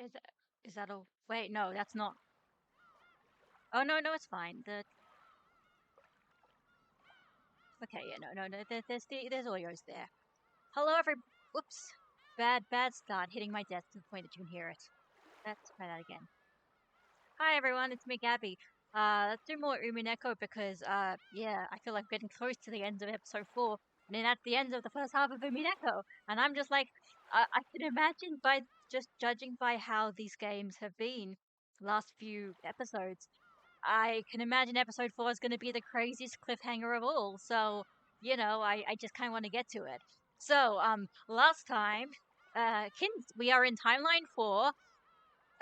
Is that, is that a wait? No, that's not. Oh no, no, it's fine. The okay, yeah, no. There's audios there. Hello, every. Whoops, bad start. Hitting my desk to the point that you can hear it. Let's try that again. Hi everyone, it's me, Gabby. Let's do more Umineko because yeah, I feel like we're getting close to the end of episode 4, and then at the end of the first half of Umineko, and I'm just like, I can imagine by just judging by how these games have been last few episodes, I can imagine episode 4 is going to be the craziest cliffhanger of all. So, I just kind of want to get to it. So, last time, we are in timeline 4,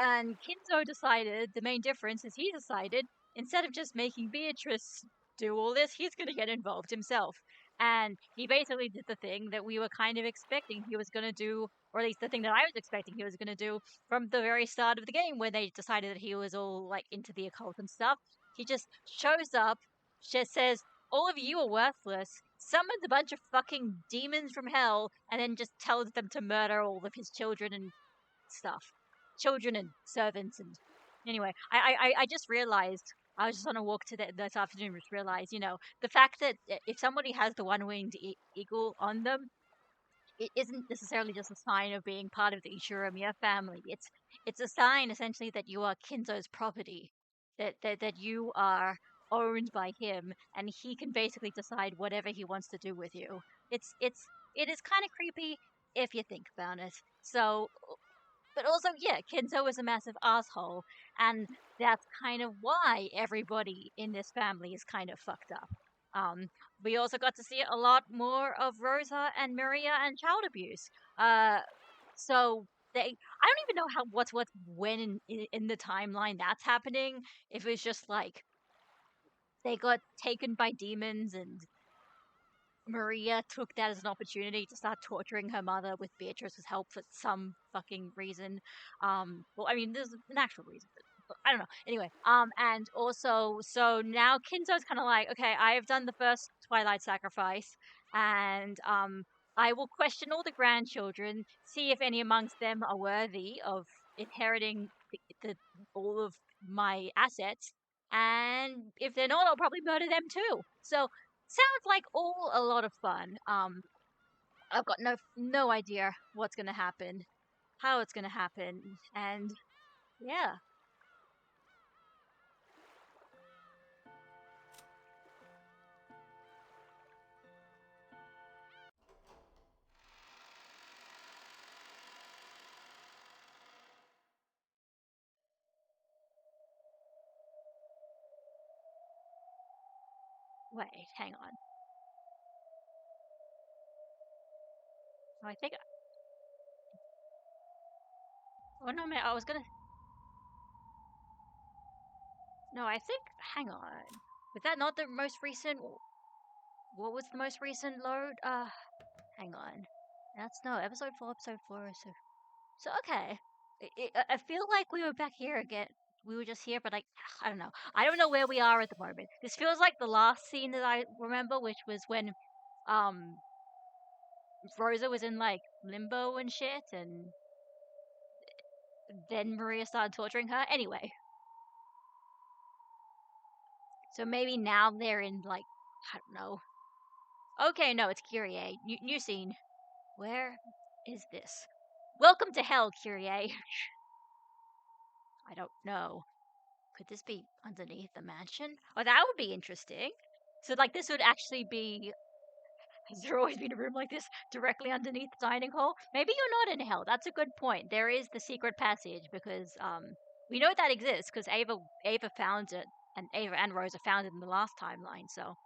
and Kinzo decided the main difference is he decided instead of just making Beatrice do all this, he's going to get involved himself. And he basically did the thing that we were kind of expecting he was going to do, or at least the thing that I was expecting he was going to do from the very start of the game when they decided that he was all like into the occult and stuff. He just shows up, just says, all of you are worthless, summons a bunch of fucking demons from hell, and then just tells them to murder all of his children and stuff, children and servants. And anyway, I just realized I was just on a walk this afternoon, just realized, the fact that if somebody has the one-winged eagle on them, it isn't necessarily just a sign of being part of the Ishuramiya family. It's a sign essentially that you are Kinzo's property, that you are owned by him, and he can basically decide whatever he wants to do with you. It is kind of creepy if you think about it. So, but also, yeah, Kenzo is a massive asshole, and that's kind of why everybody in this family is kind of fucked up. Um, we also got to see a lot more of Rosa and Maria and child abuse. So they, I don't even know what's when in the timeline that's happening. If it's just like they got taken by demons and Maria took that as an opportunity to start torturing her mother with Beatrice's help for some fucking reason. Well, I mean, there's an actual reason, but I don't know. Anyway, and also, so now Kinzo's kind of like, okay, I have done the first Twilight sacrifice, and I will question all the grandchildren, see if any amongst them are worthy of inheriting the all of my assets, and if they're not, I'll probably murder them too. So sounds like all a lot of fun. I've got no idea what's gonna happen, how it's gonna happen, and yeah. Wait, hang on. Oh, I think. Oh no, man, I was gonna. No, I think. Hang on. Was that not the most recent? What was the most recent load? Hang on. That's no episode 4, episode 4. So okay. I feel like we were back here again. We were just here, but like I don't know. I don't know where we are at the moment. This feels like the last scene that I remember, which was when um Rosa was in like limbo and shit, and then Maria started torturing her. Anyway, so maybe now they're in like I don't know. Okay, no, it's Kyrie. New scene. Where is this? Welcome to hell, Kyrie. I don't know. Could this be underneath the mansion? Oh, that would be interesting. So, like, this would actually be. Has there always been a room like this directly underneath the dining hall? Maybe you're not in hell. That's a good point. There is the secret passage because we know that exists because Ava found it, and Ava and Rosa found it in the last timeline. So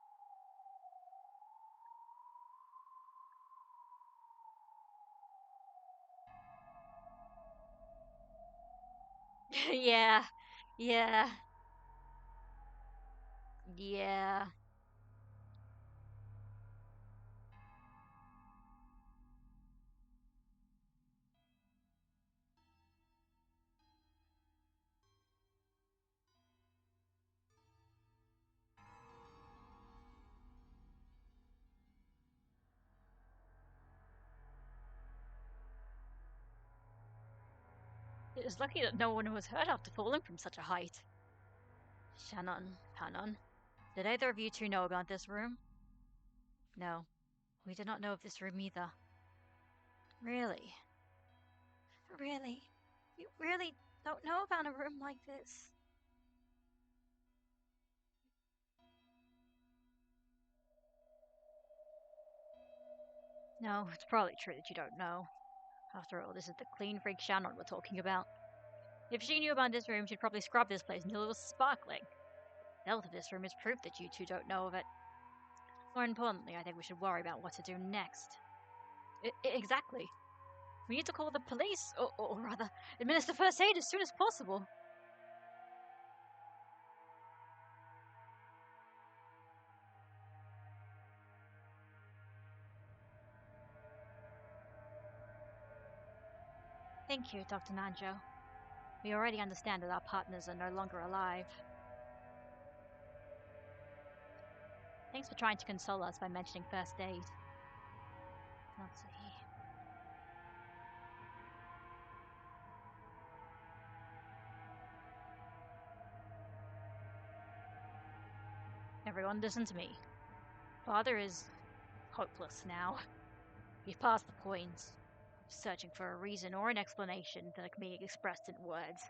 yeah, yeah, yeah. It's lucky that no one was hurt after falling from such a height. Shannon, Panon, did either of you two know about this room? No, we did not know of this room either. Really? Really? You really don't know about a room like this? No, it's probably true that you don't know. After all, this is the clean freak Shannon we're talking about. If she knew about this room, she'd probably scrub this place until it was sparkling. The health of this room is proof that you two don't know of it. More importantly, I think we should worry about what to do next. Exactly. We need to call the police, or rather, administer first aid as soon as possible. Thank you, Dr. Nanjo. We already understand that our partners are no longer alive. Thanks for trying to console us by mentioning first aid. Let's see. Everyone listen to me. Father is hopeless now. We've passed the point of searching for a reason or an explanation that can be expressed in words.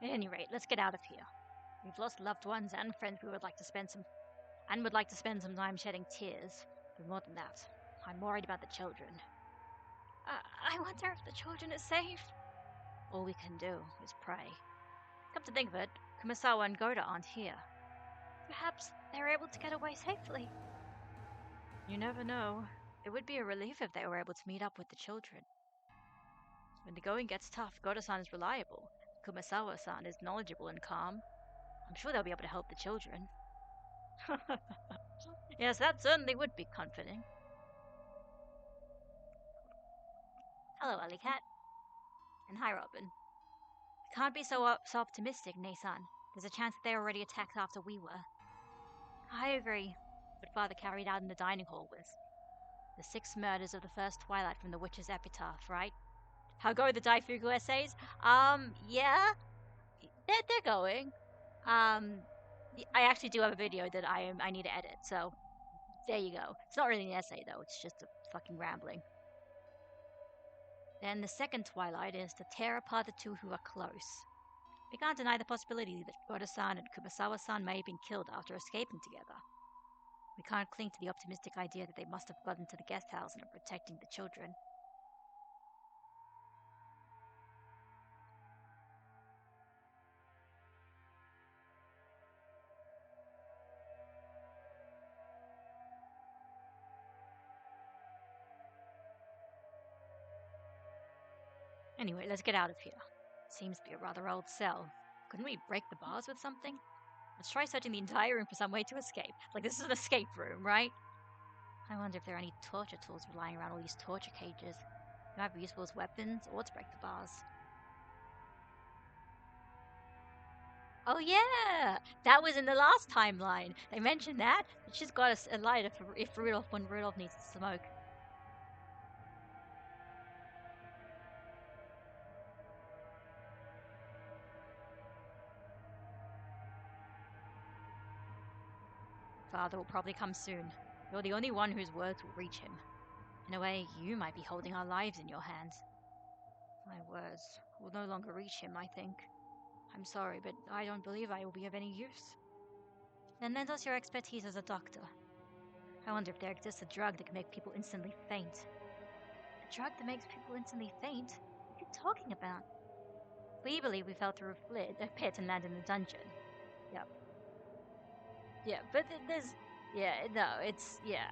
At any rate, let's get out of here. We've lost loved ones and friends we would like to spend some time shedding tears. But more than that, I'm worried about the children. I wonder if the children are safe. All we can do is pray. Come to think of it, Kumasawa and Goda aren't here. Perhaps they're able to get away safely. You never know. It would be a relief if they were able to meet up with the children. When the going gets tough, Goda-san is reliable. Kumasawa-san is knowledgeable and calm. I'm sure they'll be able to help the children. Yes, that certainly would be comforting. Hello, Alicat. And hi, Robin. Can't be so optimistic, Nei-san. There's a chance that they already attacked after we were. I agree. What Father carried out in the dining hall was the 6 murders of the first twilight from the witch's epitaph, right? How go the Daifugu essays? Yeah. They're going. I actually do have a video that I need to edit, so there you go. It's not really an essay though, it's just a fucking rambling. Then the second twilight is to tear apart the two who are close. We can't deny the possibility that Goda-san and Kumasawa-san may have been killed after escaping together. We can't cling to the optimistic idea that they must have gotten to the guest house and are protecting the children. Anyway, let's get out of here. Seems to be a rather old cell. Couldn't we break the bars with something? Let's try searching the entire room for some way to escape. Like, this is an escape room, right? I wonder if there are any torture tools lying around all these torture cages. They might be useful as weapons or to break the bars. Oh yeah! That was in the last timeline! They mentioned that. She's got a lighter for if when Rudolph needs to smoke. Father will probably come soon. You're the only one whose words will reach him. In a way, you might be holding our lives in your hands. My words will no longer reach him, I think. I'm sorry, but I don't believe I will be of any use. Then lend us your expertise as a doctor. I wonder if there exists a drug that can make people instantly faint. A drug that makes people instantly faint? What are you talking about? We believe we fell through a pit and landed in a dungeon. Yep. Yeah, but there's... Yeah, no, it's... Yeah.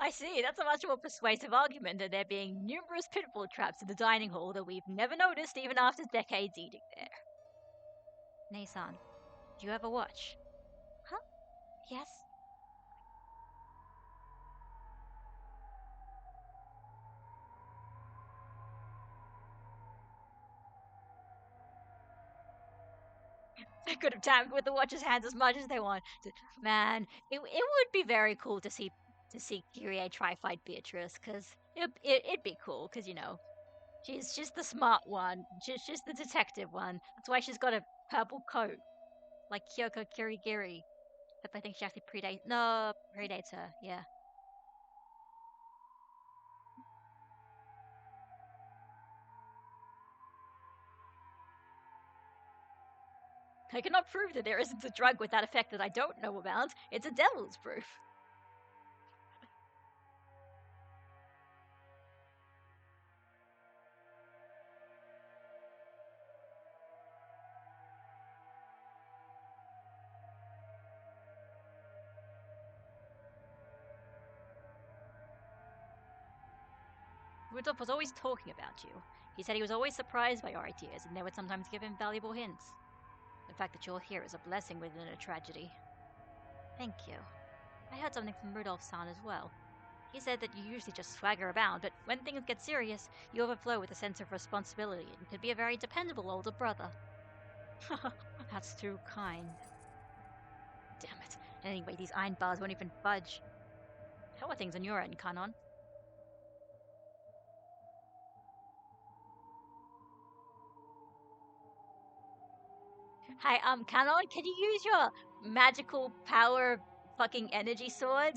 I see, that's a much more persuasive argument than there being numerous pitfall traps in the dining hall that we've never noticed even after decades eating there. Nason, do you have a watch? Huh? Yes? They could have tapped with the watch's hands as much as they want. Man, it would be very cool to see Kyrie try fight Beatrice, because it'd be cool, because, you know, she's the smart one. She's the detective one. That's why she's got a purple coat, like Kyoko Kirigiri. Except I think she actually predates her, yeah. I cannot prove that there isn't a drug with that effect that I don't know about. It's a devil's proof. Rudolph was always talking about you. He said he was always surprised by your ideas, and they would sometimes give him valuable hints. The fact that you're here is a blessing within a tragedy. Thank you. I heard something from Rudolph-san as well. He said that you usually just swagger about, but when things get serious, you overflow with a sense of responsibility and could be a very dependable older brother. That's too kind. Damn it. Anyway, these iron bars won't even budge. How are things on your end, Kanon? Hi, Kanon, can you use your magical power fucking energy sword?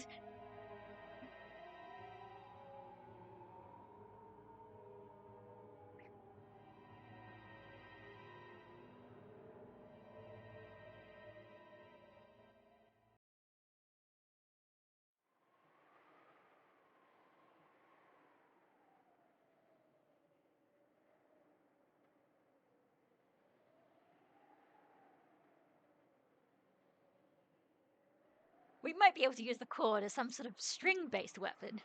We might be able to use the cord as some sort of string-based weapon.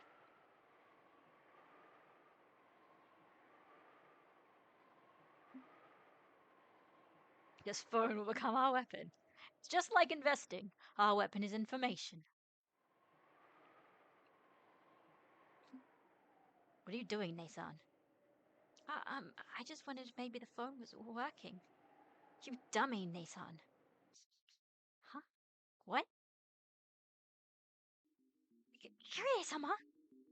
This phone will become our weapon. It's just like investing. Our weapon is information. What are you doing, Nason? I just wondered if maybe the phone was working. You dummy, Nason. Huh? What? Kyrie-sama?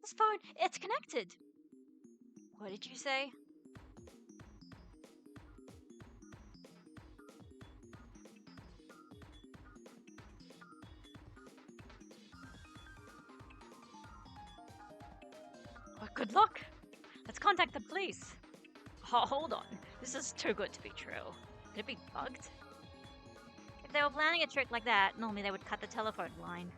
This phone, it's connected. What did you say? Well, good luck. Let's contact the police. Hold on. This is too good to be true. Could it be bugged? If they were planning a trick like that, normally they would cut the telephone line.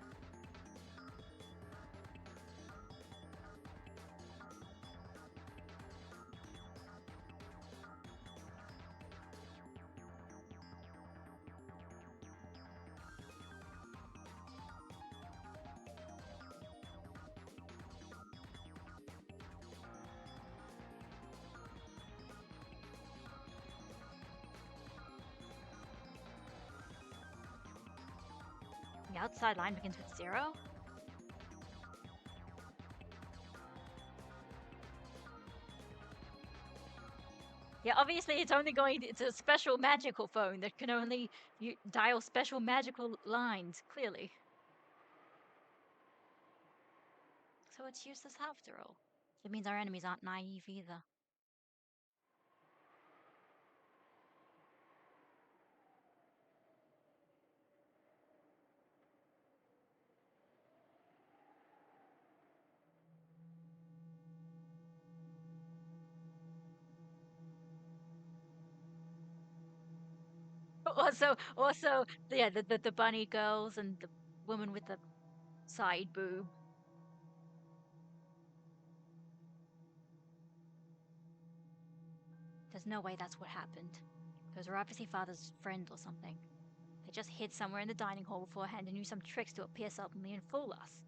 The outside line begins with 0? Yeah, obviously it's a special magical phone that can only dial special magical lines, clearly. So it's useless after all. It means our enemies aren't naive either. Also, yeah, the bunny girls and the woman with the side boob. There's no way that's what happened. Those were obviously father's friend or something. They just hid somewhere in the dining hall beforehand and used some tricks to appear suddenly and fool us.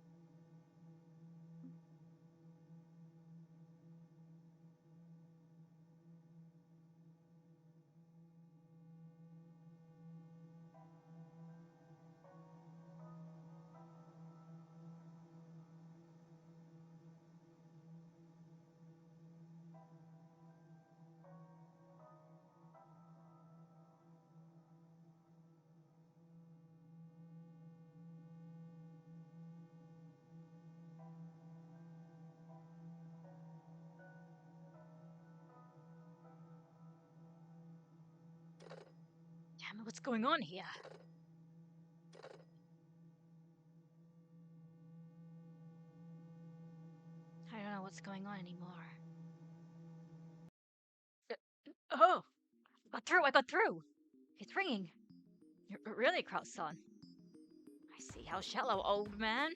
Damn, what's going on here? I don't know what's going on anymore. Oh! I got through! It's ringing. You're really cross-on. I see how shallow, old man.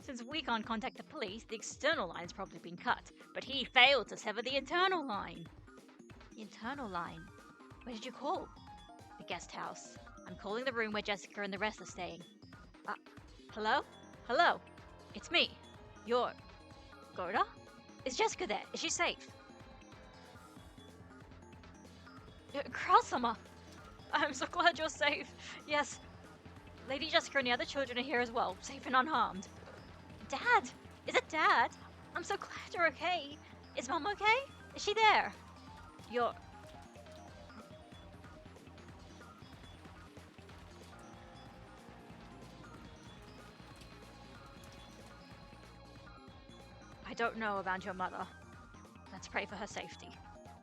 Since we can't contact the police, the external line's probably been cut, but he failed to sever the internal line. The internal line? Where did you call? The guest house. I'm calling the room where Jessica and the rest are staying. Hello? Hello? It's me. You're... Goda? Is Jessica there? Is she safe? Crosshammer! I'm so glad you're safe. Yes. Lady Jessica and the other children are here as well, safe and unharmed. Dad! Is it Dad? I'm so glad you're okay. Is Mom okay? Is she there? You're... I don't know about your mother. Let's pray for her safety.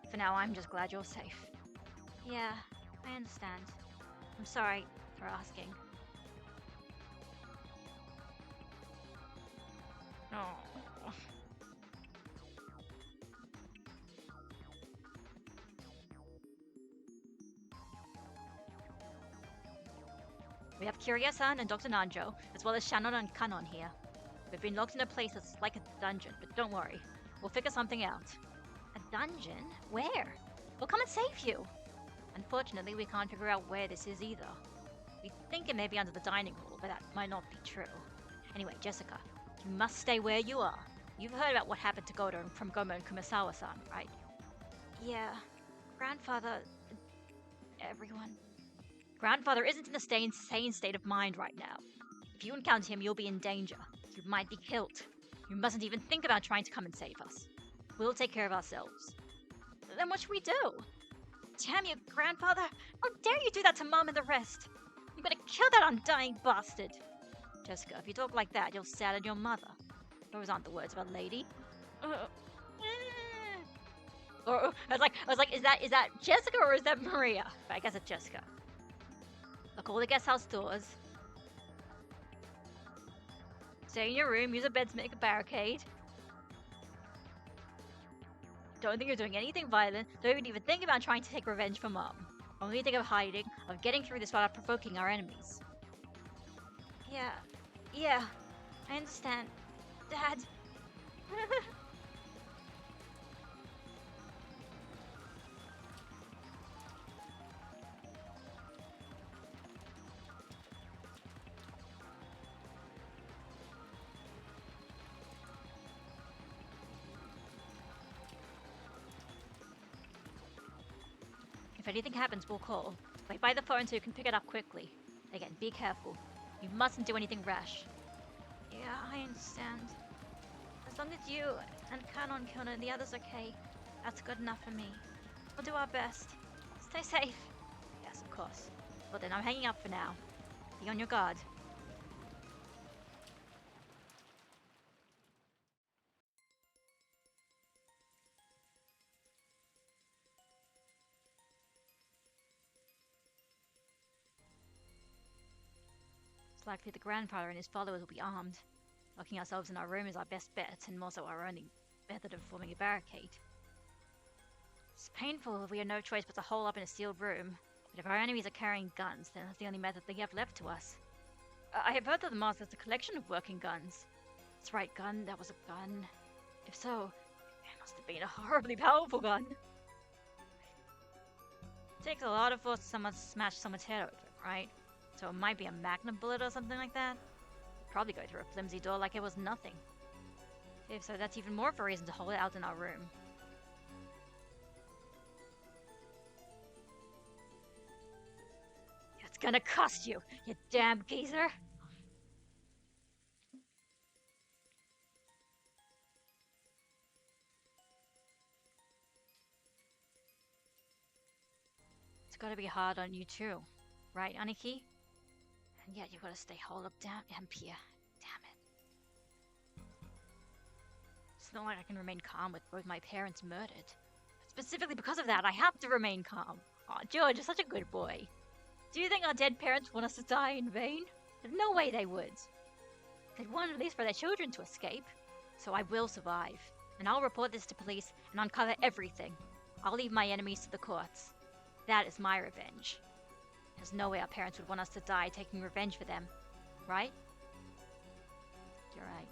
For now, I'm just glad you're safe. Yeah, I understand. I'm sorry for asking. Oh. We have Kiria-san and Dr. Nanjo, as well as Shannon and Kanon here. We've been locked in a place that's like a dungeon, but don't worry. We'll figure something out. A dungeon? Where? We'll come and save you! Unfortunately, we can't figure out where this is either. We think it may be under the dining hall, but that might not be true. Anyway, Jessica, you must stay where you are. You've heard about what happened to Goda from Gomo and Kumasawa-san, right? Yeah. Grandfather... everyone. Grandfather isn't in a insane state of mind right now. If you encounter him, you'll be in danger. You might be killed. You mustn't even think about trying to come and save us. We'll take care of ourselves. Then what should we do? Damn you, Grandfather! How dare you do that to Mom and the rest? I'm gonna kill that undying bastard! Jessica, if you talk like that, you'll sadden your mother. Those aren't the words of a lady. I was like, is that Jessica or is that Maria? But I guess it's Jessica. Lock all the guest house doors. Stay in your room, use a bed to make a barricade. Don't think you're doing anything violent. Don't even think about trying to take revenge for Mom. Only think of hiding, of getting through this without provoking our enemies. Yeah, I understand. Dad. If anything happens, we'll call. Wait by the phone so you can pick it up quickly. Again, be careful. You mustn't do anything rash. Yeah, I understand. As long as you and Kanon Kona and the others are okay, that's good enough for me. We'll do our best. Stay safe. Yes, of course. Well then, I'm hanging up for now. Be on your guard. It's likely the grandfather and his followers will be armed. Locking ourselves in our room is our best bet, and also our only method of forming a barricade. It's painful if we have no choice but to hole up in a sealed room, but if our enemies are carrying guns, then that's the only method they have left to us. I have heard that the mask has a collection of working guns. That's right, gun, that was a gun. If so, it must have been a horribly powerful gun. It takes a lot of force to smash someone's head open, right? So it might be a magnum bullet or something like that. Probably go through a flimsy door like it was nothing. If so, that's even more of a reason to hold it out in our room. It's gonna cost you, you damn geezer! It's gotta be hard on you too, right, Aniki? And yet you gotta stay holed up down here. Damn it. It's not like I can remain calm with both my parents murdered. But specifically because of that, I have to remain calm. Aw, George is such a good boy. Do you think our dead parents want us to die in vain? There's no way they would. They'd want at least for their children to escape. So I will survive. And I'll report this to police and uncover everything. I'll leave my enemies to the courts. That is my revenge. There's no way our parents would want us to die taking revenge for them. Right? You're right.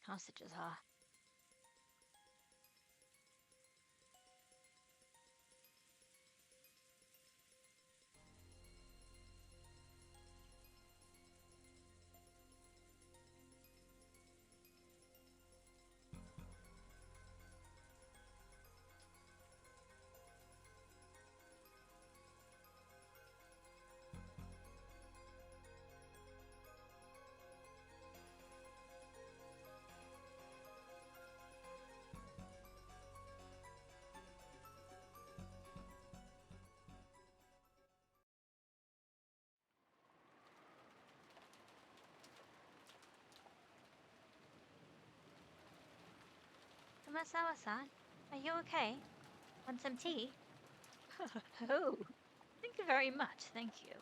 Hostages, huh? Kumasawa-san, are you okay? Want some tea? Oh, thank you very much, thank you.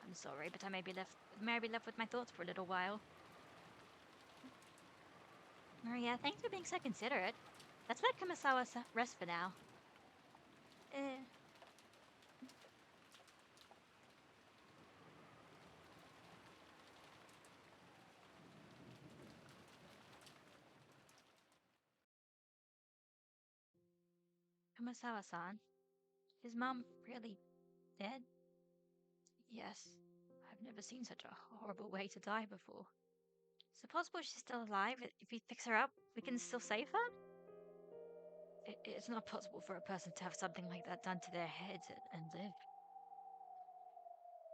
I'm sorry, but I may be left with my thoughts for a little while. Maria, thanks for being so considerate. Let's let Kumasawa rest for now. Kumasawa-san, is Mom really dead? Yes. I've never seen such a horrible way to die before. Is it possible she's still alive? If we fix her up, we can still save her? It's not possible for a person to have something like that done to their heads and live.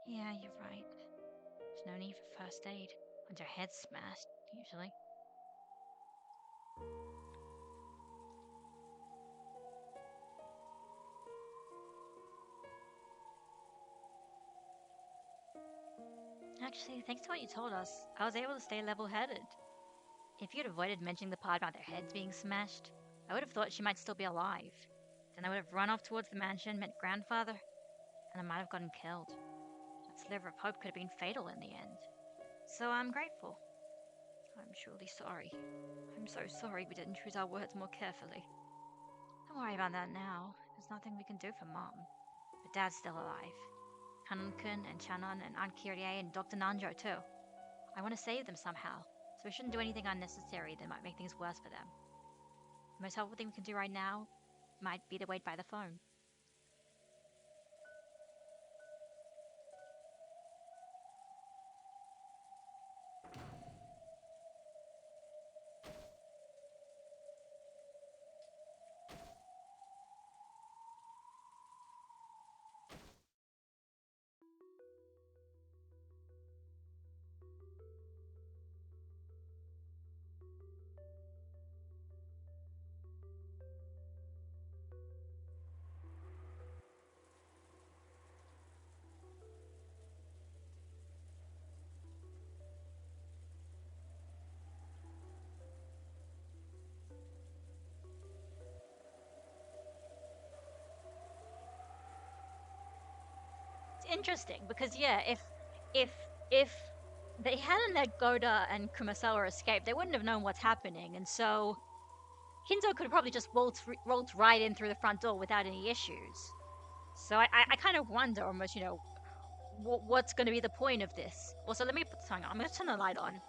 Yeah, you're right. There's no need for first aid when their head's smashed, usually. Actually, thanks to what you told us, I was able to stay level-headed. If you'd avoided mentioning the part about their heads being smashed, I would have thought she might still be alive. Then I would have run off towards the mansion, met Grandfather, and I might have gotten killed. That sliver of hope could have been fatal in the end. So I'm grateful. I'm truly sorry. I'm so sorry we didn't choose our words more carefully. Don't worry about that now. There's nothing we can do for Mom. But Dad's still alive. Hanon-kun and Chanon and Aunt Kyrie and Dr. Nanjo too. I want to save them somehow, so we shouldn't do anything unnecessary that might make things worse for them. The most helpful thing we can do right now might be to wait by the phone. It's interesting because yeah, if they hadn't let Goda and Kumasawa escape, they wouldn't have known what's happening, and so Hinzo could have probably just rolled right in through the front door without any issues. So I kind of wonder almost, what's going to be the point of this. Also, let me put something on. I'm going to turn the light on.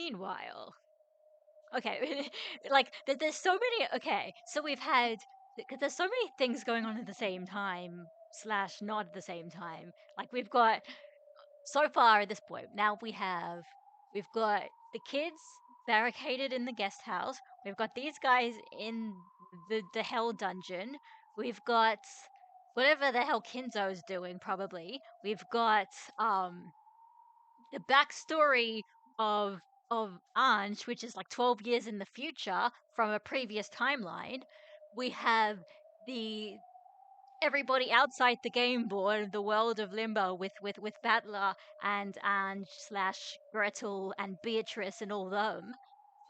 Meanwhile, okay, like there's so many. Okay, so we've had because there's so many things going on at the same time slash not at the same time. Like we've got so far at this point. Now we've got the kids barricaded in the guest house. We've got these guys in the hell dungeon. We've got whatever the hell Kinzo's doing. Probably we've got the backstory of Ange, which is like 12 years in the future from a previous timeline. We have the everybody outside the game board, the world of Limbo with Battler and Ange slash Gretel and Beatrice and all them.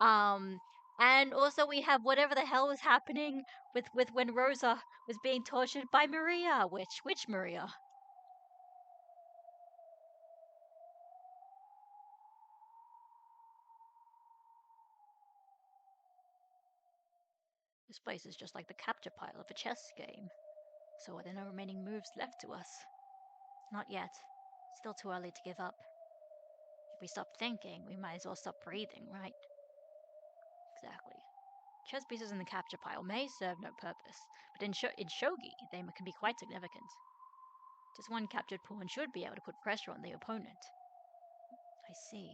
Um, and also we have whatever the hell was happening with when Rosa was being tortured by Maria. Which Maria? This place is just like the capture pile of a chess game. So are there no remaining moves left to us? Not yet. Still too early to give up. If we stop thinking, we might as well stop breathing, right? Exactly. Chess pieces in the capture pile may serve no purpose, but in shogi they can be quite significant. Just one captured pawn should be able to put pressure on the opponent. I see.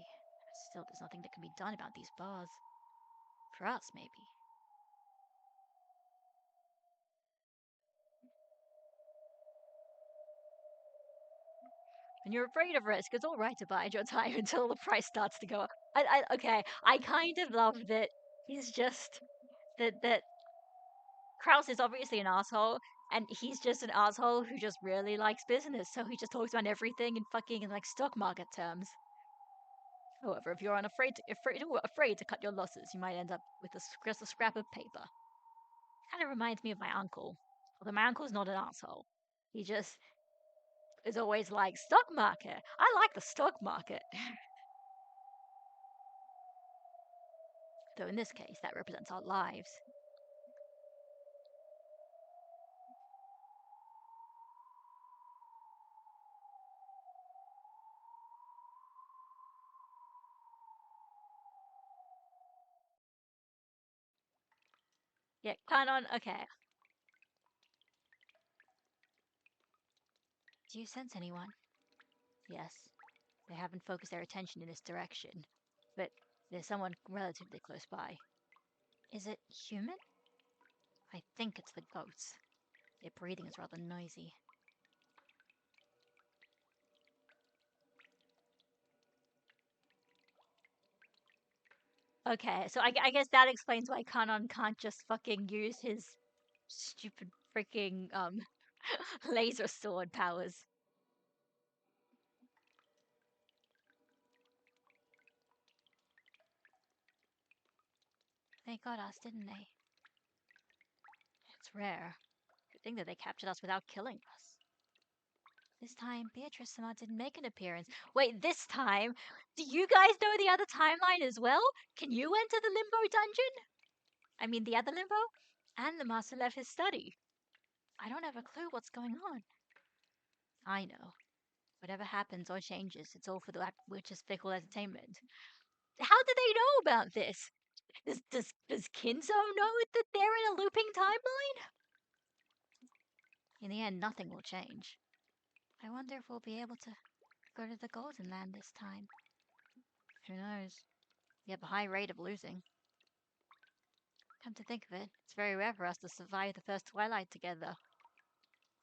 Still, there's nothing that can be done about these bars. For us, maybe. When you're afraid of risk, it's alright to bide your time until the price starts to go up. Okay, I kind of love that he's just that Kraus is obviously an asshole, and he's just an asshole who just really likes business, so he just talks about everything in fucking like stock market terms. However, if you're afraid to cut your losses, you might end up with just a scrap of paper. Kind of reminds me of my uncle. Although my uncle's not an asshole. He just is always like, stock market. I like the stock market. Though in this case, that represents our lives. Yeah, Kanon, okay. Do you sense anyone? Yes. They haven't focused their attention in this direction. But there's someone relatively close by. Is it human? I think it's the goats. Their breathing is rather noisy. Okay, so I guess that explains why Kanon can't just fucking use his stupid freaking laser sword powers. They got us, didn't they? It's rare. Good thing that they captured us without killing us. This time, Beatrice-sama didn't make an appearance. Wait, this time? Do you guys know the other timeline as well? Can you enter the Limbo dungeon? I mean, the other Limbo? And the master left his study. I don't have a clue what's going on. I know. Whatever happens or changes, it's all for the witch's fickle entertainment. How do they know about this? Does Kinzo know that they're in a looping timeline? In the end, nothing will change. I wonder if we'll be able to go to the Golden Land this time. Who knows? You have a high rate of losing. Come to think of it, it's very rare for us to survive the first twilight together.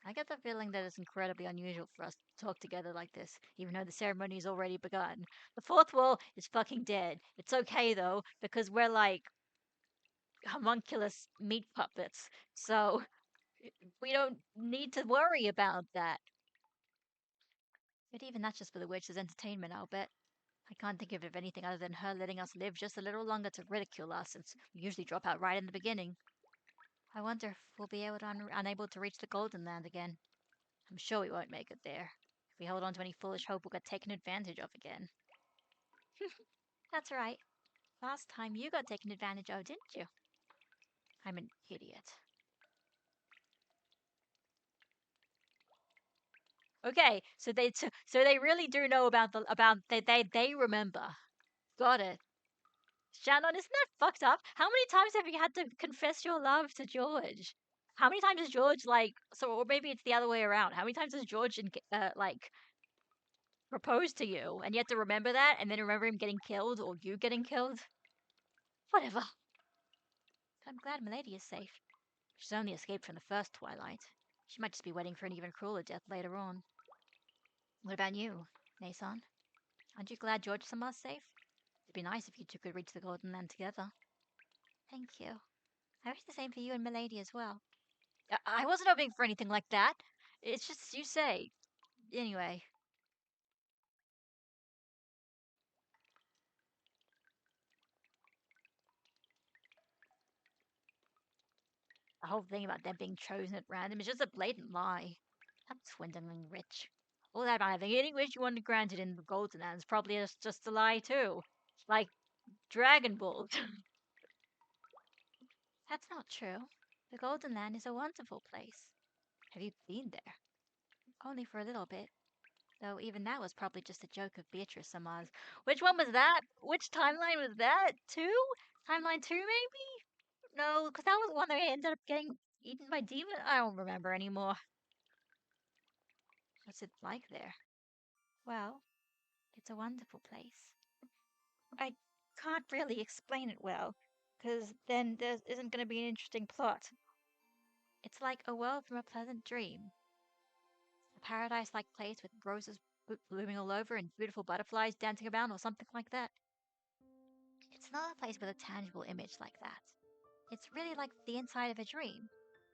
I get the feeling that it's incredibly unusual for us to talk together like this, even though the ceremony's already begun. The fourth wall is fucking dead. It's okay though, because we're like homunculus meat puppets, so we don't need to worry about that. But even that's just for the witch's entertainment, I'll bet. I can't think of anything other than her letting us live just a little longer to ridicule us, since we usually drop out right in the beginning. I wonder if we'll be able to unable to reach the Golden Land again. I'm sure we won't make it there. If we hold on to any foolish hope, we'll get taken advantage of again. That's right. Last time you got taken advantage of, didn't you? I'm an idiot. Okay, so they really do know about they remember. Got it. Shannon, isn't that fucked up? How many times have you had to confess your love to George? How many times has George like so, or maybe it's the other way around? How many times has George like proposed to you, and you have to remember that, and then remember him getting killed or you getting killed? Whatever. I'm glad Milady is safe. She's only escaped from the first Twilight. She might just be waiting for an even crueler death later on. What about you, Nason? Aren't you glad George Summer's safe? It'd be nice if you two could reach the Golden Land together. Thank you. I wish the same for you and Milady as well. I wasn't hoping for anything like that. It's just you say. Anyway, the whole thing about them being chosen at random is just a blatant lie. I'm swindling rich. All that about having any wish you wanted granted in the Golden Land is probably just a lie too. Like Dragon Ball. That's not true. The Golden Land is a wonderful place. Have you been there? Only for a little bit. Though even that was probably just a joke of Beatrice Samaz. Which one was that? Which timeline was that? Two? Timeline two, maybe? No, because that was the one that ended up getting eaten by demon. I don't remember anymore. What's it like there? Well, it's a wonderful place. I can't really explain it well, because then there isn't going to be an interesting plot. It's like a world from a pleasant dream. A paradise-like place with roses blooming all over and beautiful butterflies dancing around or something like that. It's not a place with a tangible image like that. It's really like the inside of a dream.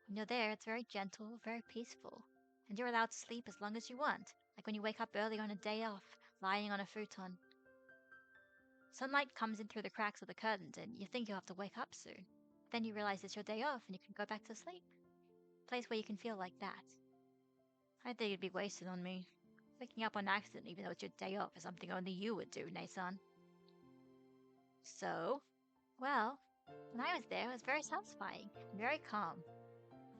When you're there, it's very gentle, very peaceful. And you're allowed to sleep as long as you want, like when you wake up early on a day off, lying on a futon. Sunlight comes in through the cracks of the curtains, and you think you'll have to wake up soon. Then you realize it's your day off and you can go back to sleep. A place where you can feel like that. I think it'd be wasted on me. Waking up on accident, even though it's your day off, is something only you would do, Nason. So, well, when I was there, it was very satisfying and very calm.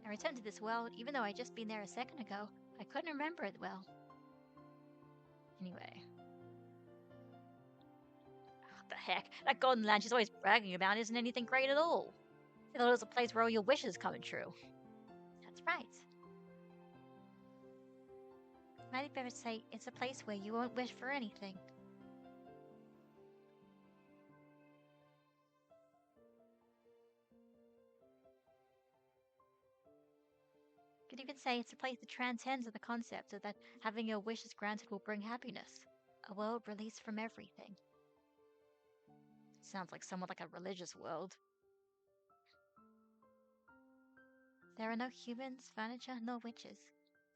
I returned to this world, even though I'd just been there a second ago. I couldn't remember it well. Anyway. What the heck? That golden land she's always bragging about isn't anything great at all. I thought it was a place where all your wishes come true. That's right. Might better say it's a place where you won't wish for anything. Could even say it's a place that transcends the concept of that having your wishes granted will bring happiness. A world released from everything. Sounds like somewhat like a religious world. There are no humans, furniture, nor witches.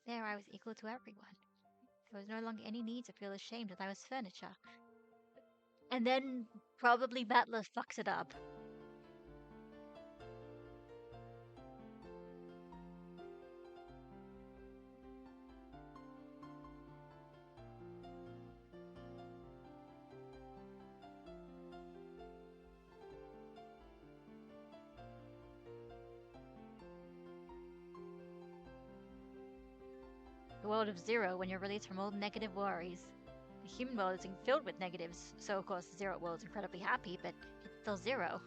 There I was equal to everyone. There was no longer any need to feel ashamed that I was furniture. And then probably Battler fucks it up. The world of zero when you're released from all negative worries. The human world is filled with negatives, so of course the zero world is incredibly happy, but it's still zero.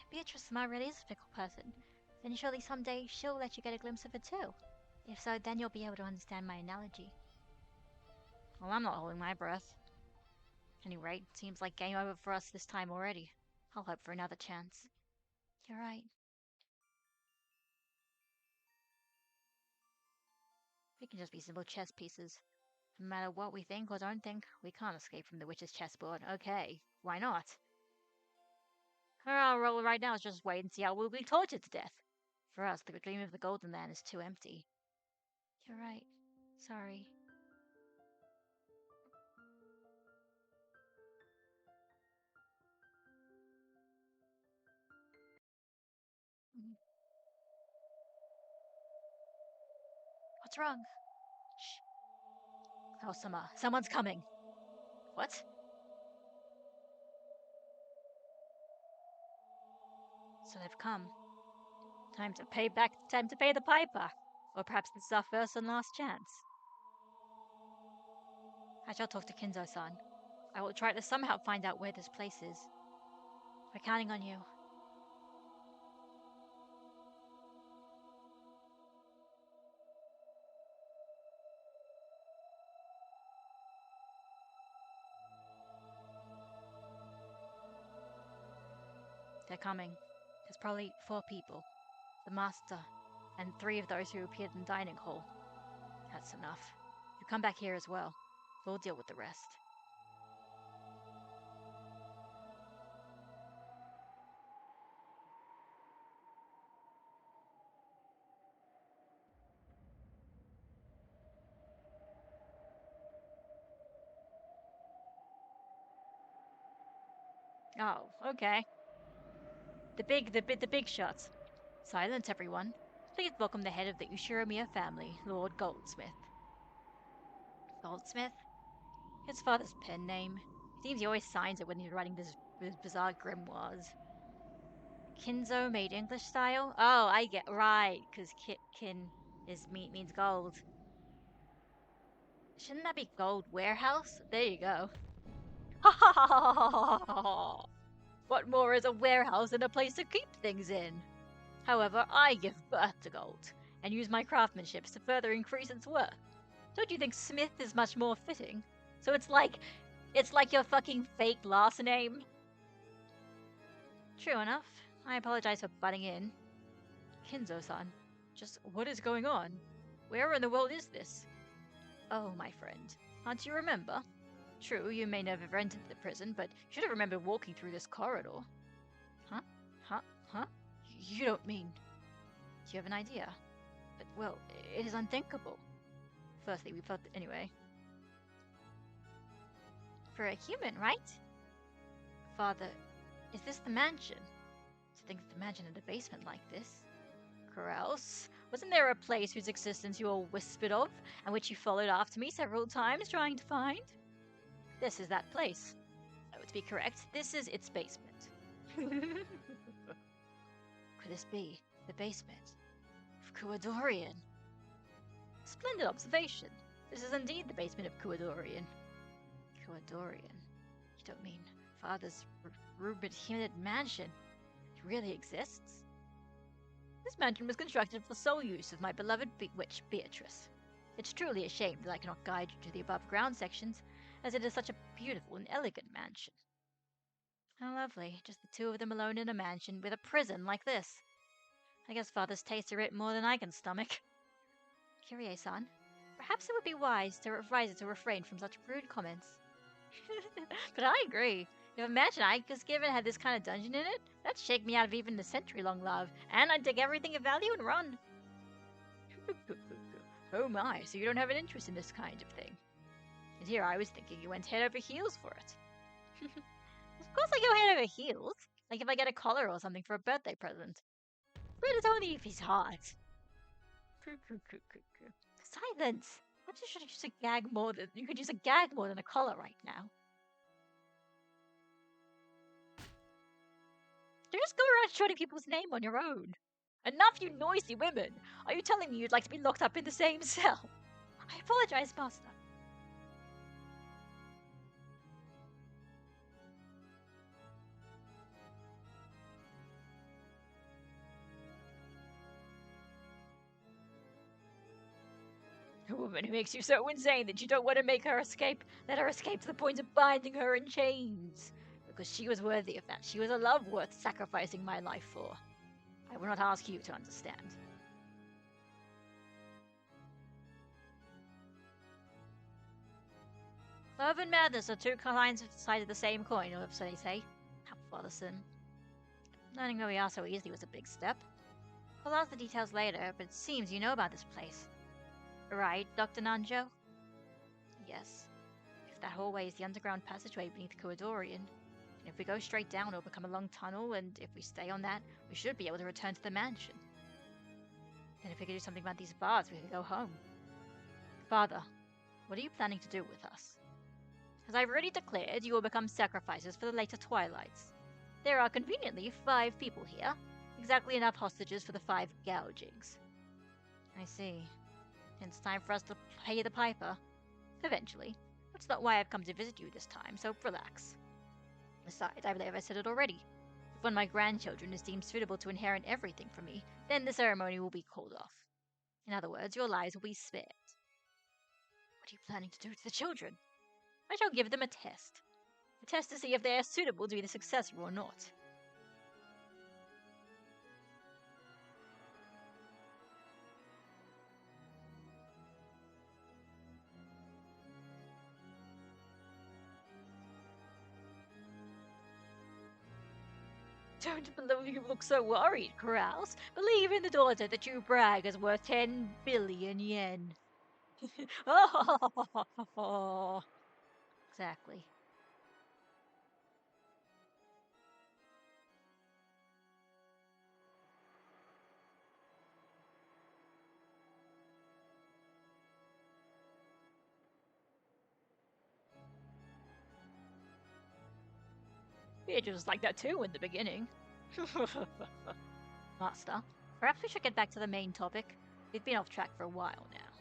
Beatrice Ma really is a fickle person. Then surely someday she'll let you get a glimpse of it too. If so, then you'll be able to understand my analogy. Well, I'm not holding my breath. At any rate, seems like game over for us this time already. I'll hope for another chance. You're right. We can just be simple chess pieces. No matter what we think or don't think, we can't escape from the witch's chessboard. Okay, why not? Our role right now is just wait and see how we'll be tortured to death. For us, the dream of the Golden Land is too empty. You're right. Sorry. What's wrong? Shh. Oh, someone's coming. What? So they've come. Time to pay back. Time to pay the piper. Or perhaps this is our first and last chance. I shall talk to Kinzo-san. I will try to somehow find out where this place is. We're counting on you. They're coming. There's probably 4 people. The master, and 3 of those who appeared in the dining hall. That's enough. You come back here as well. We'll deal with the rest. Oh, okay. The big shots. Silence, everyone. Please welcome the head of the Ushiromiya family, Lord Goldsmith. Goldsmith? His father's pen name. It seems he always signs it when he's writing his bizarre grimoires. Kinzo made English style? Oh, I get right, because kin is means gold. Shouldn't that be gold warehouse? There you go. Ha ha ha ha ha ha ha! What more is a warehouse than a place to keep things in? However, I give birth to gold, and use my craftsmanship to further increase its worth. Don't you think Smith is much more fitting? So it's like your fucking fake last name. True enough. I apologize for butting in. Kinzo-san, just what is going on? Where in the world is this? Oh, my friend, can't you remember? True, you may never have entered the prison, but you should have remembered walking through this corridor. Huh? Huh? You don't mean... Do you have an idea? But, well, it is unthinkable. Firstly, we felt... Anyway. For a human, right? Father, is this the mansion? To think of the mansion in a basement like this. Corrals? Wasn't there a place whose existence you all whispered of, and which you followed after me several times trying to find? This is that place. Oh, to be correct, this is its basement. Could this be the basement of Kuadorian? Splendid observation. This is indeed the basement of Kuadorian. Kuadorian? You don't mean Father's ruby-tinted mansion? It really exists? This mansion was constructed for the sole use of my beloved witch Beatrice. It's truly a shame that I cannot guide you to the above-ground sections, as it is such a beautiful and elegant mansion. How lovely, just the 2 of them alone in a mansion with a prison like this. I guess Father's tastes are it more than I can stomach. Kyrie-san, perhaps it would be wise to refrain from such rude comments. But I agree. If a mansion I was given had this kind of dungeon in it, that'd shake me out of even the century-long love, and I'd take everything of value and run. Oh my, so you don't have an interest in this kind of thing. And here I was thinking you went head over heels for it. Of course I go head over heels. Like if I get a collar or something for a birthday present. But it's only if he's hot. Silence! Why should you use a gag more than... You could use a gag more than a collar right now. You just go around shouting people's name on your own. Enough, you noisy women! Are you telling me you'd like to be locked up in the same cell? I apologize, Master. A woman who makes you so insane that you don't want to make her escape. Let her escape to the point of binding her in chains. Because she was worthy of that. She was a love worth sacrificing my life for. I will not ask you to understand. Love and madness are 2 sides of the same coin, or so they say. How bothersome. Learning where we are so easily was a big step. I'll ask the details later, but it seems you know about this place. Right, Dr. Nanjo? Yes. If that hallway is the underground passageway beneath Kuadorian, and if we go straight down, it'll become a long tunnel, and if we stay on that, we should be able to return to the mansion. Then if we could do something about these bars, we could go home. Father, what are you planning to do with us? As I've already declared, you will become sacrifices for the later twilights. There are conveniently 5 people here, exactly enough hostages for the 5 gougings. I see. It's time for us to pay the piper. Eventually. That's not why I've come to visit you this time, so relax. Besides, I believe I said it already. If one of my grandchildren is deemed suitable to inherit everything from me, then the ceremony will be called off. In other words, your lives will be spared. What are you planning to do to the children? I shall give them a test. A test to see if they are suitable to be the successor or not. Don't believe you look so worried, Carouse. Believe in the daughter that you brag is worth 10 billion yen. Oh, exactly. It was like that too in the beginning. Master, perhaps we should get back to the main topic. We've been off track for a while now.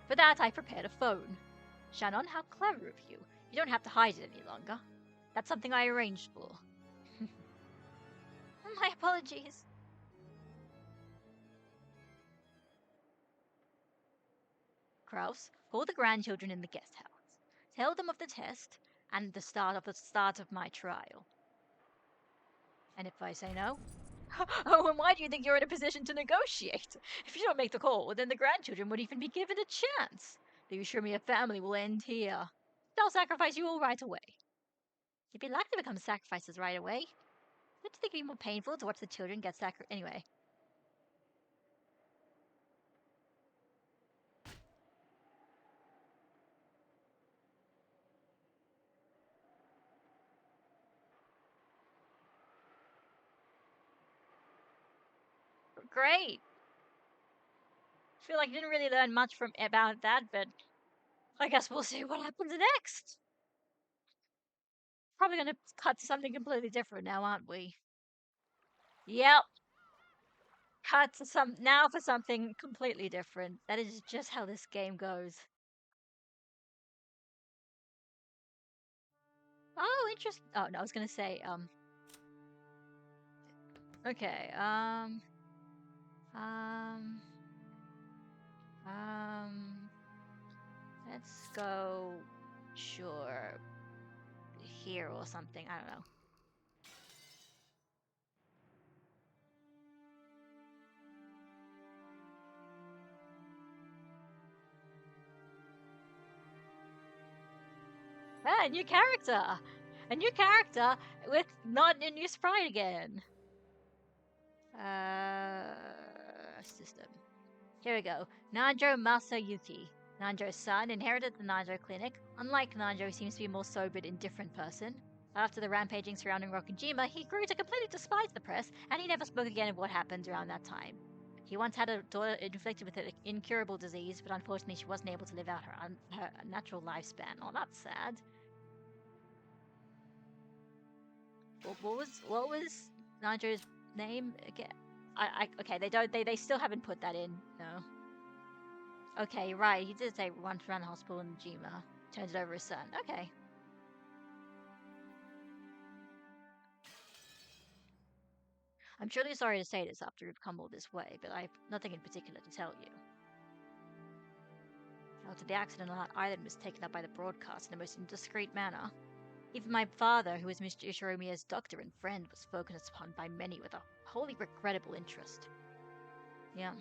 For that, I prepared a phone. Shannon, how clever of you. You don't have to hide it any longer. That's something I arranged for. My apologies. Kraus, call the grandchildren in the guest house. Tell them of the test and the start of my trial. And if I say no? Oh, and why do you think you're in a position to negotiate? If you don't make the call, then the grandchildren would even be given a chance. Do you assure me a family will end here? They'll sacrifice you all right away. You'd be likely to become sacrifices right away. Don't you think it'd be more painful to watch the children get anyway? Great. I feel like I didn't really learn much about that, but I guess we'll see what happens next. Probably gonna cut to something completely different now, aren't we? Yep. Cut to now for something completely different. That is just how this game goes. Oh, interesting. Oh no, I was gonna say Okay. Um. Let's go. Sure. Here or something. I don't know. Ah, new character! A new character with not a new sprite again. System. Here we go. Nanjo Masayuki. Nanjo's son inherited the Nanjo clinic. Unlike Nanjo, he seems to be a more sobered, indifferent person. After the rampaging surrounding Rokujima, he grew to completely despise the press, and he never spoke again of what happened around that time. He once had a daughter inflicted with an incurable disease, but unfortunately she wasn't able to live out her natural lifespan. Oh, that's sad. What was Nanjo's name again? Okay, they still haven't put that in. No. Okay, right. He did say once ran a hospital in Jima, turned it over his son. Okay. I'm truly sorry to say this after you've come all this way, but I've nothing in particular to tell you. After the accident on that island was taken up by the broadcast in the most indiscreet manner. Even my father, who was Mr. Ishiromiya's doctor and friend, was spoken upon by many with a wholly regrettable interest. Yeah.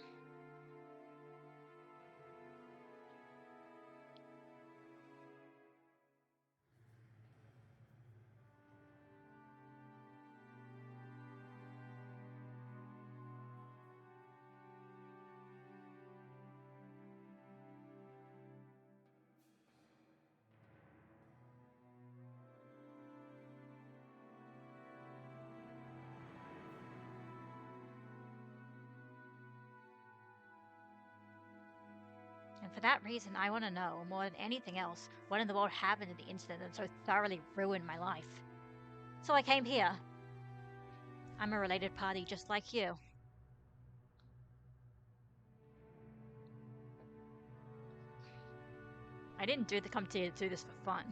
For that reason, I want to know, more than anything else, what in the world happened in the incident that so thoroughly ruined my life. So I came here. I'm a related party just like you. I didn't come to do this for fun.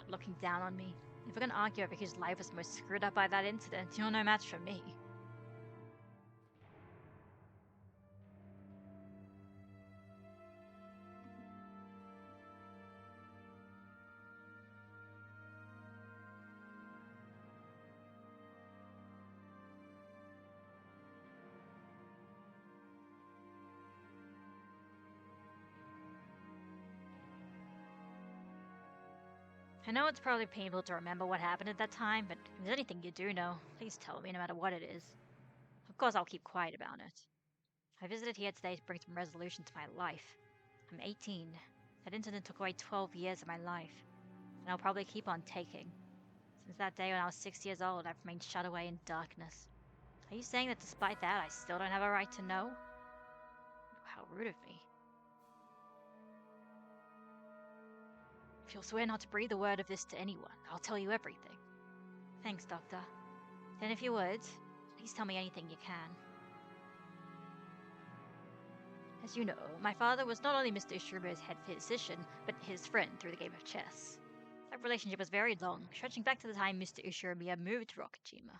Looking down on me. If we're gonna argue over whose life was most screwed up by that incident, you're no match for me. I know it's probably painful to remember what happened at that time, but if there's anything you do know, please tell me no matter what it is. Of course, I'll keep quiet about it. I visited here today to bring some resolution to my life. I'm 18. That incident took away 12 years of my life, and I'll probably keep on taking. Since that day when I was 6 years old, I've remained shut away in darkness. Are you saying that despite that, I still don't have a right to know? How rude of me. If you'll swear not to breathe a word of this to anyone, I'll tell you everything. Thanks, Doctor. Then if you would, please tell me anything you can. As you know, my father was not only Mr. Ishiru's head physician, but his friend through the game of chess. That relationship was very long, stretching back to the time Mr. Ishiramiya moved to Rokujima.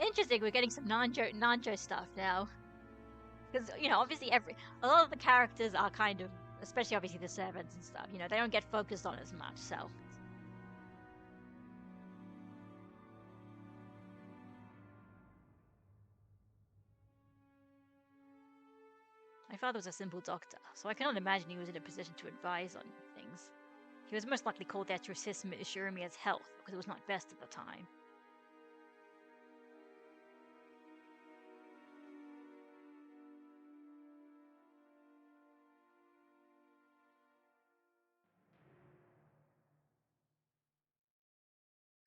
Interesting, we're getting some non-jo stuff now. Because, obviously a lot of the characters are kind of, especially obviously the servants and stuff, they don't get focused on as much, so. My father was a simple doctor, so I cannot imagine he was in a position to advise on things. He was most likely called there to assist Ishiramiya's health, because it was not best at the time.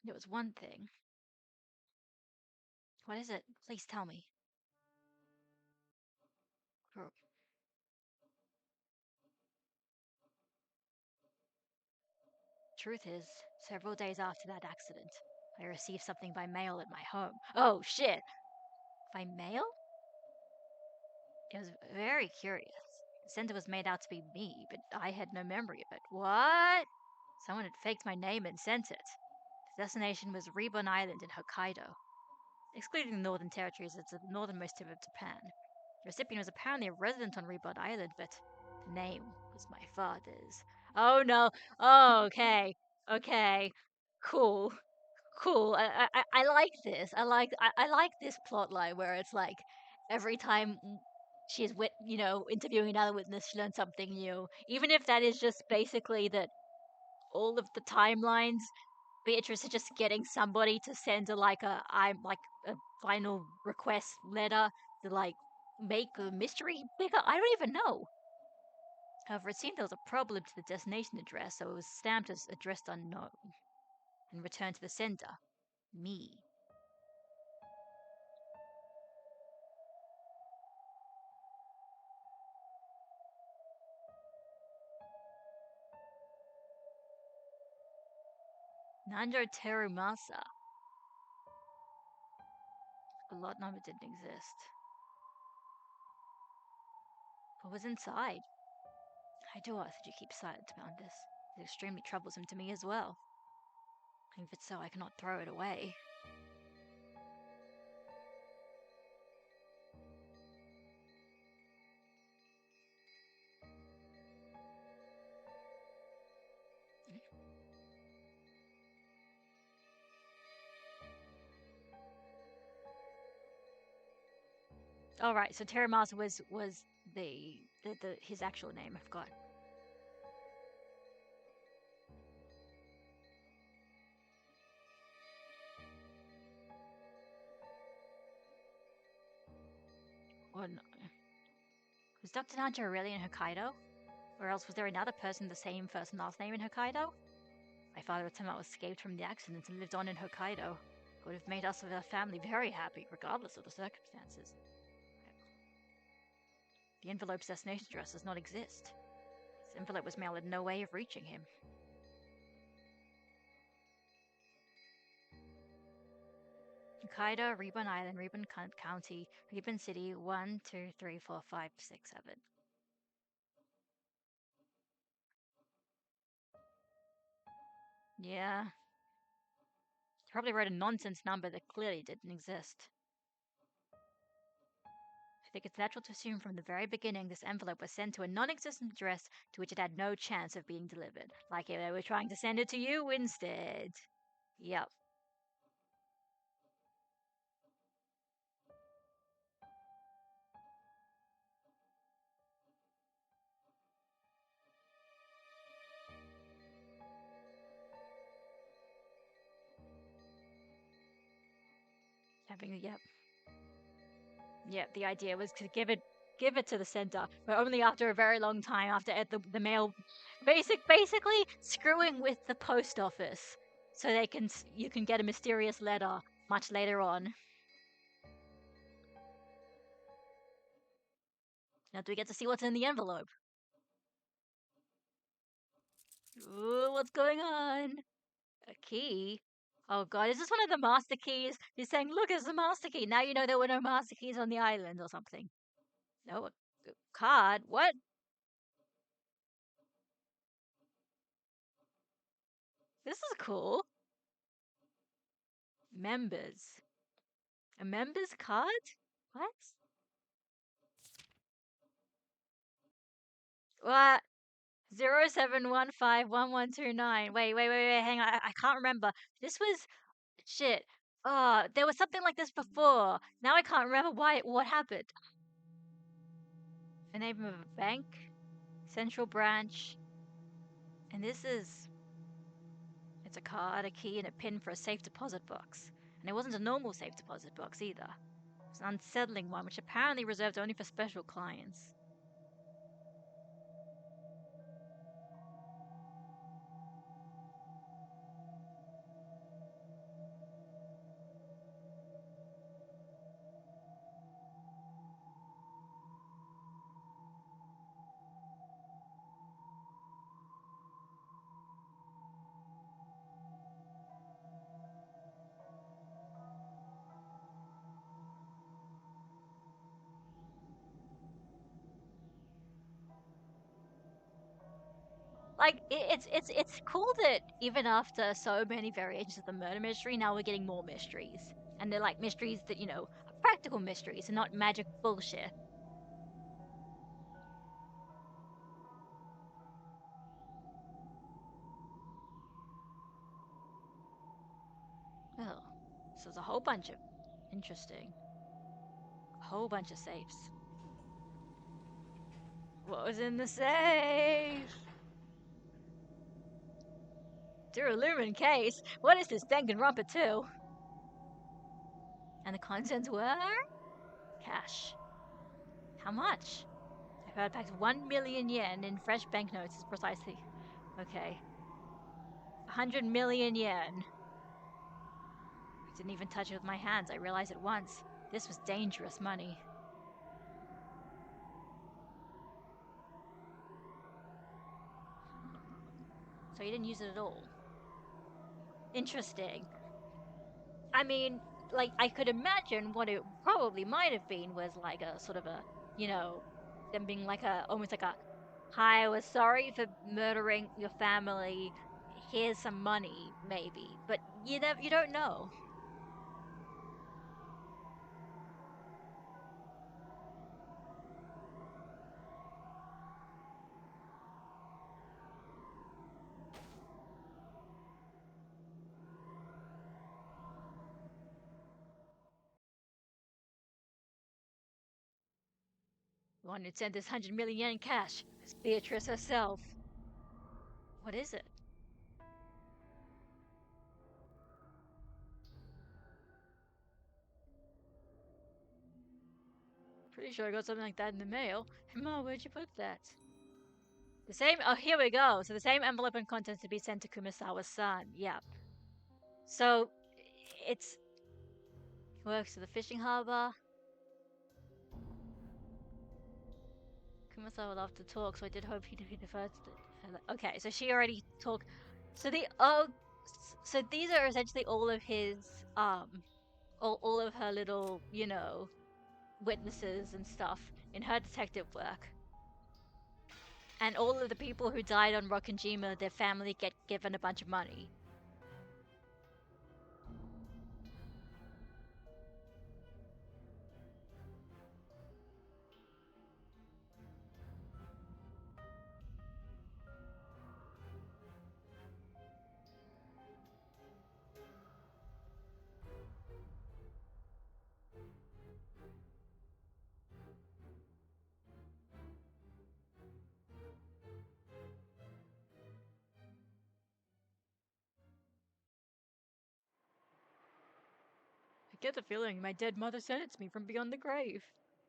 There was one thing. What is it? Please tell me. Truth is, several days after that accident, I received something by mail at my home. Oh, shit! By mail? It was very curious. The sender was made out to be me, but I had no memory of it. What? Someone had faked my name and sent it. The destination was Ribbon Island in Hokkaido. Excluding the Northern Territories, it's the northernmost tip of Japan. The recipient was apparently a resident on Ribbon Island, but the name was my father's. Oh no! Oh, okay. Okay. Cool. Cool. I like this. I like this plot line where it's like every time she's interviewing another witness, she learns something new. Even if that is just basically that all of the timelines, Beatrice is just getting somebody to send a a final request letter to make a mystery bigger. I don't even know. However, it seemed there was a problem to the destination address, so it was stamped as addressed unknown and returned to the sender. Me. Nanjo Terumasa. The lot number didn't exist. What was inside? I do ask that you keep silent about this. It's extremely troublesome to me as well. And if it's so, I cannot throw it away. All right, so Terramasa was the his actual name. I forgot. Or no. Was Dr. Nanjo really in Hokkaido? Or else was there another person the same first and last name in Hokkaido? My father had somehow escaped from the accident and lived on in Hokkaido. It would have made us and our family very happy, regardless of the circumstances. The envelope's destination address does not exist. This envelope was mailed with no way of reaching him. Hokkaido, Ribbon Island, Ribbon County, Ribbon City, 1, 2, 3, 4, 5, 6, 7. Yeah. He probably wrote a nonsense number that clearly didn't exist. I think it's natural to assume from the very beginning this envelope was sent to a non-existent address to which it had no chance of being delivered. Like if they were trying to send it to you instead. Yep. Yep. Yep, the idea was to give it to the center, but only after a very long time after the mail basically screwing with the post office so you can get a mysterious letter much later on. Now do we get to see what's in the envelope? Ooh, what's going on? A key? Oh god, is this one of the master keys? He's saying, look, it's the master key. Now you know there were no master keys on the island or something. No, a card? What? This is cool. Members. A member's card? What? What? 07151129. Wait. Hang on. I can't remember. This was shit. There was something like this before. Now I can't remember what happened. The name of a bank, central branch, and it's a card, a key, and a pin for a safe deposit box. And it wasn't a normal safe deposit box either. It was an unsettling one, which apparently reserved only for special clients. Like it's cool that even after so many variations of the murder mystery, now we're getting more mysteries, and they're like mysteries that are practical mysteries and not magic bullshit. Oh, so there's a whole bunch of interesting, a whole bunch of safes. What was in the safe? Duralumin case. What is this Danganronpa 2? And the contents were cash. How much? I heard back 1 million yen in fresh banknotes is precisely okay. 100 million yen. I didn't even touch it with my hands. I realized at once this was dangerous money. So you didn't use it at all. Interesting. I mean, like, I could imagine what it probably might have been was like a sort of a, you know, them being like almost like a, hi, we're sorry for murdering your family. Here's some money, maybe. But you don't know. The one who sent this 100 million yen cash is Beatrice herself. What is it? Pretty sure I got something like that in the mail. Hey, Ma, where'd you put that? The same. Oh, here we go. So the same envelope and contents to be sent to Kumasawa's son. Yep. So it's works at the fishing harbor. Kumasawa loved to talk, so I did hope he'd be the first. Okay, so she already talked. So so these are essentially all of his all of her little witnesses and stuff in her detective work. And all of the people who died on Rokkenjima, their family get given a bunch of money. I get the feeling my dead mother sentenced me from beyond the grave.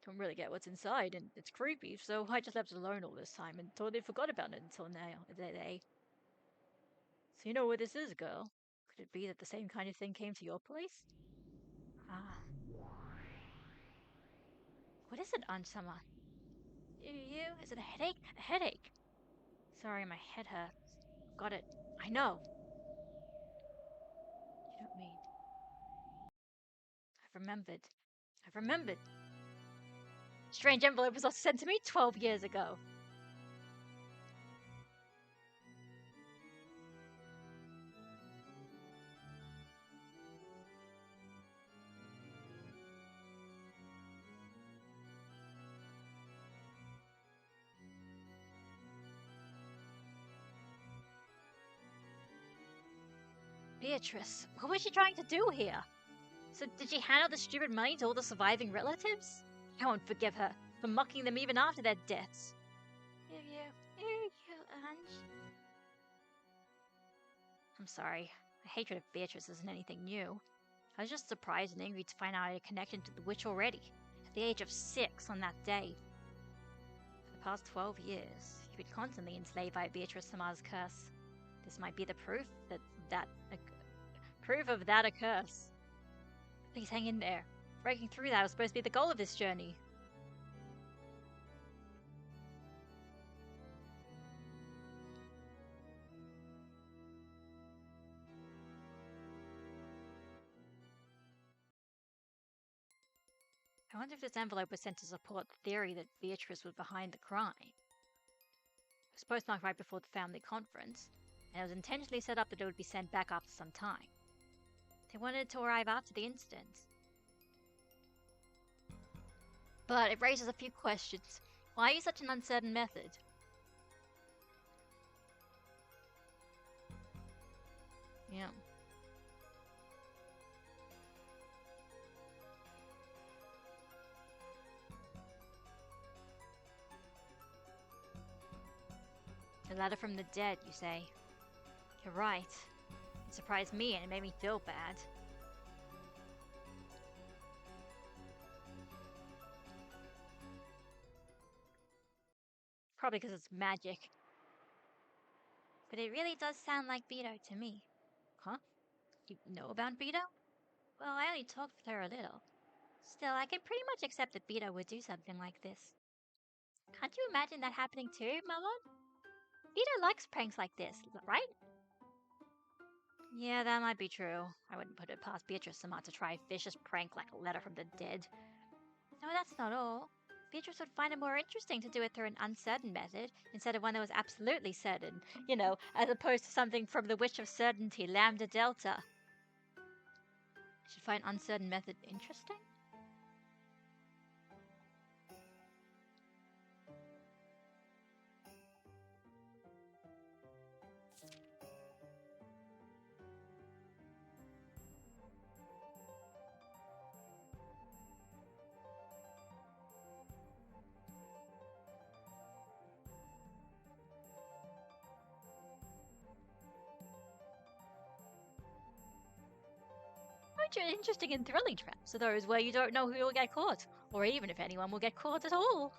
Don't really get what's inside, and it's creepy, so I just left it alone all this time and totally forgot about it until now. Today. So you know what this is, girl? Could it be that the same kind of thing came to your place? Ah. What is it, Ansama? You? Is it a headache? A headache? Sorry, my head hurts. Got it. I know. You don't mean. I've remembered. I've remembered. Strange envelope was also sent to me 12 years ago. Beatrice, what was she trying to do here? So did she hand out the stupid money to all the surviving relatives? I won't forgive her for mocking them even after their deaths. Ange. I'm sorry. My hatred of Beatrice isn't anything new. I was just surprised and angry to find out I had a connection to the witch already, at the age of 6 on that day. For the past 12 years, you've been constantly enslaved by Beatrice Sama's curse. This might be the proof of that a curse. Please hang in there. Breaking through that was supposed to be the goal of this journey. I wonder if this envelope was sent to support the theory that Beatrice was behind the crime. It was postmarked right before the family conference, and it was intentionally set up that it would be sent back after some time. They wanted it to arrive after the incident. But it raises a few questions. Why use such an uncertain method? Yeah. A letter from the dead, you say? You're right. It surprised me and it made me feel bad. Probably because it's magic. But it really does sound like Beto to me. Huh? You know about Beto? Well, I only talked with her a little. Still, I can pretty much accept that Beto would do something like this. Can't you imagine that happening too, Mamon? Beto likes pranks like this, right? Yeah, that might be true. I wouldn't put it past Beatrice-sama to try a vicious prank like a letter from the dead. No, that's not all. Beatrice would find it more interesting to do it through an uncertain method instead of one that was absolutely certain, as opposed to something from the Witch of Certainty, Lambda Delta. She'd find uncertain method interesting? Aren't you interested in thrilling traps? Are those where you don't know who will get caught, or even if anyone will get caught at all?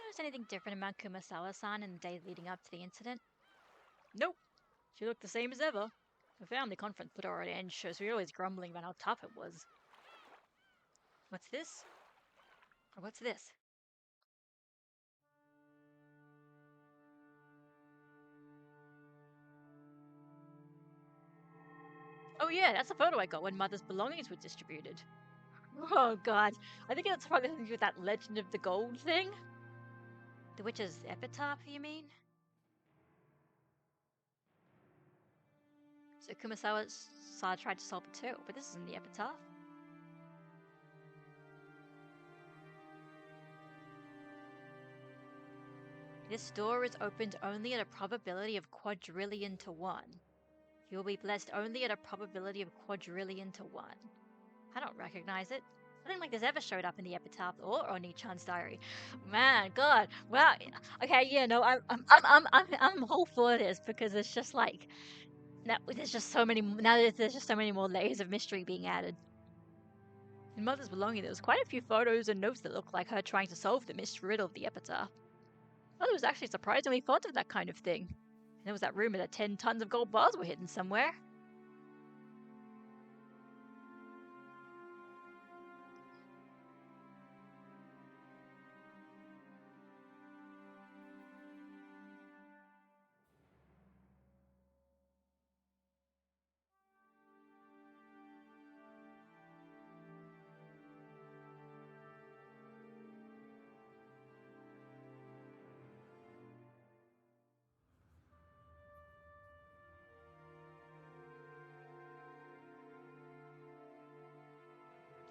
notice anything different about Kumasawa-san in the days leading up to the incident? Nope. She looked the same as ever. The family conference put her at end, so she was always grumbling about how tough it was. What's this? Or what's this? Oh yeah, that's a photo I got when Mother's belongings were distributed. Oh god. I think it's probably something to do with that Legend of the Gold thing. The witch's epitaph, you mean? So Kumasawa tried to solve it too, but this isn't the epitaph. This door is opened only at a probability of quadrillion to 1. You will be blessed only at a probability of quadrillion to 1. I don't recognize it. Nothing like this ever showed up in the epitaph or Oni-chan's diary. Man, God, wow. Okay, yeah, no, I'm all for this because it's just like now there's just so many more layers of mystery being added. In Mother's belonging, there was quite a few photos and notes that looked like her trying to solve the mystery riddle of the epitaph. Mother was actually surprisingly fond of that kind of thing. And there was that rumor that 10 tons of gold bars were hidden somewhere.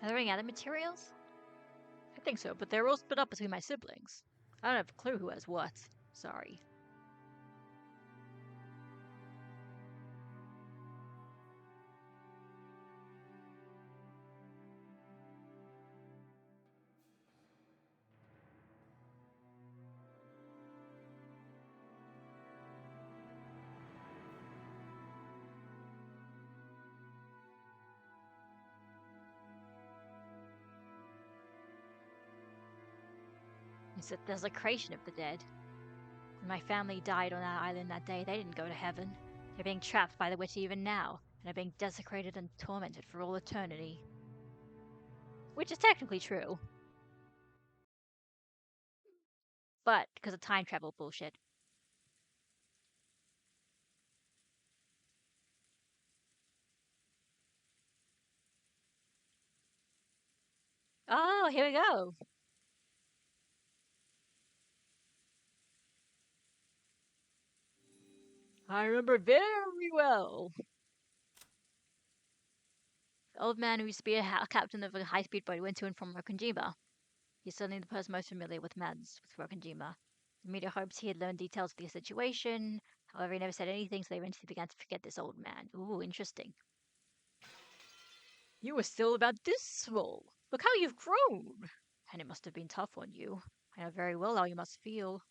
Are there any other materials? I think so, but they're all split up between my siblings. I don't have a clue who has what. Sorry. It's a desecration of the dead. When my family died on that island that day, they didn't go to heaven. They're being trapped by the witch even now, and are being desecrated and tormented for all eternity. Which is technically true. But because of time travel bullshit. Oh, here we go. I remember very well. The old man who used to be a captain of a high-speed boat went to and from Rokkenjima. He's certainly the person most familiar with Mads with Rokkenjima. The media hopes he had learned details of the situation. However, he never said anything, so they eventually began to forget this old man. Ooh, interesting. You were still about this small. Look how you've grown. And it must have been tough on you. I know very well how you must feel.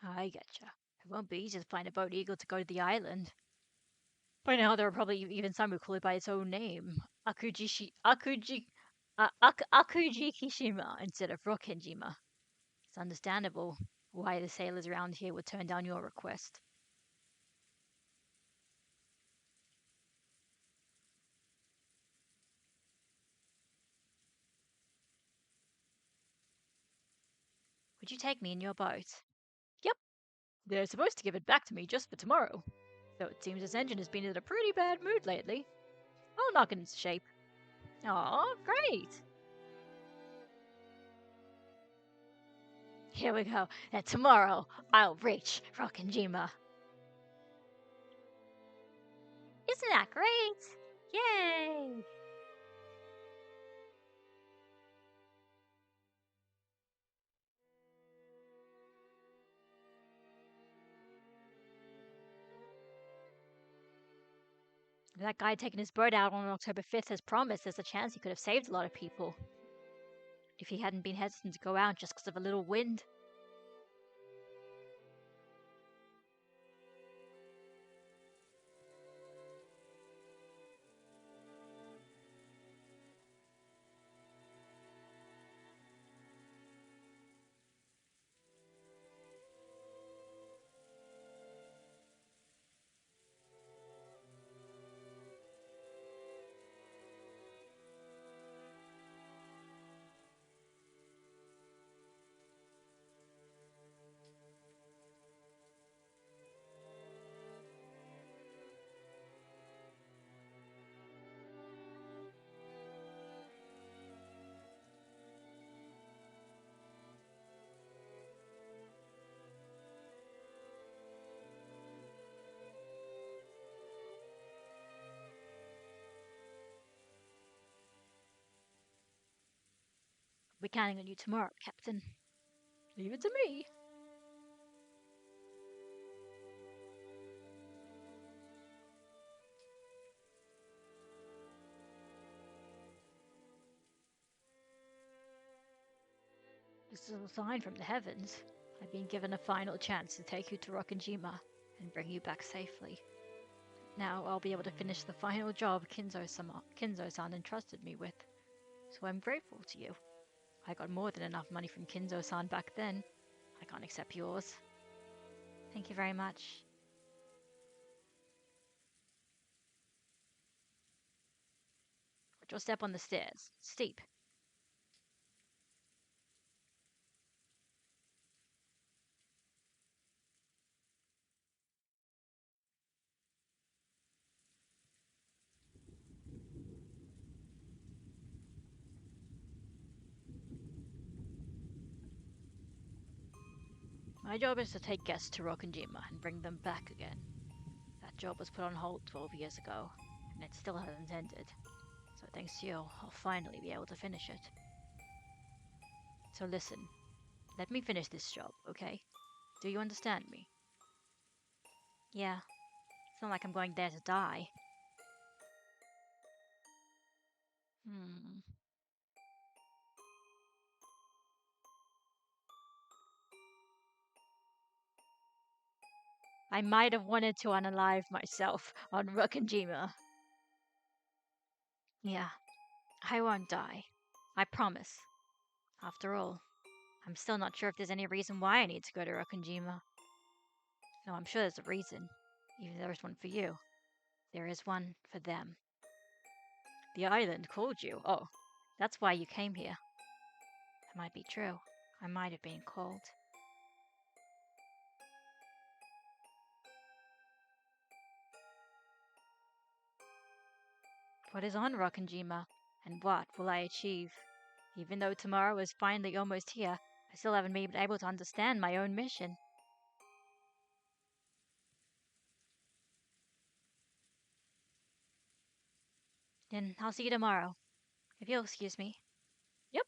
I getcha. It won't be easy to find a boat eagle to go to the island. By now, there are probably even some who call it by its own name, Akujikishima instead of Rokkenjima. It's understandable why the sailors around here would turn down your request. Would you take me in your boat? Yep. They're supposed to give it back to me just for tomorrow. Though it seems this engine has been in a pretty bad mood lately. I'll knock it into shape. Aw, great! Here we go, and tomorrow I'll reach Rokkenjima. Isn't that great? Yay! That guy taking his boat out on October 5th has promised there's a chance he could have saved a lot of people. If he hadn't been hesitant to go out just because of a little wind. We're counting on you tomorrow, Captain. Leave it to me. This is a sign from the heavens. I've been given a final chance to take you to Rokkenjima and bring you back safely. Now I'll be able to finish the final job Kinzo-san entrusted me with. So I'm grateful to you. I got more than enough money from Kinzo-san back then. I can't accept yours. Thank you very much. Watch your step on the stairs. Steep. My job is to take guests to Rokkenjima and bring them back again. That job was put on hold 12 years ago, and it still hasn't ended. So thanks to you, I'll finally be able to finish it. So listen, let me finish this job, okay? Do you understand me? Yeah, it's not like I'm going there to die. Hmm. I might have wanted to unalive myself on Rokkenjima. Yeah, I won't die. I promise. After all, I'm still not sure if there's any reason why I need to go to Rokkenjima. No, I'm sure there's a reason. Even if there's one for you, there is one for them. The island called you. Oh, that's why you came here. That might be true. I might have been called. What is on Rokkenjima, and what will I achieve? Even though tomorrow is finally almost here, I still haven't been able to understand my own mission. Then I'll see you tomorrow. If you'll excuse me. Yep.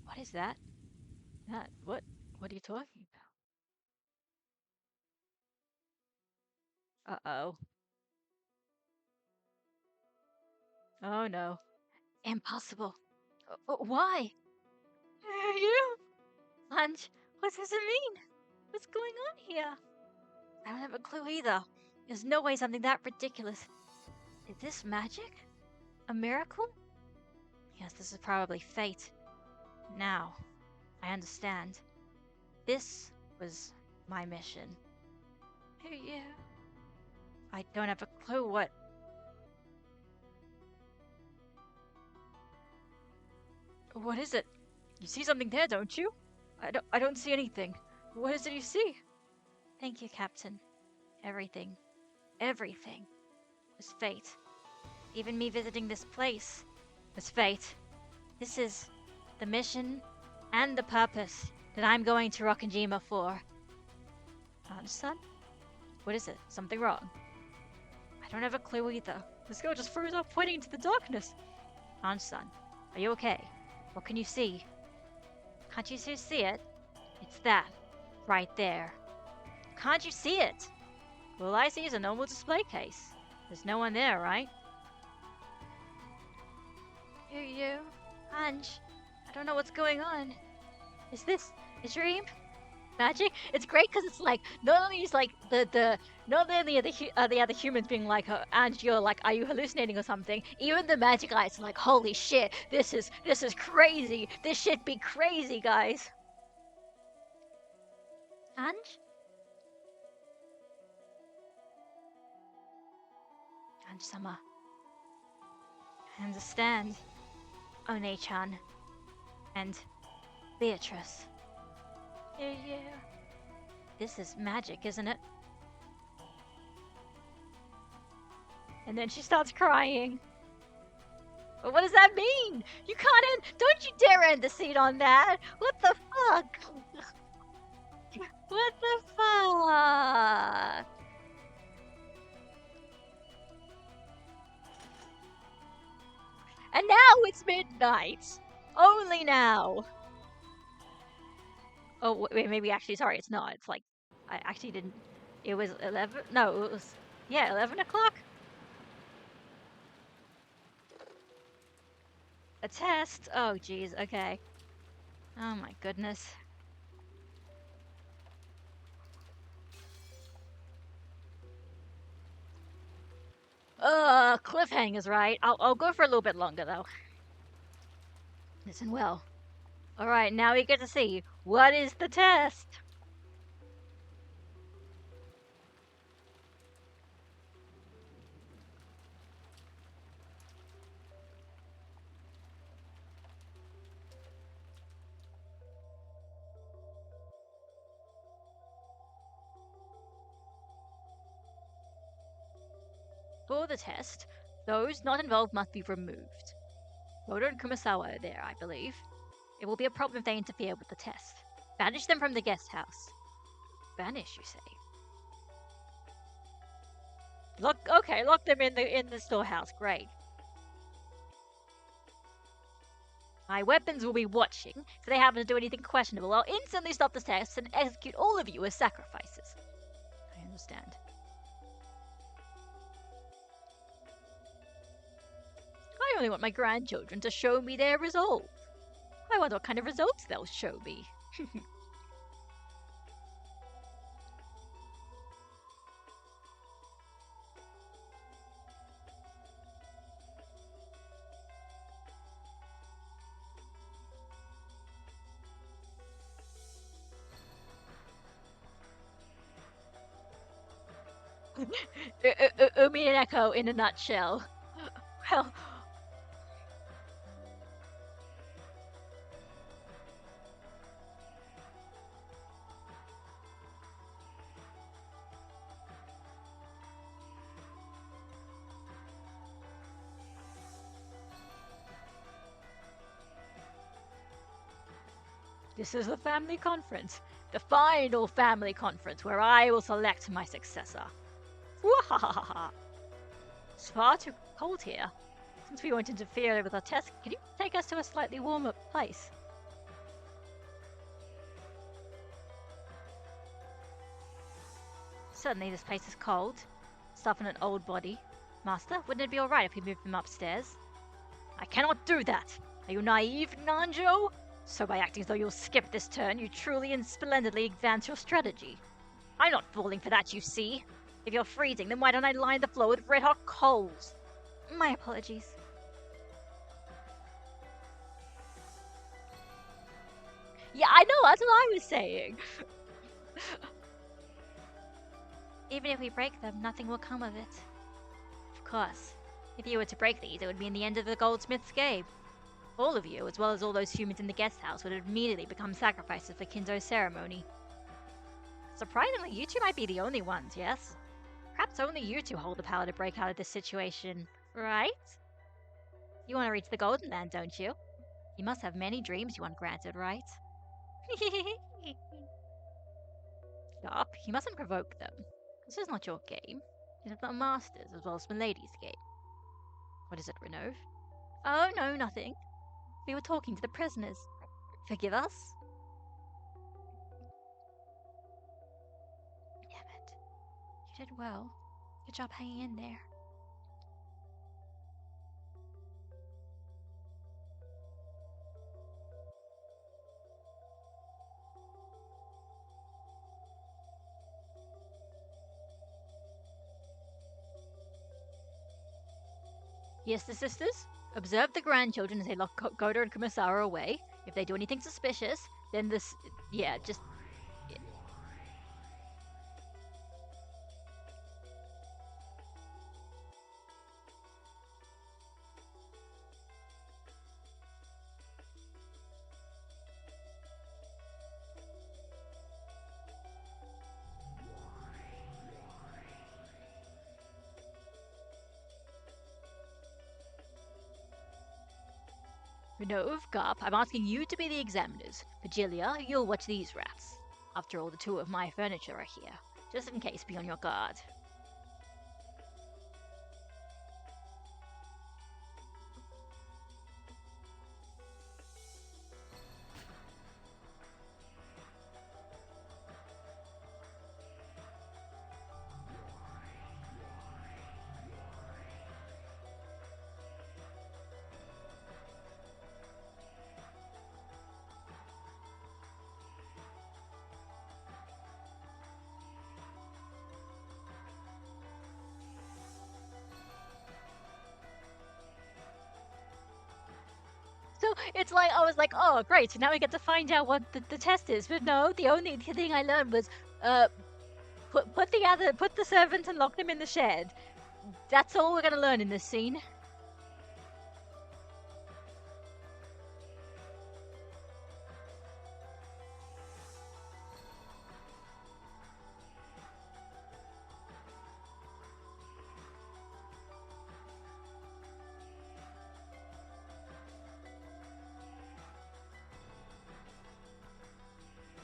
What is that? What are you talking about? Uh-oh. Oh no. Impossible. Why? You? Lunch? What does it mean? What's going on here? I don't have a clue either. There's no way something that ridiculous. Is this magic? A miracle? Yes, this is probably fate. Now, I understand. This was my mission. Yeah. I don't have a clue what. What is it? You see something there, don't you? I don't see anything. What is it you see? Thank you, Captain. Everything was fate. Even me visiting this place was fate. This is the mission and the purpose that I'm going to Rokkenjima for. Son? What is it? Something wrong? I don't have a clue either. This girl just froze up pointing into the darkness. Son, are you okay? What can you see? Can't you see it? It's that, right there. Can't you see it? All I see is a normal display case. There's no one there, right? You, Ange, I don't know what's going on. Is this a dream? Magic? It's great because it's like not only is like the not only are the other humans being like, Ange, you're like, are you hallucinating or something? Even the magic eyes are like, holy shit, this is crazy. This shit be crazy, guys. Ange? Ange-sama. I understand. One-chan. And Beatrice. Yeah. This is magic, isn't it? And then she starts crying. But what does that mean? You can't end. Don't you dare end the scene on that. What the fuck? What the fuck? And now it's midnight. Only now. Oh, wait, maybe actually, sorry, it's not. It's like, I actually didn't. It was 11. No, it was, yeah, 11 o'clock. A test? Oh, jeez, okay. Oh my goodness. Cliffhangers, right? I'll go for a little bit longer, though. Listen well. Alright, now we get to see, what is the test? For the test, those not involved must be removed. Moto and Kumasawa are there, I believe. It will be a problem if they interfere with the test. Banish them from the guest house. Banish, you say? Lock them in the storehouse. Great. My weapons will be watching. If they happen to do anything questionable, I'll instantly stop the test and execute all of you as sacrifices. I understand. I only want my grandchildren to show me their resolve. I wonder what kind of results they'll show me. Umineko in a nutshell. Well, this is the family conference. The final family conference where I will select my successor. Wahahaha. It's far too cold here. Since we won't interfere with our test, can you take us to a slightly warmer place? Certainly this place is cold. Stuff in an old body. Master, wouldn't it be alright if we moved them upstairs? I cannot do that! Are you naive, Nanjo? So by acting as though you'll skip this turn, you truly and splendidly advance your strategy. I'm not falling for that, you see. If you're freezing, then why don't I line the floor with red-hot coals? My apologies. Yeah, I know, that's what I was saying. Even if we break them, nothing will come of it. Of course. If you were to break these, it would mean the end of the goldsmith's game. All of you, as well as all those humans in the guest house, would immediately become sacrifices for Kinzo's ceremony. Surprisingly, you two might be the only ones, yes? Perhaps only you two hold the power to break out of this situation, right? You want to reach the Golden Land, don't you? You must have many dreams you want granted, right? Stop, you mustn't provoke them. This is not your game. It is the Master's as well as Milady's game. What is it, Renove? Oh, no, nothing. We were talking to the prisoners. Forgive us? Did well. Good job hanging in there. Yes, the sisters. Observe the grandchildren as they lock Goda and Kumasara away. If they do anything suspicious, then this... Yeah, just... No, Garp, I'm asking you to be the examiners. Vigilia, you'll watch these rats. After all, the two of my furniture are here. Just in case, be on your guard. So it's like, I was like, oh, great, so now we get to find out what the test is. But no, the only thing I learned was, put the servants and lock them in the shed. That's all we're gonna learn in this scene.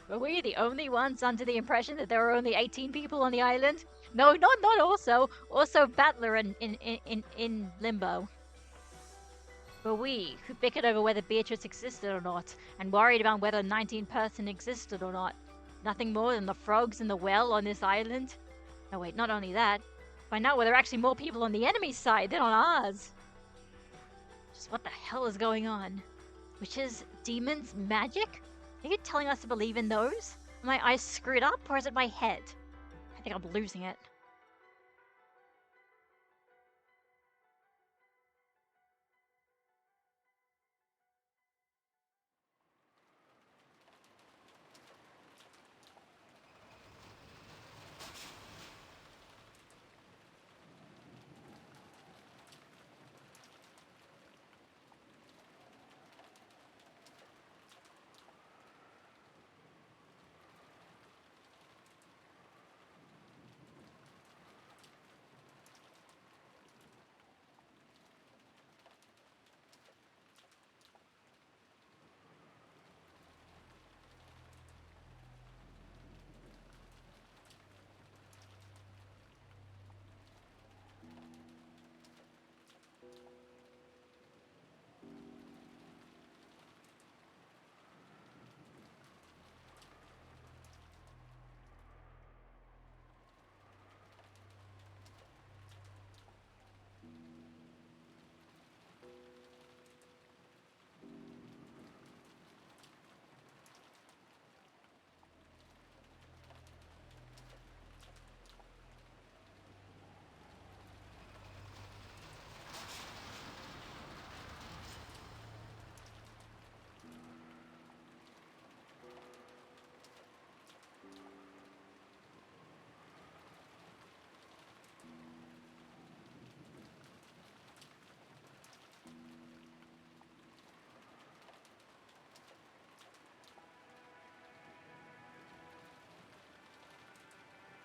Were we the only ones under the impression that there were only 18 people on the island? No, not also. Also Battler in Limbo. Were we, who bickered over whether Beatrice existed or not, and worried about whether 19 person existed or not. Nothing more than the frogs in the well on this island? Oh wait, not only that. Find out whether there are actually more people on the enemy's side than on ours. Just what the hell is going on? Witches, demons, magic? Are you telling us to believe in those? Are my eyes screwed up, or is it my head? I think I'm losing it.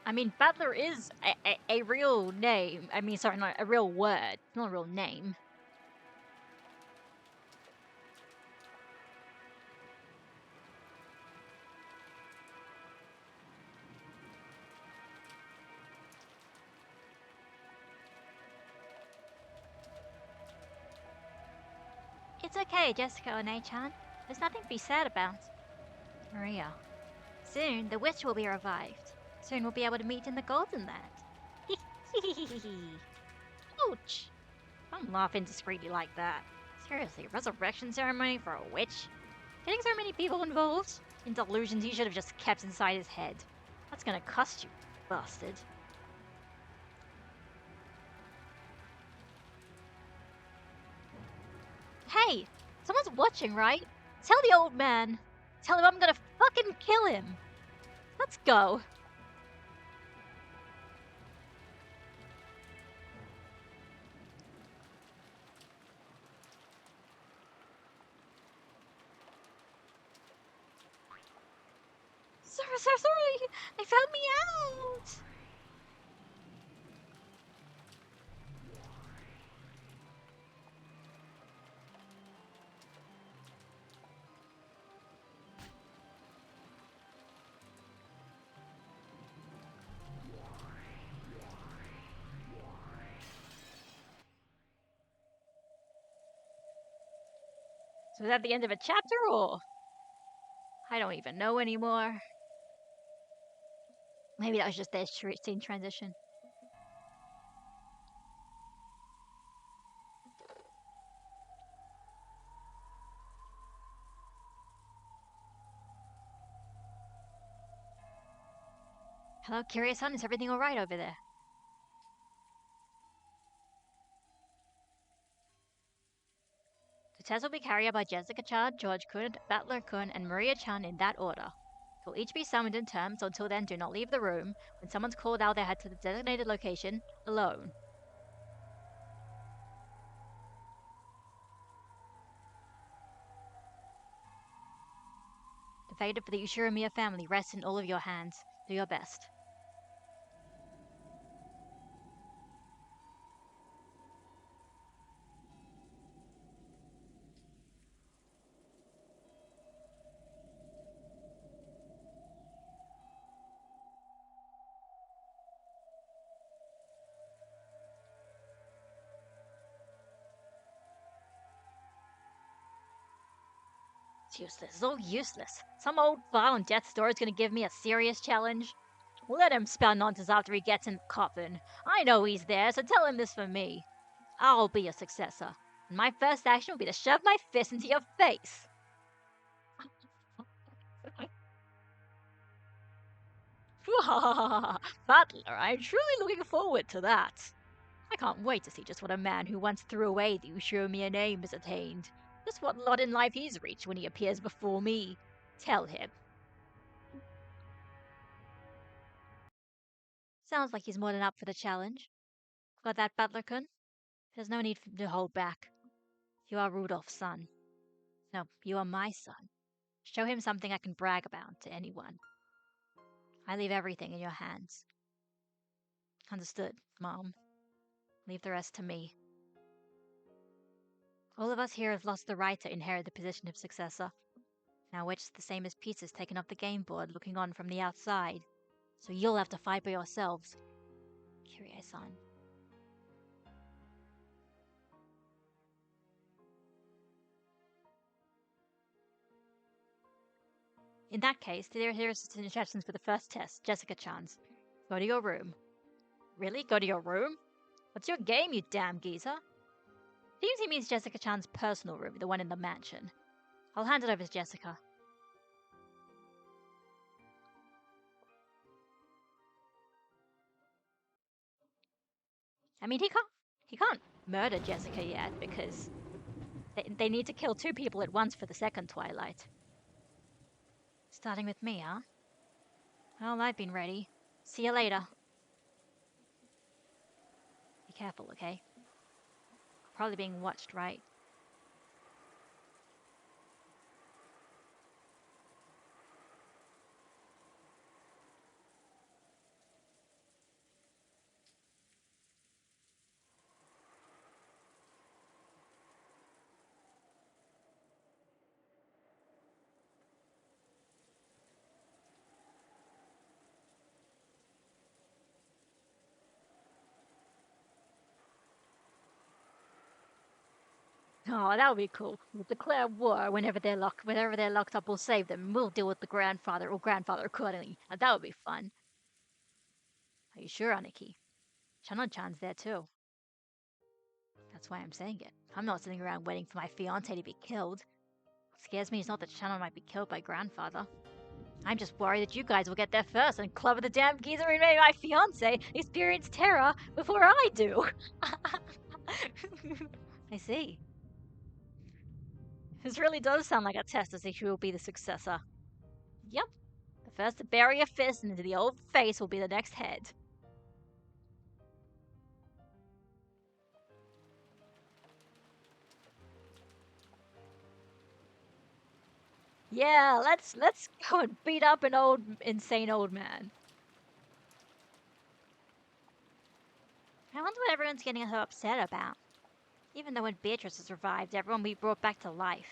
I mean, Battler is a real name. I mean, sorry, not a real word. Not a real name. It's okay, Jessica One-chan. There's nothing to be sad about. Maria. Soon, the witch will be revived. Soon we'll be able to meet in the Golden Land. Ouch! Don't laugh indiscreetly like that. Seriously, a resurrection ceremony for a witch? Getting so many people involved? In delusions he should have just kept inside his head. That's gonna cost you, bastard. Hey! Someone's watching, right? Tell the old man. Tell him I'm gonna fucking kill him. Let's go. Sorry. They found me out. So is that the end of a chapter, or? I don't even know anymore. Maybe that was just their scene transition. Hello, Curious-san, is everything alright over there? The test will be carried out by Jessica-chan, George-kun, Battler-kun, and Maria-chan in that order. You'll each be summoned in turn, so until then do not leave the room. When someone's called out, they head to the designated location, alone. The fate of the Ushiramiya family rests in all of your hands. Do your best. It's useless. It's all useless. Some old file on death's door is gonna give me a serious challenge. Let him spell nonsense after he gets in the coffin. I know he's there, so tell him this for me. I'll be your successor, and my first action will be to shove my fist into your face. Butler, I'm truly looking forward to that. I can't wait to see just what a man who once threw away the Ushiomiya name has attained. Just what lot in life he's reached when he appears before me. Tell him. Sounds like he's more than up for the challenge. Got that, Butler-kun? There's no need for him to hold back. You are Rudolph's son. No, you are my son. Show him something I can brag about to anyone. I leave everything in your hands. Understood, Mom. Leave the rest to me. All of us here have lost the right to inherit the position of successor. Now which the same as pieces taken off the game board looking on from the outside. So you'll have to fight by yourselves. Kyrie-san. In that case, here are some instructions for the first test, Jessica-chan's. Go to your room. Really? Go to your room? What's your game, you damn geezer? Seems he means Jessica-chan's personal room, the one in the mansion. I'll hand it over to Jessica. I mean, he can't murder Jessica yet because they need to kill 2 people at once for the second Twilight. Starting with me, huh? Well, I've been ready. See you later. Be careful, okay? Probably being watched, right? Oh, that would be cool. We'll declare war whenever they're locked up. We'll save them. And we'll deal with the grandfather accordingly. That would be fun. Are you sure, Aniki? Shannon-chan's there too. That's why I'm saying it. I'm not sitting around waiting for my fiancé to be killed. What scares me is not that Shannon might be killed by grandfather. I'm just worried that you guys will get there first and clobber the damn geezer who made my fiancé experience terror before I do. I see. This really does sound like a test to see who will be the successor. Yep. The first to bury a fist into the old face will be the next head. Yeah, let's go and beat up an insane old man. I wonder what everyone's getting so upset about. Even though when Beatrice has revived, everyone will be brought back to life.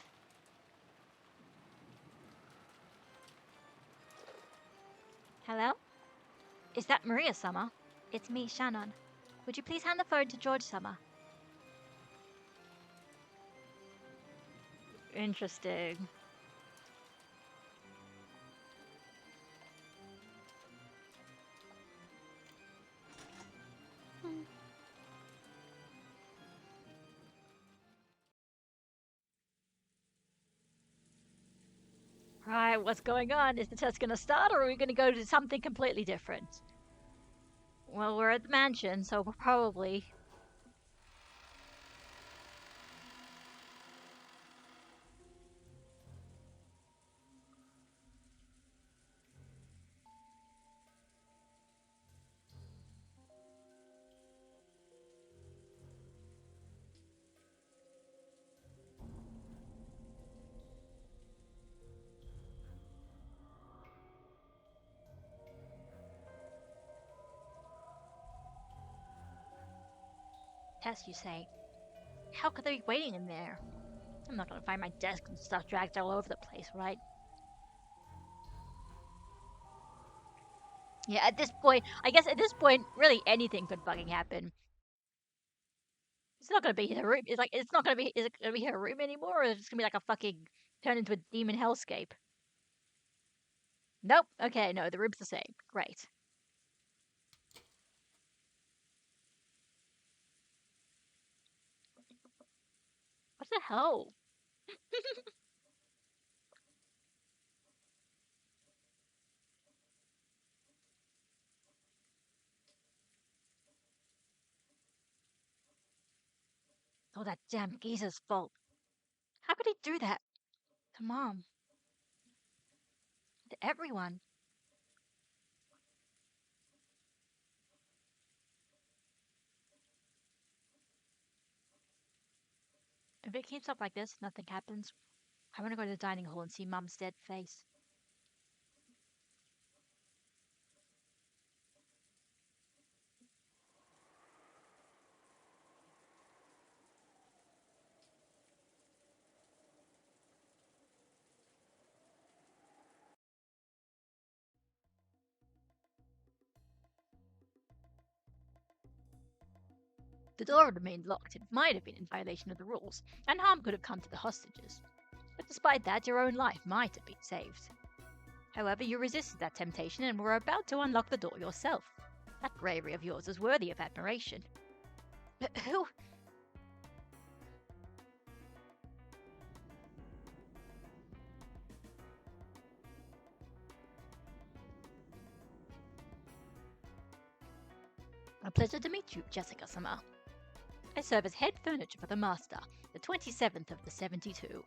Hello? Is that Maria Summer? It's me, Shannon. Would you please hand the phone to George Summer? Interesting. Right, what's going on? Is the test going to start, or are we going to go to something completely different? Well, we're at the mansion, so we're probably... Test, you say? How could they be waiting in there? I'm not gonna find my desk and stuff dragged all over the place, right? Yeah, at this point, I guess at this point, really anything could fucking happen. It's not gonna be her room. It's like, it's not gonna be, is it gonna be her room anymore, or is it just gonna be like a fucking, turn into a demon hellscape? Nope. Okay, no, the room's the same. Great. What the hell? Oh, that damn geezer's fault. How could he do that? To Mom. To everyone. If it keeps up like this, nothing happens. I want to go to the dining hall and see Mum's dead face. The door remained locked. It might have been in violation of the rules, and harm could have come to the hostages. But despite that, your own life might have been saved. However, you resisted that temptation and were about to unlock the door yourself. That bravery of yours is worthy of admiration. Who? A pleasure to meet you, Jessica Summer. I serve as head furniture for the Master, the 27th of the 72.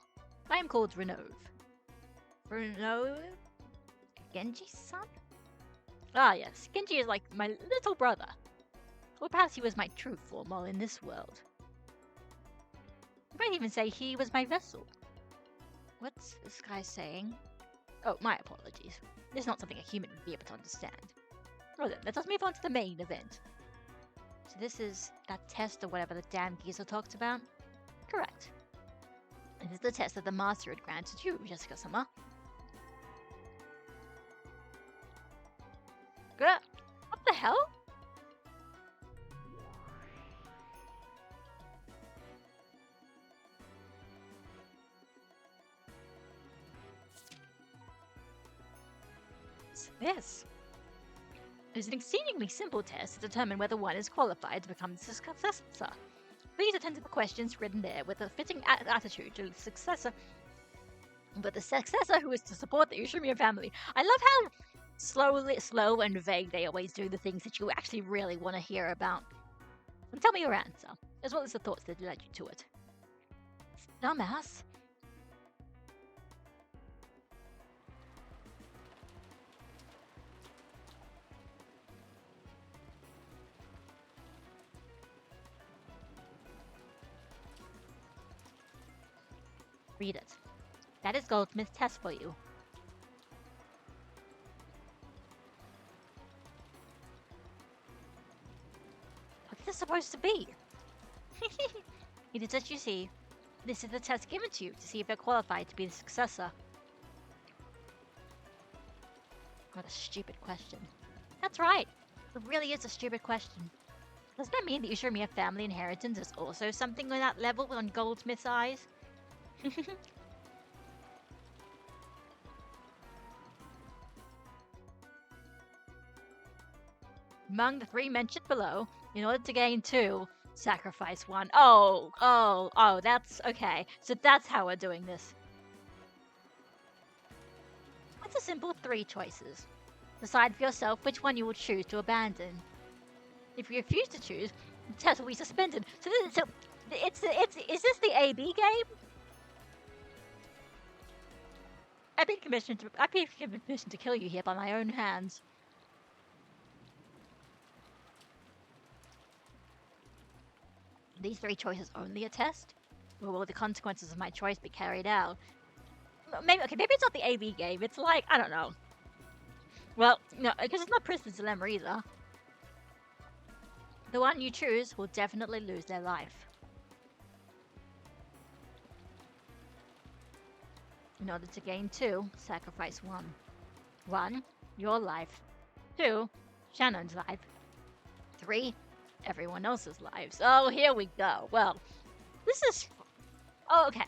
I am called Renove. Bruno? Genji's son? Ah yes, Genji is like my little brother. Or perhaps he was my true form while in this world. You might even say he was my vessel. What's this guy saying? Oh, my apologies. It's not something a human would be able to understand. Well then, let us move on to the main event. So this is that test or whatever the damn geezer talked about? Correct. It is the test that the Master had granted you, Jessica Summer. What the hell? What's this? It's an exceedingly simple test to determine whether one is qualified to become the successor. Please attend to the questions written there with a fitting attitude to the successor. But the successor who is to support the Ushimiya family. I love how slow and vague they always do the things that you actually really want to hear about. And tell me your answer, as well as the thoughts that led you to it. Dumbass. Read it. That is Goldsmith's test for you. What's this supposed to be? It is as you see. This is the test given to you to see if you're qualified to be the successor. What a stupid question. That's right. It really is a stupid question. Doesn't that mean the Ushimiya family inheritance is also something on that level on Goldsmith's eyes? Among the 3 mentioned below, in order to gain 2, sacrifice 1. Oh, that's okay. So that's how we're doing this. It's a simple 3 choices. Decide for yourself which one you will choose to abandon. If you refuse to choose, the test will be suspended. So is this the AB game? I've been commissioned to kill you here by my own hands. These 3 choices only a test? Or will the consequences of my choice be carried out? Maybe it's not the AB game. It's like, I don't know. Well, no, because it's not Prisoner's Dilemma either. The one you choose will definitely lose their life. In order to gain 2, sacrifice 1. 1, your life. 2, Shannon's life. 3, everyone else's lives. Oh, here we go. Well, this is... Oh, okay.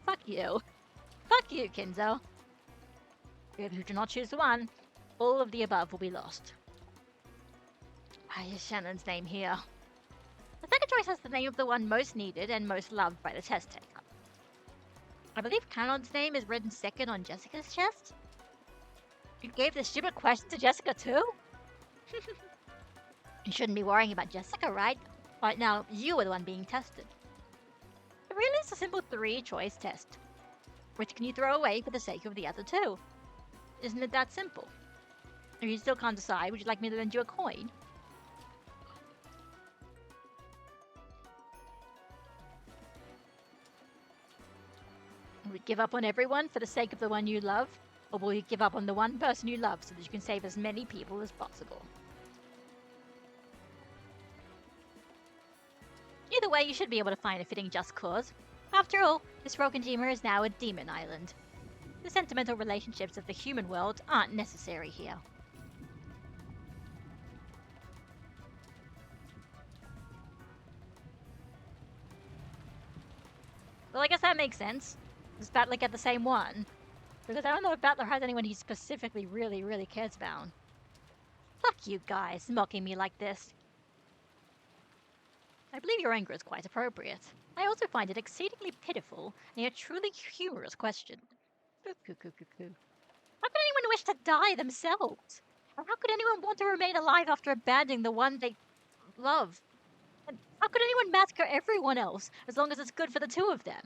Fuck you. Fuck you, Kinzo. If you do not choose the one, all of the above will be lost. Why is Shannon's name here? The second choice has the name of the one most needed and most loved by the test taker. I believe Cannon's name is written second on Jessica's chest? You gave this stupid question to Jessica too? You shouldn't be worrying about Jessica, right? Right now, you are the one being tested. It really is a simple 3-choice test. Which can you throw away for the sake of the other 2? Isn't it that simple? If you still can't decide, would you like me to lend you a coin? Will you give up on everyone for the sake of the one you love? Or will you give up on the one person you love so that you can save as many people as possible? Either way, you should be able to find a fitting just cause. After all, this Rokenjima is now a demon island. The sentimental relationships of the human world aren't necessary here. Well, I guess that makes sense. Does Battler get the same one? Because I don't know if Battler has anyone he specifically really cares about. Fuck you guys, mocking me like this. I believe your anger is quite appropriate. I also find it exceedingly pitiful and a truly humorous question. How could anyone wish to die themselves? Or how could anyone want to remain alive after abandoning the one they love? And how could anyone massacre everyone else as long as it's good for the 2 of them?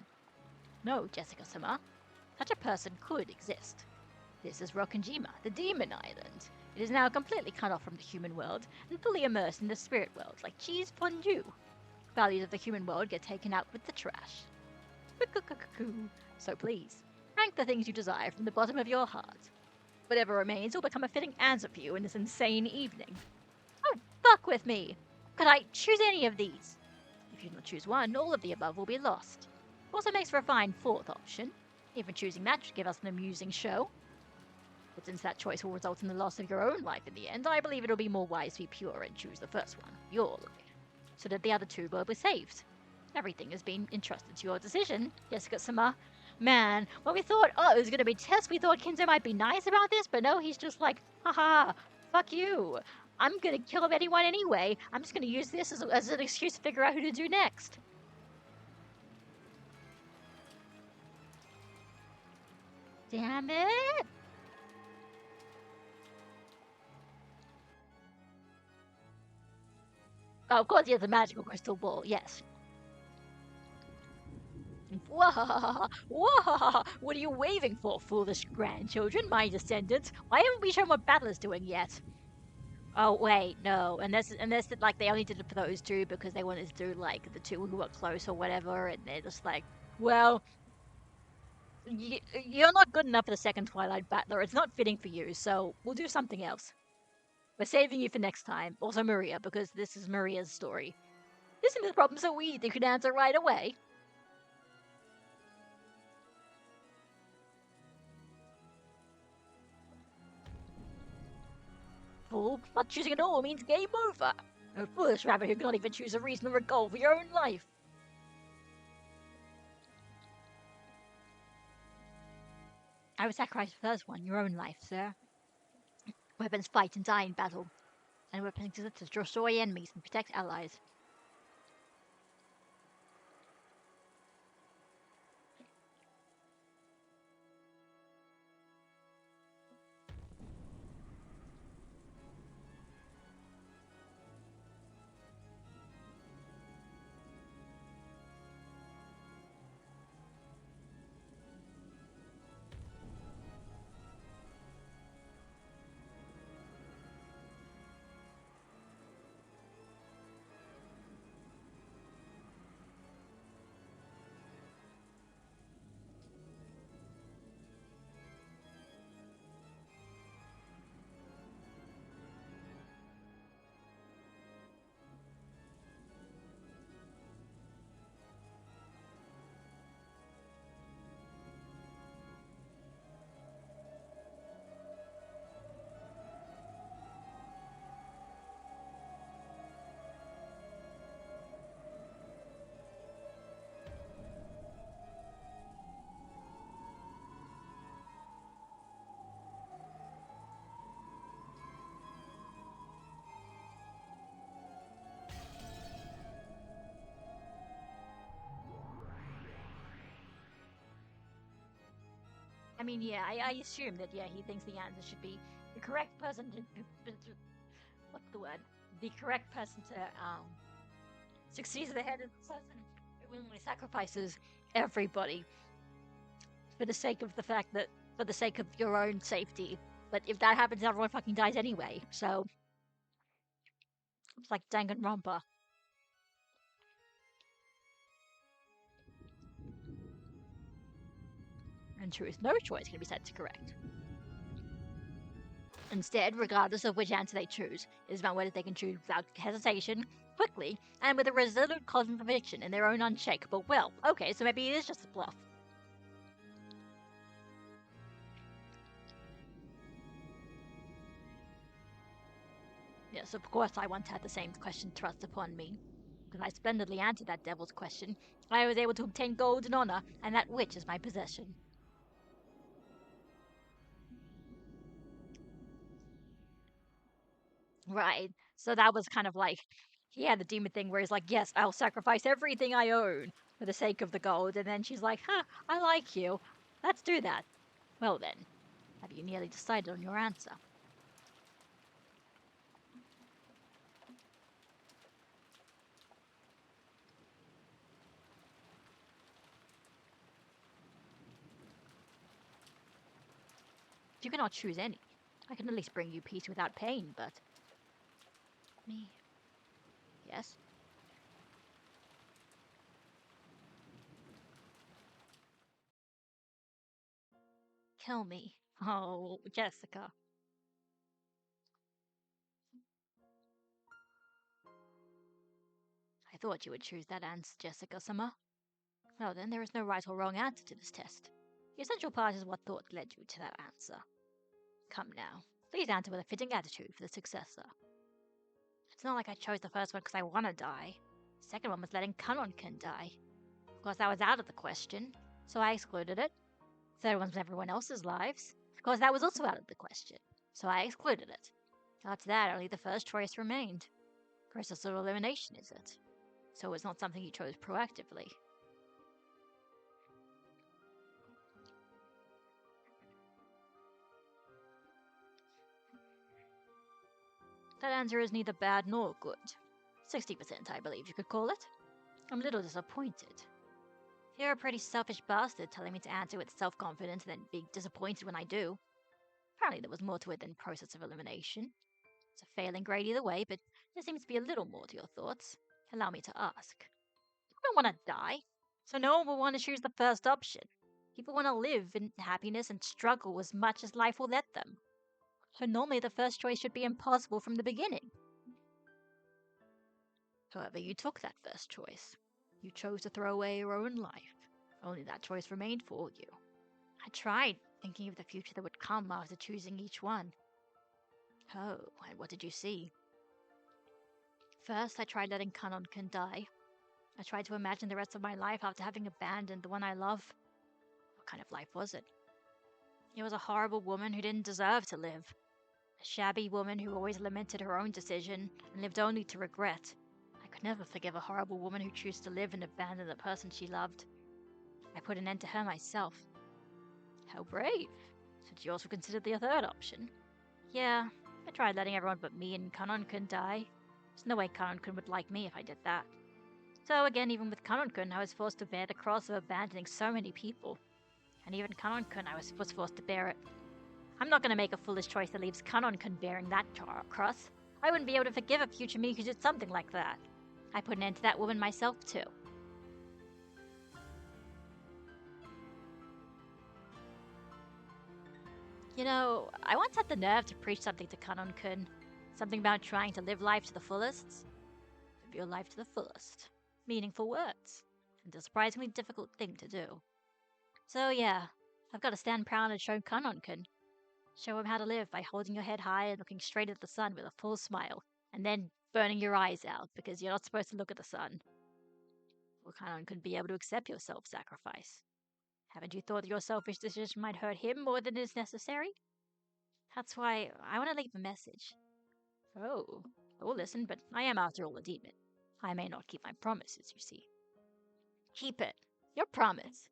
No, Jessica-sama. Such a person could exist. This is Rokenjima, the demon island. It is now completely cut off from the human world and fully immersed in the spirit world, like cheese fondue. Values of the human world get taken out with the trash. So please, rank the things you desire from the bottom of your heart. Whatever remains will become a fitting answer for you in this insane evening. Oh, fuck with me! Could I choose any of these? If you do not choose one, all of the above will be lost. Also makes for a fine 4th option. Even choosing that should give us an amusing show. But since that choice will result in the loss of your own life in the end, I believe it'll be more wise to be pure and choose the first one, your life, so that the other 2 will be saved. Everything has been entrusted to your decision, Jessica-sama. Man, when we thought, oh, it was going to be Tess, we thought Kinzo might be nice about this, but no, he's just like, haha, Fuck you. I'm gonna kill anyone anyway. I'm just gonna use this as an excuse to figure out who to do next. Damn it! Oh, of course, he has a magical crystal ball, yes. Wahahaha! Wahahaha! What are you waving for, foolish grandchildren, my descendants? Why haven't we shown what battle is doing yet? Oh wait, no. Unless like they only did it for those two because they wanted to do like the two who were close or whatever, and they're just like, well, you're not good enough for the second Twilight Battler. It's not fitting for you, so we'll do something else. We're saving you for next time. Also Maria, because this is Maria's story. Isn't this problem so easy you could answer right away? Fool, not choosing at all means game over. A foolish rabbit who cannot even choose a reasonable goal for your own life. I would sacrifice the first one, your own life, sir. Weapons fight and die in battle, and weapons exist to destroy enemies and protect allies. I mean, yeah, I assume that, yeah, he thinks the answer should be the correct person what's the word? The correct person to, succeed at the head of the person who willingly sacrifices everybody for the sake of the fact that, for the sake of your own safety. But if that happens, everyone fucking dies anyway, so it's like Danganronpa. In truth, no choice can be said to correct. Instead, regardless of which answer they choose, it is about whether they can choose without hesitation, quickly, and with a resolute conviction in their own unshakable will. Okay, so maybe it is just a bluff. Yes, of course I once had the same question thrust upon me. When I splendidly answered that devil's question, I was able to obtain gold and honor, and that which is my possession. Right. So that was kind of like he had the demon thing where he's like, yes, I'll sacrifice everything I own for the sake of the gold. And then she's like, huh, I like you. Let's do that. Well then, have you nearly decided on your answer? You cannot choose any. I can at least bring you peace without pain, but... Me? Yes? Kill me. Oh, Jessica. I thought you would choose that answer, Jessica-sama. Well then, there is no right or wrong answer to this test. The essential part is what thought led you to that answer. Come now, please answer with a fitting attitude for the successor. It's not like I chose the first one because I want to die. The second one was letting Kanonkin die. Of course, that was out of the question, so I excluded it. The third one was everyone else's lives. Of course, that was also out of the question, so I excluded it. After that, only the first choice remained. Process of elimination, is it? So it's not something you chose proactively. That answer is neither bad nor good. 60%, I believe you could call it. I'm a little disappointed. You're a pretty selfish bastard telling me to answer with self-confidence and then be disappointed when I do. Apparently there was more to it than process of elimination. It's a failing grade either way, but there seems to be a little more to your thoughts. Allow me to ask. People don't want to die, so no one will want to choose the first option. People want to live in happiness and struggle as much as life will let them. So normally the first choice should be impossible from the beginning. However, you took that first choice. You chose to throw away your own life. Only that choice remained for you. I tried thinking of the future that would come after choosing each one. Oh, and what did you see? First, I tried letting Kanonkan die. I tried to imagine the rest of my life after having abandoned the one I love. What kind of life was it? It was a horrible woman who didn't deserve to live. A shabby woman who always lamented her own decision and lived only to regret. I could never forgive a horrible woman who chose to live and abandon the person she loved. I put an end to her myself. How brave. So did you also consider the third option? Yeah, I tried letting everyone but me and Kanonkan die. There's no way Kanonkan would like me if I did that. So again, even with Kanonkan, I was forced to bear the cross of abandoning so many people. And even Kanonkan, I was forced to bear it. I'm not going to make a foolish choice that leaves Kanonkan bearing that cross. I wouldn't be able to forgive a future me who did something like that. I put an end to that woman myself, too. You know, I once had the nerve to preach something to Kanonkan. Something about trying to live life to the fullest. Live your life to the fullest. Meaningful words. And a surprisingly difficult thing to do. So yeah, I've got to stand proud and show Kanonkan. Show him how to live by holding your head high and looking straight at the sun with a full smile. And then burning your eyes out because you're not supposed to look at the sun. Well, Kanonkan be able to accept your self-sacrifice. Haven't you thought that your selfish decision might hurt him more than is necessary? That's why I want to leave a message. Oh, I will listen, but I am after all a demon. I may not keep my promises, you see. Keep it. Your promise.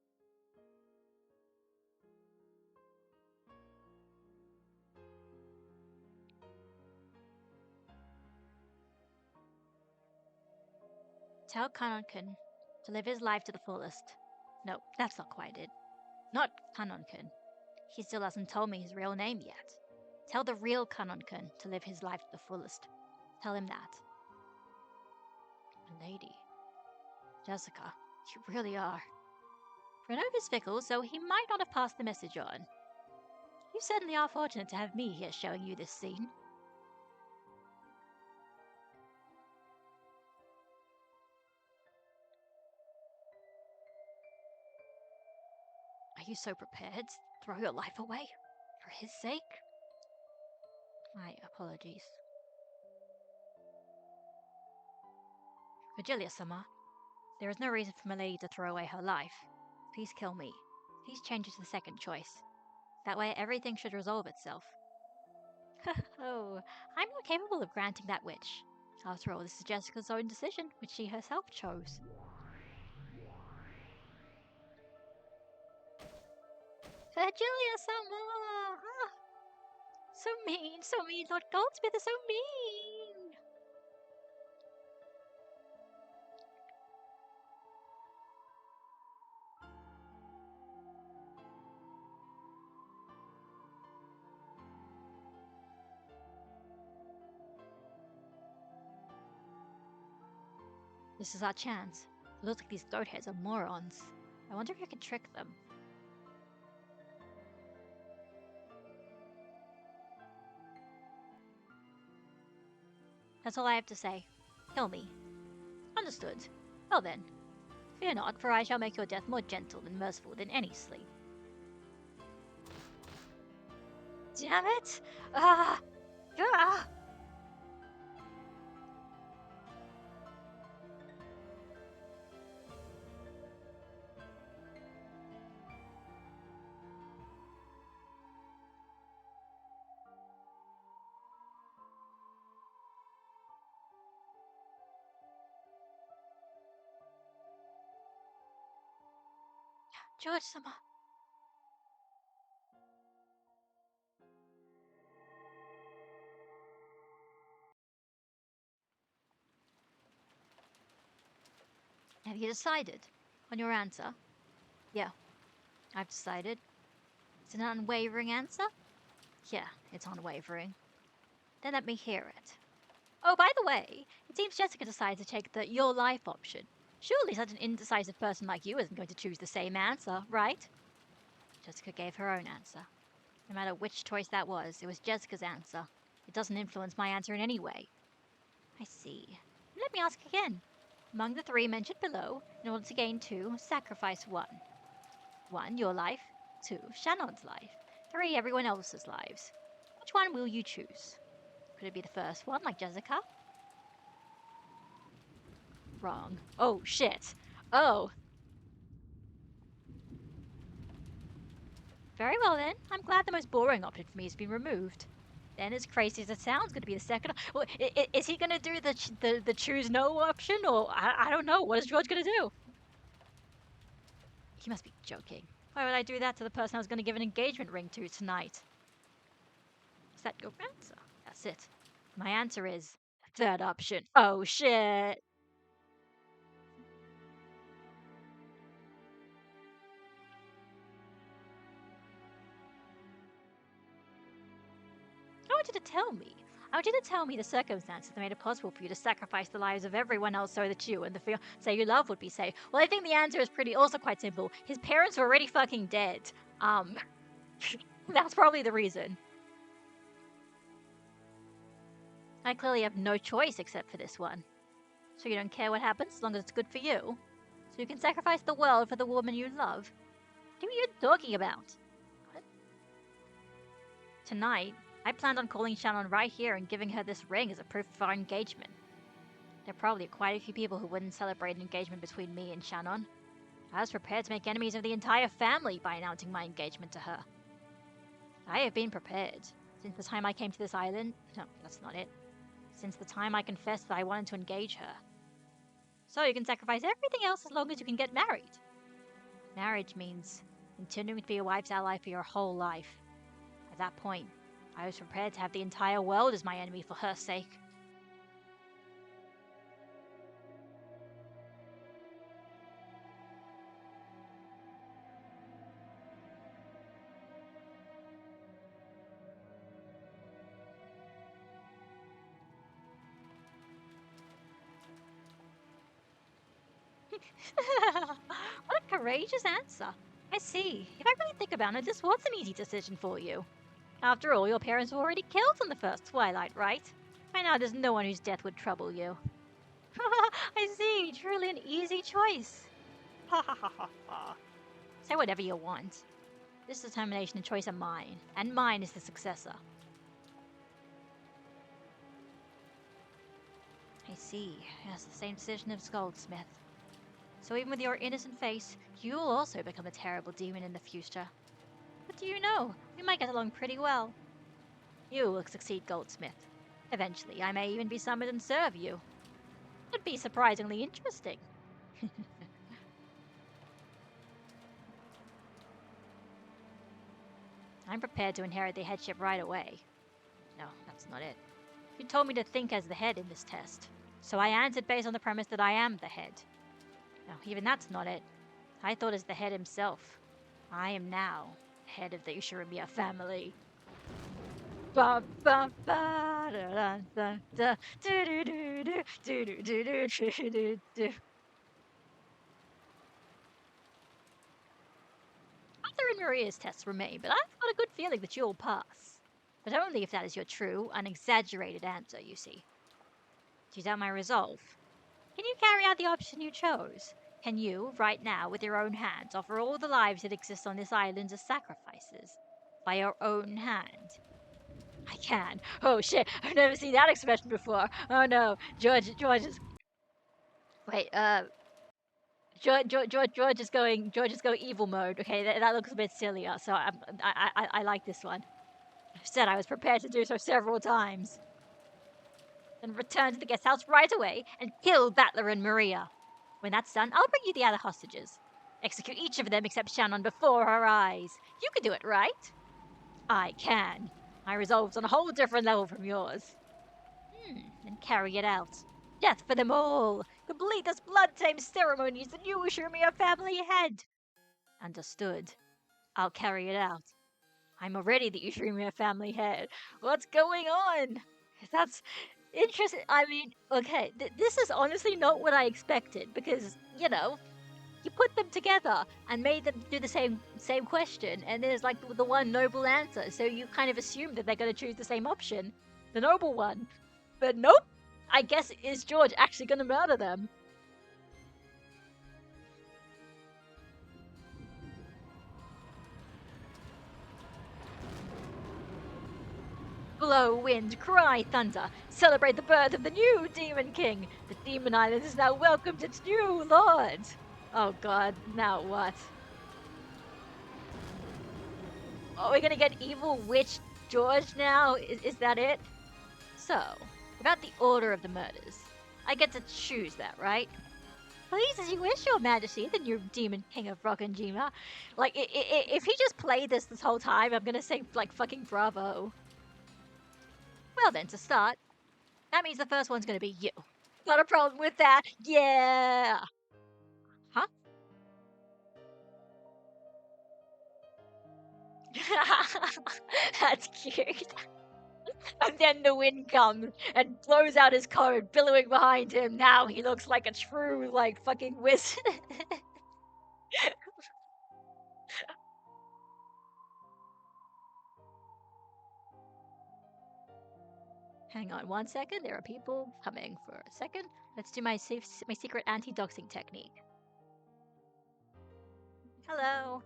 Tell Kanonkan to live his life to the fullest. No, that's not quite it. Not Kanonkan. He still hasn't told me his real name yet. Tell the real Kanonkan to live his life to the fullest. Tell him that. Lady. Jessica, you really are. Renov is fickle, so he might not have passed the message on. You certainly are fortunate to have me here showing you this scene. Are you so prepared to throw your life away? For his sake? My apologies. Virgilia-sama, there is no reason for Milady to throw away her life. Please kill me. Please change it to the second choice. That way everything should resolve itself. Oh, I'm not capable of granting that wish. After all, this is Jessica's own decision, which she herself chose. Virgilia-sama! Ah, so mean, Lord Goldsmith is so mean! This is our chance. It looks like these goatheads are morons. I wonder if I can trick them. That's all I have to say. Kill me. Understood. Well then. Fear not, for I shall make your death more gentle and merciful than any sleep. Damn it! Ah! Ah! George-sama. Have you decided on your answer? Yeah, I've decided. It's an unwavering answer? Yeah, it's unwavering. Then let me hear it. Oh, by the way, it seems Jessica decided to take the your life option. Surely such an indecisive person like you isn't going to choose the same answer, right? Jessica gave her own answer. No matter which choice that was, it was Jessica's answer. It doesn't influence my answer in any way. I see. Let me ask again. Among the 3 mentioned below, in order to gain 2, sacrifice 1. 1, your life. 2, Shannon's life. 3, everyone else's lives. Which one will you choose? Could it be the first one, like Jessica? Wrong. Oh, shit. Oh. Very well then. I'm glad the most boring option for me has been removed. Then, as crazy as it sounds, going to be the second. Well, is he going to do the choose no option, or I don't know? What is George going to do? He must be joking. Why would I do that to the person I was going to give an engagement ring to tonight? Is that your answer? That's it. My answer is third option. Oh shit! I want you to tell me. I want you to tell me the circumstances that made it possible for you to sacrifice the lives of everyone else so that you and the fiancé you love would be safe. Well, I think the answer is also quite simple. His parents were already fucking dead. That's probably the reason. I clearly have no choice except for this one. So you don't care what happens as long as it's good for you? So you can sacrifice the world for the woman you love? What are you talking about? What? Tonight, I planned on calling Shannon right here and giving her this ring as a proof of our engagement. There are probably quite a few people who wouldn't celebrate an engagement between me and Shannon. I was prepared to make enemies of the entire family by announcing my engagement to her. I have been prepared. Since the time I came to this island... No, that's not it. Since the time I confessed that I wanted to engage her. So you can sacrifice everything else as long as you can get married. Marriage means continuing to be a wife's ally for your whole life. At that point, I was prepared to have the entire world as my enemy for her sake. What a courageous answer. I see. If I really think about it, this was an easy decision for you. After all, your parents were already killed in the first Twilight, right? By now, there's no one whose death would trouble you. I see. Truly an easy choice. Say whatever you want. This determination and choice are mine, and mine is the successor. I see. Yes, the same decision as Goldsmith. So even with your innocent face, you'll also become a terrible demon in the future. What do you know? We might get along pretty well. You will succeed, Goldsmith. Eventually, I may even be summoned and serve you. It'd be surprisingly interesting. I'm prepared to inherit the headship right away. No, that's not it. You told me to think as the head in this test, so I answered based on the premise that I am the head. No, even that's not it. I thought as the head himself. I am now head of the Ushirimiya family. I Arthur and Maria's tests remain, but I've got a good feeling that you'll pass. But only if that is your true, unexaggerated answer, you see. Do you doubt my resolve? Can you carry out the option you chose? Can you, right now, with your own hands, offer all the lives that exist on this island as sacrifices? By your own hand? I can. Oh shit, I've never seen that expression before. Oh no, George is... Wait, George is going evil mode. Okay, that looks a bit sillier, so I like this one. I said I was prepared to do so several times. Then return to the guest house right away and kill Battler and Maria. When that's done, I'll bring you the other hostages. Execute each of them except Shannon before her eyes. You can do it, right? I can. My resolve's on a whole different level from yours. Then carry it out. Death for them all! Complete this blood-tame ceremony as the new Ushirimiya family head! Understood. I'll carry it out. I'm already the Ushirimiya family head. What's going on? That's interesting. I mean, okay, this is honestly not what I expected because, you know, you put them together and made them do the same question, and there's like the one noble answer, so you kind of assume that they're going to choose the same option, the noble one. But nope. I guess is George actually going to murder them? Blow wind, cry thunder, celebrate the birth of the new Demon King. The Demon Island has now welcomed its new lord. Oh god, now what? Oh, we're gonna get evil witch George now? Is that it? So, about the order of the murders. I get to choose that, right? Please, as you wish, Your Majesty, the new Demon King of Rockanjima. Like, if he just played this whole time, I'm gonna say, like, fucking bravo. Well then, to start, that means the first one's gonna be you. Not a problem with that. Yeah. Huh? That's cute. And then the wind comes and blows out his coat, billowing behind him. Now he looks like a true, like, fucking wizard. Hang on 1 second. There are people coming for a second. Let's do my secret anti-doxing technique. Hello.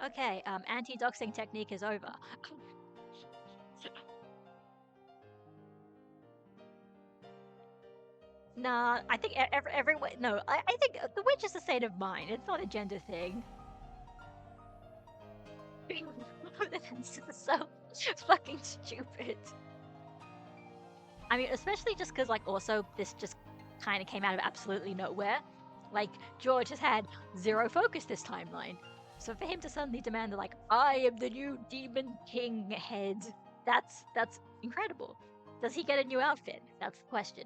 Okay, anti-doxing technique is over. Nah, I think everyone. No, I think the witch is a state of mind. It's not a gender thing. This is so fucking stupid. I mean, especially just because, like, also this just kind of came out of absolutely nowhere. Like, George has had zero focus this timeline. So for him to suddenly demand that, like, I am the new Demon King head, that's incredible. Does he get a new outfit? That's the question.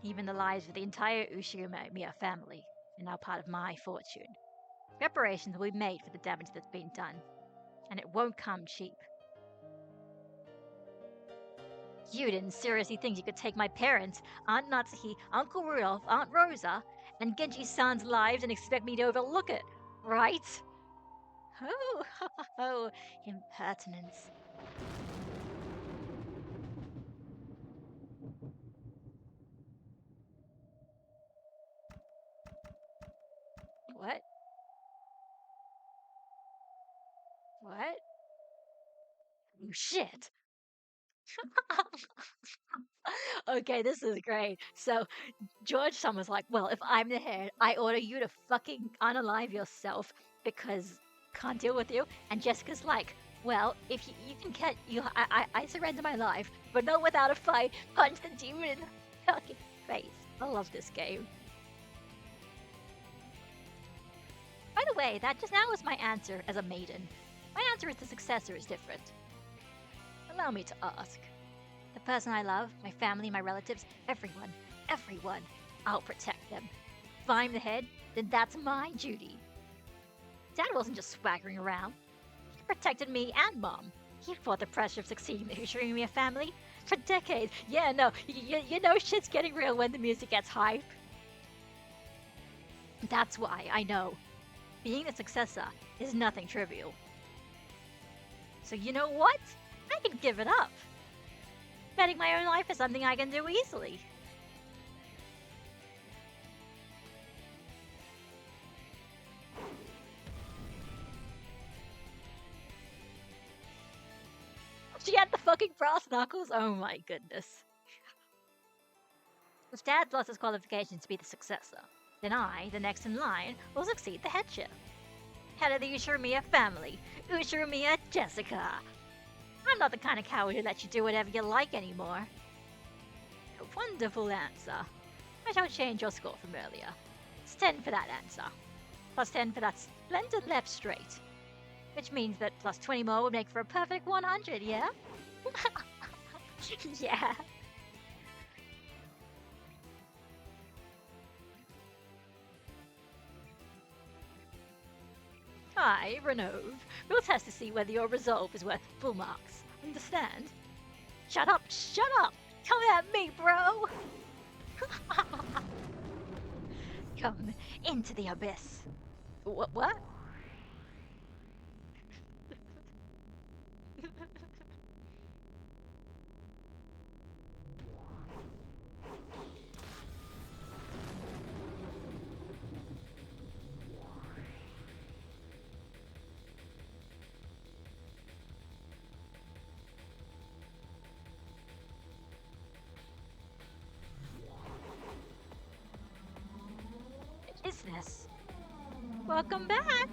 Even the lives of the entire Ushirimiya family are now part of my fortune. Reparations will be made for the damage that's been done, and it won't come cheap. You didn't seriously think you could take my parents, Aunt Natsuhi, Uncle Rudolph, Aunt Rosa, and Genji-san's lives and expect me to overlook it, right? Oh, oh, impertinence. What? What? Oh, shit. Okay, this is great. So, George Sun was like, well, if I'm the head, I order you to fucking unalive yourself because can't deal with you. And Jessica's like, well, if you can get you, I surrender my life, but not without a fight. Punch the demon in the fucking face. I love this game. By the way, that just now was my answer as a maiden. My answer as the successor is different. Allow me to ask. The person I love, my family, my relatives, everyone, I'll protect them. If I'm the head, then that's my duty. Dad wasn't just swaggering around. He protected me and Mom. He fought the pressure of succeeding the Ushirimiya family for decades. Yeah, no, you know shit's getting real when the music gets hype. That's why I know. Being the successor is nothing trivial. So you know what? I can give it up. Betting my own life is something I can do easily. She had Brass knuckles? Oh my goodness. If Dad lost his qualifications to be the successor, then I, the next in line, will succeed the headship. Head of the Ushiromiya family, Ushiromiya Jessica. I'm not the kind of coward who lets you do whatever you like anymore. A wonderful answer. I shall change your score from earlier. It's 10 for that answer. Plus 10 for that splendid left straight. Which means that plus 20 more would make for a perfect 100, yeah? Yeah. I, Renove, will test to see whether your resolve is worth full marks. Understand? Shut up! Shut up! Come at me, bro! Come into the abyss. What? What is this? Welcome back!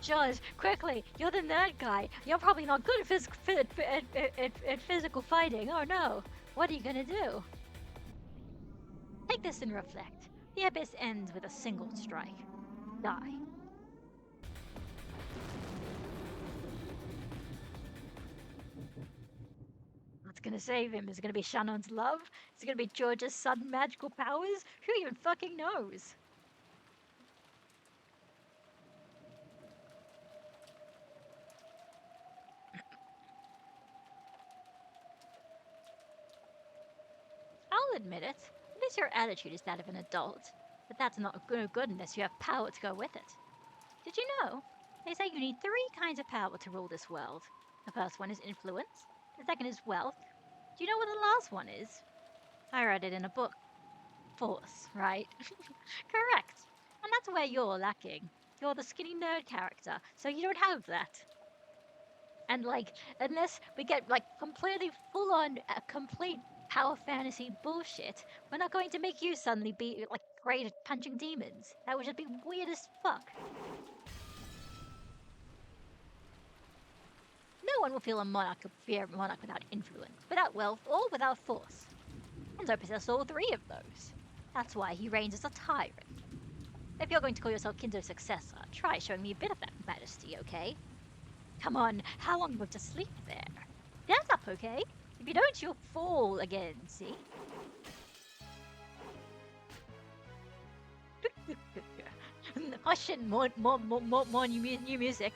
Josh, quickly! You're the nerd guy. You're probably not good at physical fighting. Oh no! What are you gonna do? Take this and reflect. The abyss ends with a single strike. Die. What's gonna save him? Is it gonna be Shannon's love? Is it gonna be George's sudden magical powers? Who even fucking knows? I'll admit it. At least your attitude is that of an adult. But that's not good unless you have power to go with it. Did you know? They say you need 3 kinds of power to rule this world. The first one is influence. The second is wealth. Do you know what the last one is? I read it in a book. Force, right? Correct. And that's where you're lacking. You're the skinny nerd character, so you don't have that. And like, unless we get like completely full on complete power fantasy bullshit, we're not going to make you suddenly be like great at punching demons. That would just be weird as fuck. No one will feel a monarch without influence, without wealth, or without force. Enzo possesses all 3 of those. That's why he reigns as a tyrant. If you're going to call yourself Kinzo's successor, try showing me a bit of that majesty, okay? Come on, how long do you have to sleep there? Stand up, okay? If you don't, you'll fall again, see? Oh shit, more new music.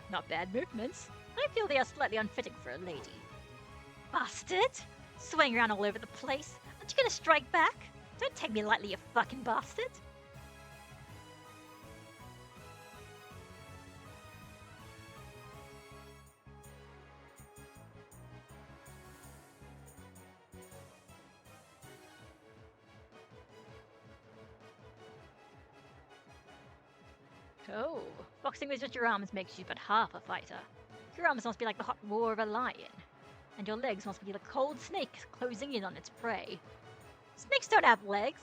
Not bad movements. I feel they are slightly unfitting for a lady. Bastard! Swaying around all over the place. Aren't you gonna strike back? Don't take me lightly, you fucking bastard! Oh, boxing with just your arms makes you but half a fighter. Your arms must be like the hot roar of a lion, and your legs must be like a cold snake closing in on its prey. Snakes don't have legs.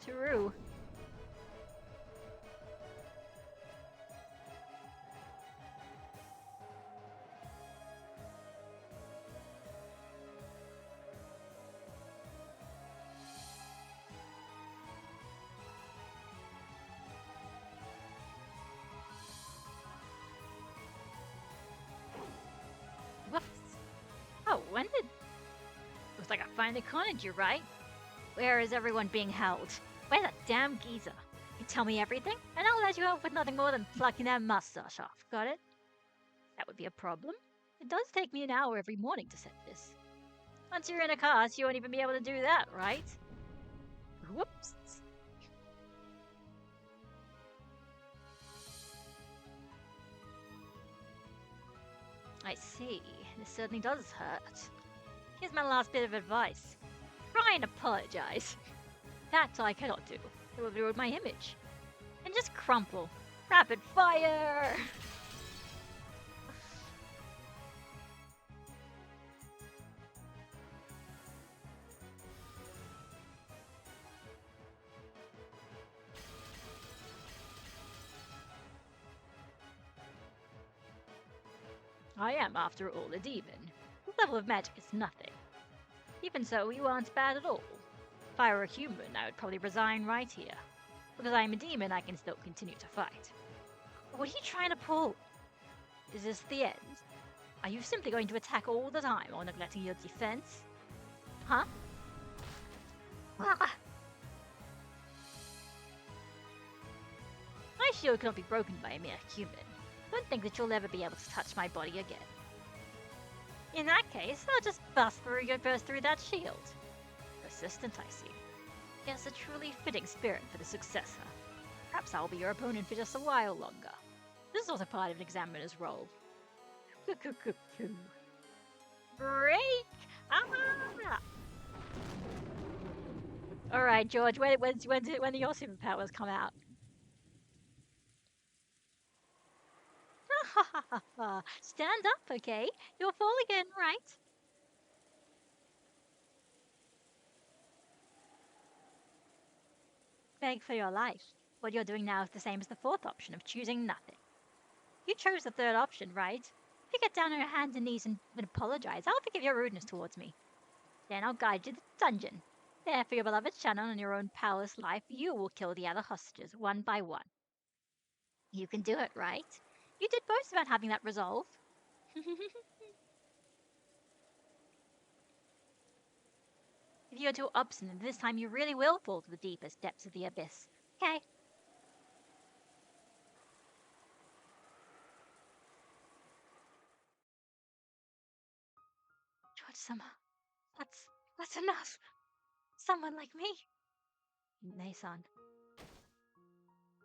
True. Whoops. Oh, when did... Looks like I finally cornered you, right? Where is everyone being held? Where's that damn geezer? You tell me everything, and I'll let you out with nothing more than plucking that mustache off. Got it? That would be a problem. It does take me an hour every morning to set this. Once you're in a cast, you won't even be able to do that, right? Whoops. I see. This certainly does hurt. Here's my last bit of advice. Try and apologize. That I cannot do. It will ruin my image. And just crumple. Rapid fire! I am, after all, a demon. The level of magic is nothing. Even so, you aren't bad at all. If I were a human, I would probably resign right here. Because I am a demon, I can still continue to fight. What are you trying to pull? Is this the end? Are you simply going to attack all the time or neglecting your defense? Huh? Ah! My shield cannot be broken by a mere human. Don't think that you'll ever be able to touch my body again. In that case, I'll just burst through that shield. Persistent, I see. Yes, a truly fitting spirit for the successor. Perhaps I'll be your opponent for just a while longer. This is also part of an examiner's role. Break! Ah! Alright, George, when do your superpowers come out? Stand up, okay? You'll fall again, right? Beg for your life. What you're doing now is the same as the fourth option of choosing nothing. You chose the third option, right? If you get down on your hands and knees and apologize, I'll forgive your rudeness towards me. Then I'll guide you to the dungeon. There, for your beloved Shannon and your own powerless life, you will kill the other hostages, one by one. You can do it, right? You did boast about having that resolve. If you're too obstinate, this time you really will fall to the deepest depths of the abyss. Okay? George-sama, that's enough. Someone like me. Nei-san.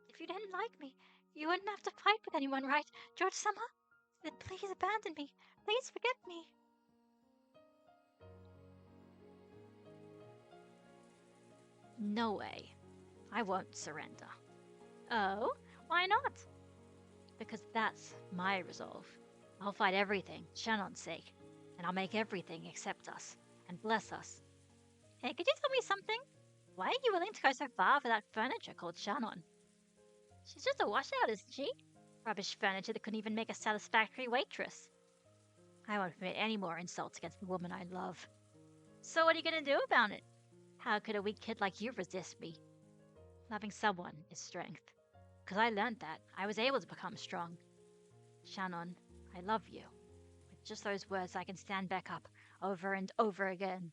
If you didn't like me, you wouldn't have to fight with anyone, right, George-sama? Then please abandon me. Please forget me. No way. I won't surrender. Oh? Why not? Because that's my resolve. I'll fight everything, Shannon's sake. And I'll make everything accept us and bless us. Hey, could you tell me something? Why are you willing to go so far for that furniture called Shannon? She's just a washout, isn't she? Rubbish furniture that couldn't even make a satisfactory waitress. I won't permit any more insults against the woman I love. So what are you gonna do about it? How could a weak kid like you resist me? Loving someone is strength. Because I learned that, I was able to become strong. Shannon, I love you. With just those words, I can stand back up over and over again.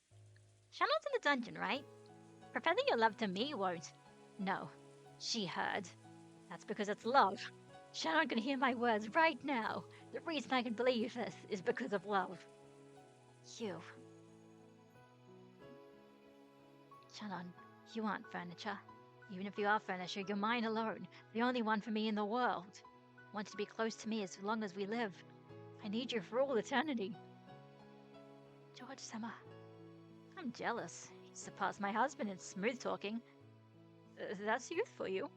Shannon's in the dungeon, right? Professing your love to me won't. No, she heard. That's because it's love. Shannon can hear my words right now. The reason I can believe this is because of love. You. Shannon, you aren't furniture. Even if you are furniture, you're mine alone. The only one for me in the world. I want you to be close to me as long as we live. I need you for all eternity. George-sama. I'm jealous. You surpassed my husband in smooth talking. That's youth for you.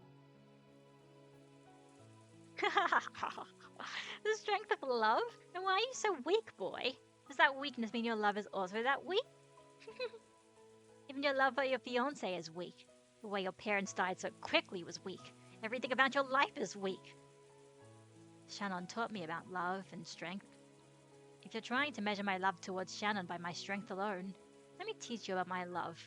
The strength of love? And why are you so weak, boy? Does that weakness mean your love is also that weak? Even your love for your fiancé is weak. The way your parents died so quickly was weak. Everything about your life is weak. Shannon taught me about love and strength. If you're trying to measure my love towards Shannon by my strength alone, let me teach you about my love.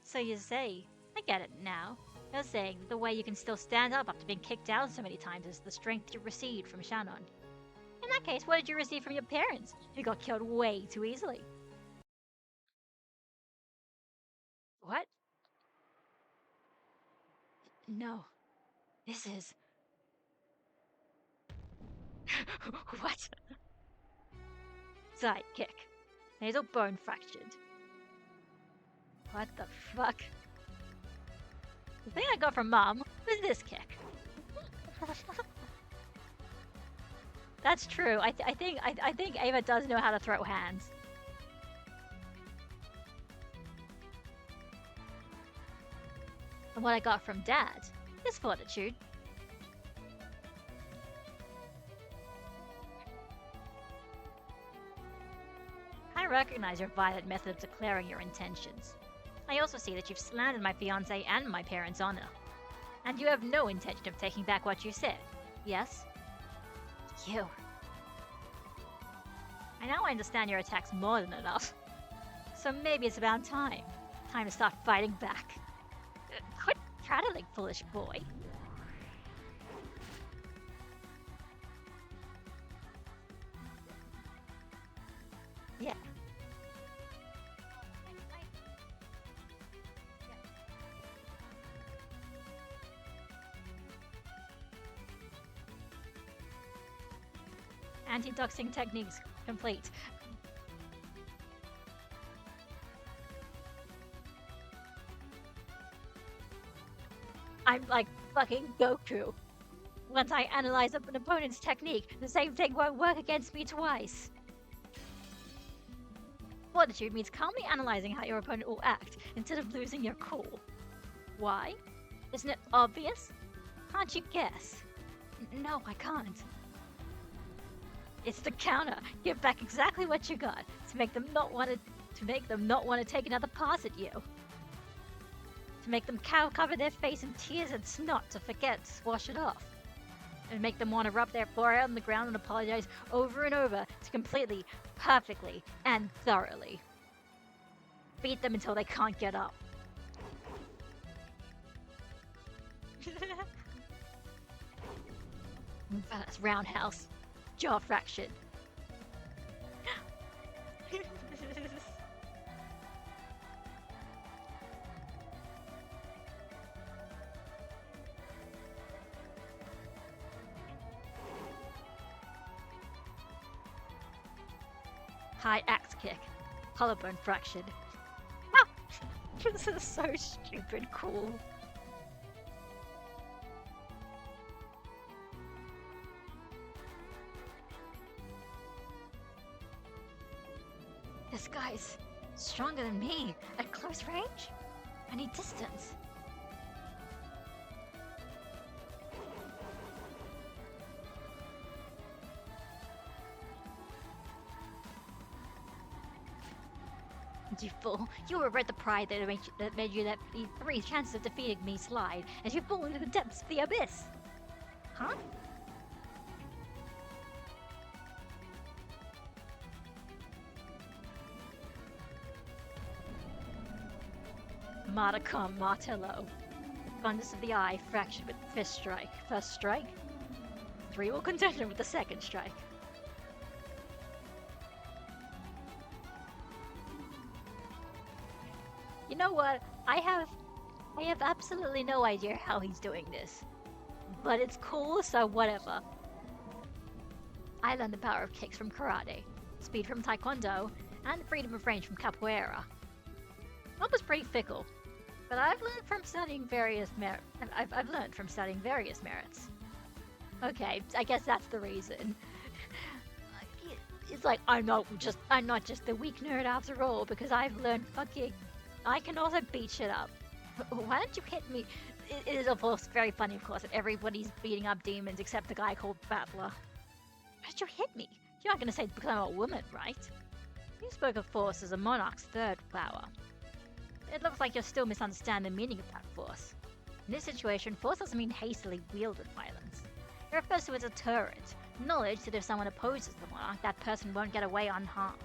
So you say, I get it now. You're saying that the way you can still stand up after being kicked down so many times is the strength you received from Shannon. In that case, what did you receive from your parents, who got killed way too easily? What? No. This is... What? Sidekick. Nasal bone fractured. What the fuck? The thing I got from Mom was this kick. That's true. I think Ava does know how to throw hands. And what I got from Dad is fortitude. I recognize your violent method of declaring your intentions. I also see that you've slandered my fiancé and my parents' honor. And you have no intention of taking back what you said, yes? You. I now understand your attacks more than enough. So maybe it's about time. Time to start fighting back. Quit prattling, foolish boy. Yeah. Anti-doxing techniques complete. I'm like fucking Goku. Once I analyze an opponent's technique, the same thing won't work against me twice. Fortitude means calmly analyzing how your opponent will act instead of losing your cool. Why? Isn't it obvious? Can't you guess? No, I can't. It's the counter. Give back exactly what you got to make them not want to take another pass at you. To make them cover their face in tears and snot to forget to wash it off. And make them want to rub their forehead on the ground and apologize over and over to completely, perfectly, and thoroughly. Beat them until they can't get up. That's roundhouse. Jaw fraction. High axe kick. Collarbone fraction. This is so stupid cool. This guy's stronger than me at close range? I need distance. You fool! You regret the pride that made you let the 3 chances of defeating me slide as you fall into the depths of the abyss. Huh? Marticom Martello. Abundance of the eye, fractured with fist strike. First strike. 3 will contend with the second strike. You know what? I have absolutely no idea how he's doing this. But it's cool, so whatever. I learned the power of kicks from karate, speed from taekwondo, and freedom of range from capoeira. That was pretty fickle, but I've learned from studying various merits. Okay, I guess that's the reason. It's like I'm not just the weak nerd after all, because I've learned I can also beat shit up. Why don't you hit me? It is of course very funny, of course, that everybody's beating up demons except the guy called Battler. Why did you hit me? You're not gonna say because I'm a woman, right? You spoke of force as a monarch's 3rd power. It looks like you're still misunderstanding the meaning of that force. In this situation, force doesn't mean hastily wielded violence. It refers to as a deterrent, knowledge that if someone opposes the monarch, that person won't get away unharmed.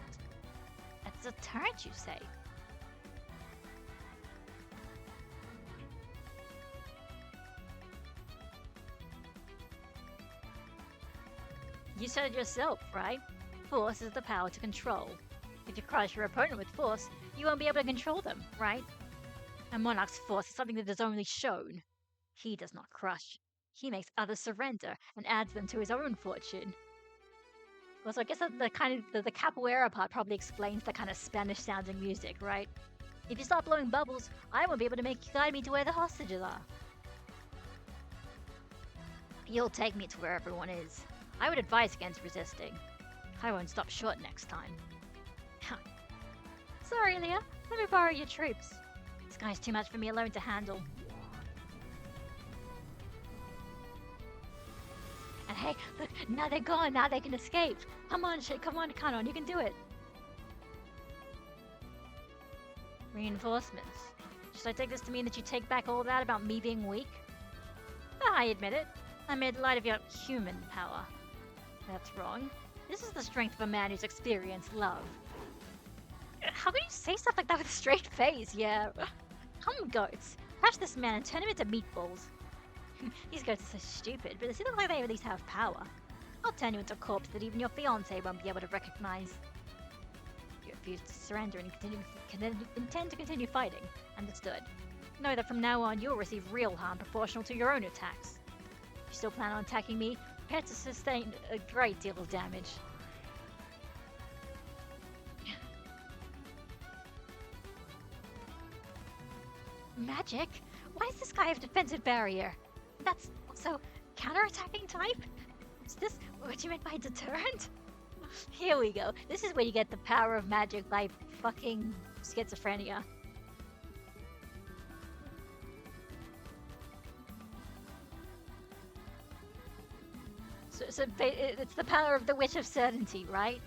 That's a deterrent, you say? You said it yourself, right? Force is the power to control. If you crush your opponent with force, you won't be able to control them, right? A monarch's force is something that is only shown. He does not crush. He makes others surrender and adds them to his own fortune. Also, I guess that the capoeira part probably explains the kind of Spanish-sounding music, right? If you start blowing bubbles, I won't be able to guide me to where the hostages are. You'll take me to where everyone is. I would advise against resisting. I won't stop short next time. Sorry, Leah. Let me borrow your troops. This guy's too much for me alone to handle. And hey, look, now they're gone. Now they can escape. Come on, Kanon, you can do it. Reinforcements. Should I take this to mean that you take back all that about me being weak? I admit it. I made light of your human power. That's wrong. This is the strength of a man who's experienced love. How can you say stuff like that with a straight face? Yeah. Come, goats. Crush this man and turn him into meatballs. These goats are so stupid, but they look like they at least have power. I'll turn you into a corpse that even your fiancé won't be able to recognize. You refuse to surrender and intend to continue fighting. Understood. Know that from now on you'll receive real harm proportional to your own attacks. If you still plan on attacking me, prepare to sustain a great deal of damage. Magic? Why does this guy have a defensive barrier? That's also counter-attacking type? Is this what you meant by deterrent? Here we go. This is where you get the power of magic by fucking schizophrenia. So it's the power of the Witch of Certainty, right?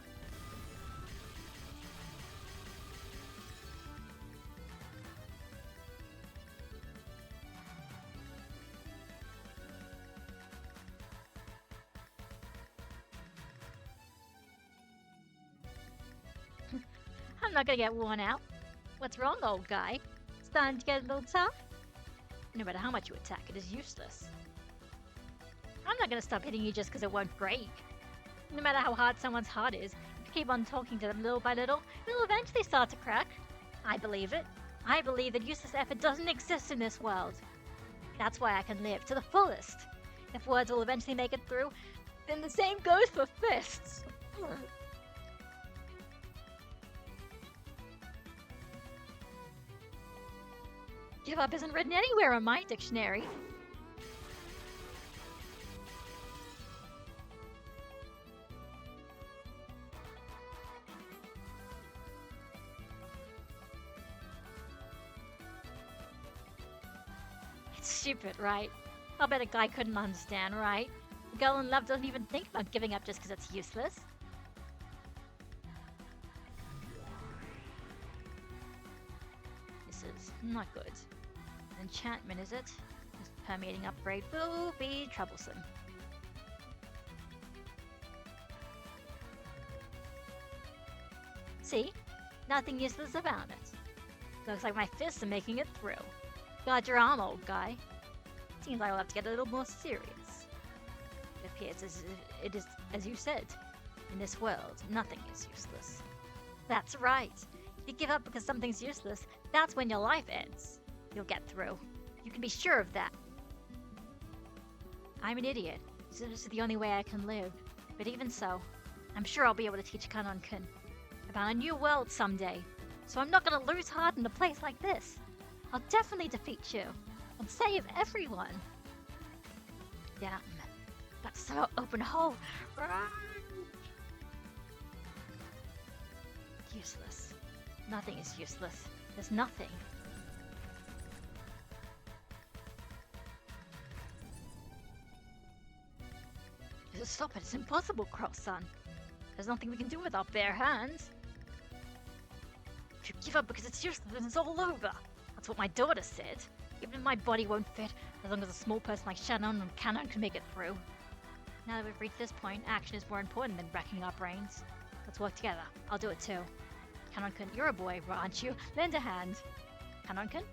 I'm not gonna get worn out. What's wrong, old guy? Starting to get a little tough? No matter how much you attack, it is useless. I'm not gonna stop hitting you just because it won't break. No matter how hard someone's heart is, if you keep on talking to them little by little, it'll eventually start to crack. I believe it. I believe that useless effort doesn't exist in this world. That's why I can live to the fullest. If words will eventually make it through, then the same goes for fists. Give up isn't written anywhere in my dictionary. It's stupid, right? I'll bet a guy couldn't understand, right? A girl in love doesn't even think about giving up just because it's useless. This is not good. Enchantment, is it? This permeating upgrade will be troublesome. See? Nothing useless about it. Looks like my fists are making it through. Guard your arm, old guy. Seems like I'll have to get a little more serious. It appears it is as you said. In this world, nothing is useless. That's right. If you give up because something's useless, that's when your life ends. You'll get through. You can be sure of that. I'm an idiot. So this is the only way I can live. But even so, I'm sure I'll be able to teach Kanon-kun about a new world someday. So I'm not gonna lose heart in a place like this. I'll definitely defeat you. And save everyone. Damn. That's so open hole. Useless. Nothing is useless. There's nothing. Stop it, it's impossible, Cross-san. There's nothing we can do with our bare hands. If you give up because it's useless, then it's all over. That's what my daughter said. Even if my body won't fit, as long as a small person like Shannon and Kanon can make it through. Now that we've reached this point, action is more important than racking our brains. Let's work together. I'll do it too. Kanon-kun, you're a boy, aren't you? Lend a hand. Kanon-kun?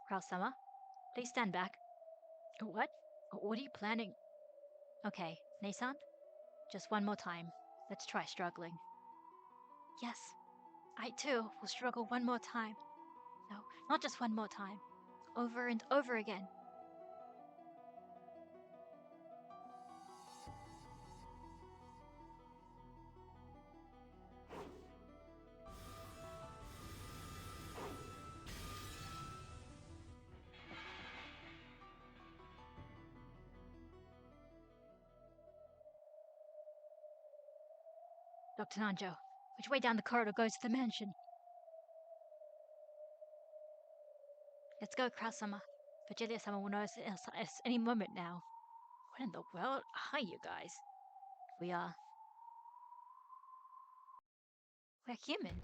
Cross-sama, please stand back. What? What are you planning? Okay, Nei-san, just one more time. Let's try struggling. Yes, I too will struggle one more time. No, not just one more time. Over and over again. Dr. Nanjo, which way down the corridor goes to the mansion? Let's go, Kraus-sama. Virgilia-sama will notice us any moment now. What in the world are you guys? We're human.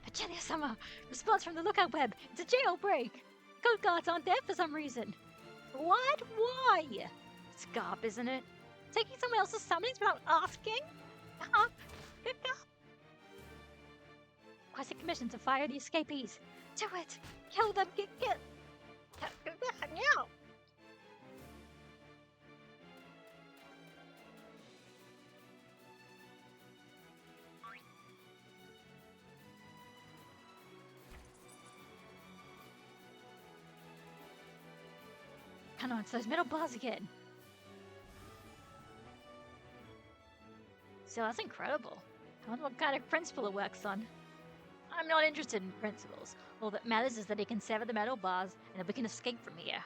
Virgilia-sama! Response from the lookout web! It's a jailbreak! Code guards aren't there for some reason! What? Why? It's garb, isn't it? Taking someone else's summonings without asking? Requesting permission to fire the escapees. Do it! Kill them! Get! No! Come on, it's those metal bars again. So that's incredible. I wonder what kind of principle it works on. I'm not interested in principles. All that matters is that he can sever the metal bars and that we can escape from here.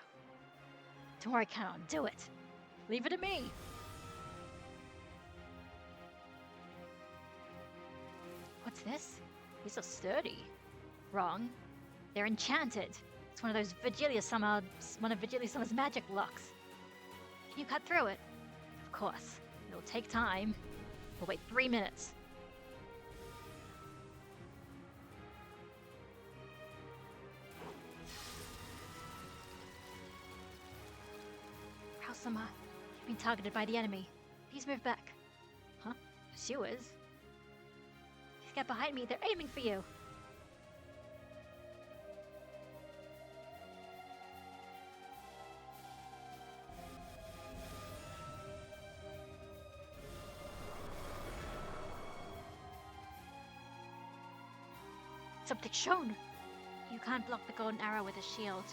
Don't worry, Canon, do it. Leave it to me. What's this? These are sturdy. Wrong. They're enchanted. It's one of Virgilia-sama's magic locks. Can you cut through it? Of course. It'll take time. We'll wait 3 minutes. Kraus-sama, you've been targeted by the enemy. Please move back. Huh? Pursuers? Please get behind me. They're aiming for you. Something shown! You can't block the golden arrow with a shield.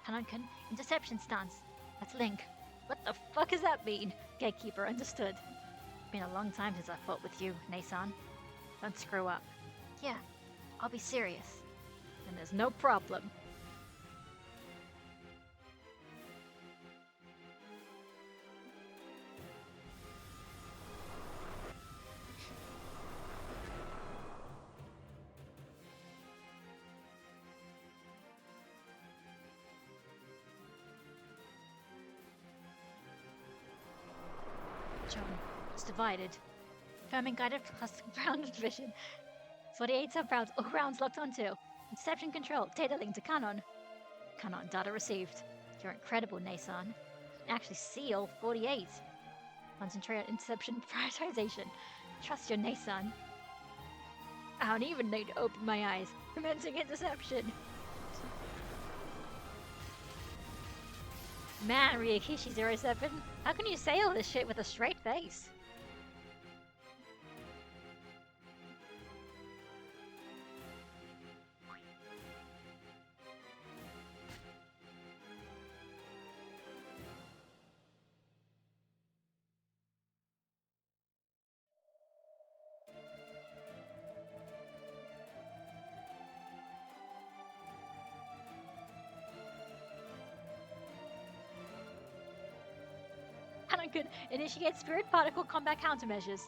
Kanonkan, interception stance. That's Link. What the fuck does that mean? Gatekeeper, understood. It's been a long time since I fought with you, Nason. Don't screw up. Yeah, I'll be serious. And there's no problem. John, it's divided. Firming guided plus grounded vision. 48 sub-rounds, all rounds locked onto. Interception control, data link to Canon. Canon, data received. You're incredible, Nason. You can actually see all 48. Concentrate on interception prioritization. Trust your Nason. I don't even need to open my eyes. Commencing interception. Man, Ryakishi07, how can you say all this shit with a straight face? Canon could initiate spirit particle combat countermeasures.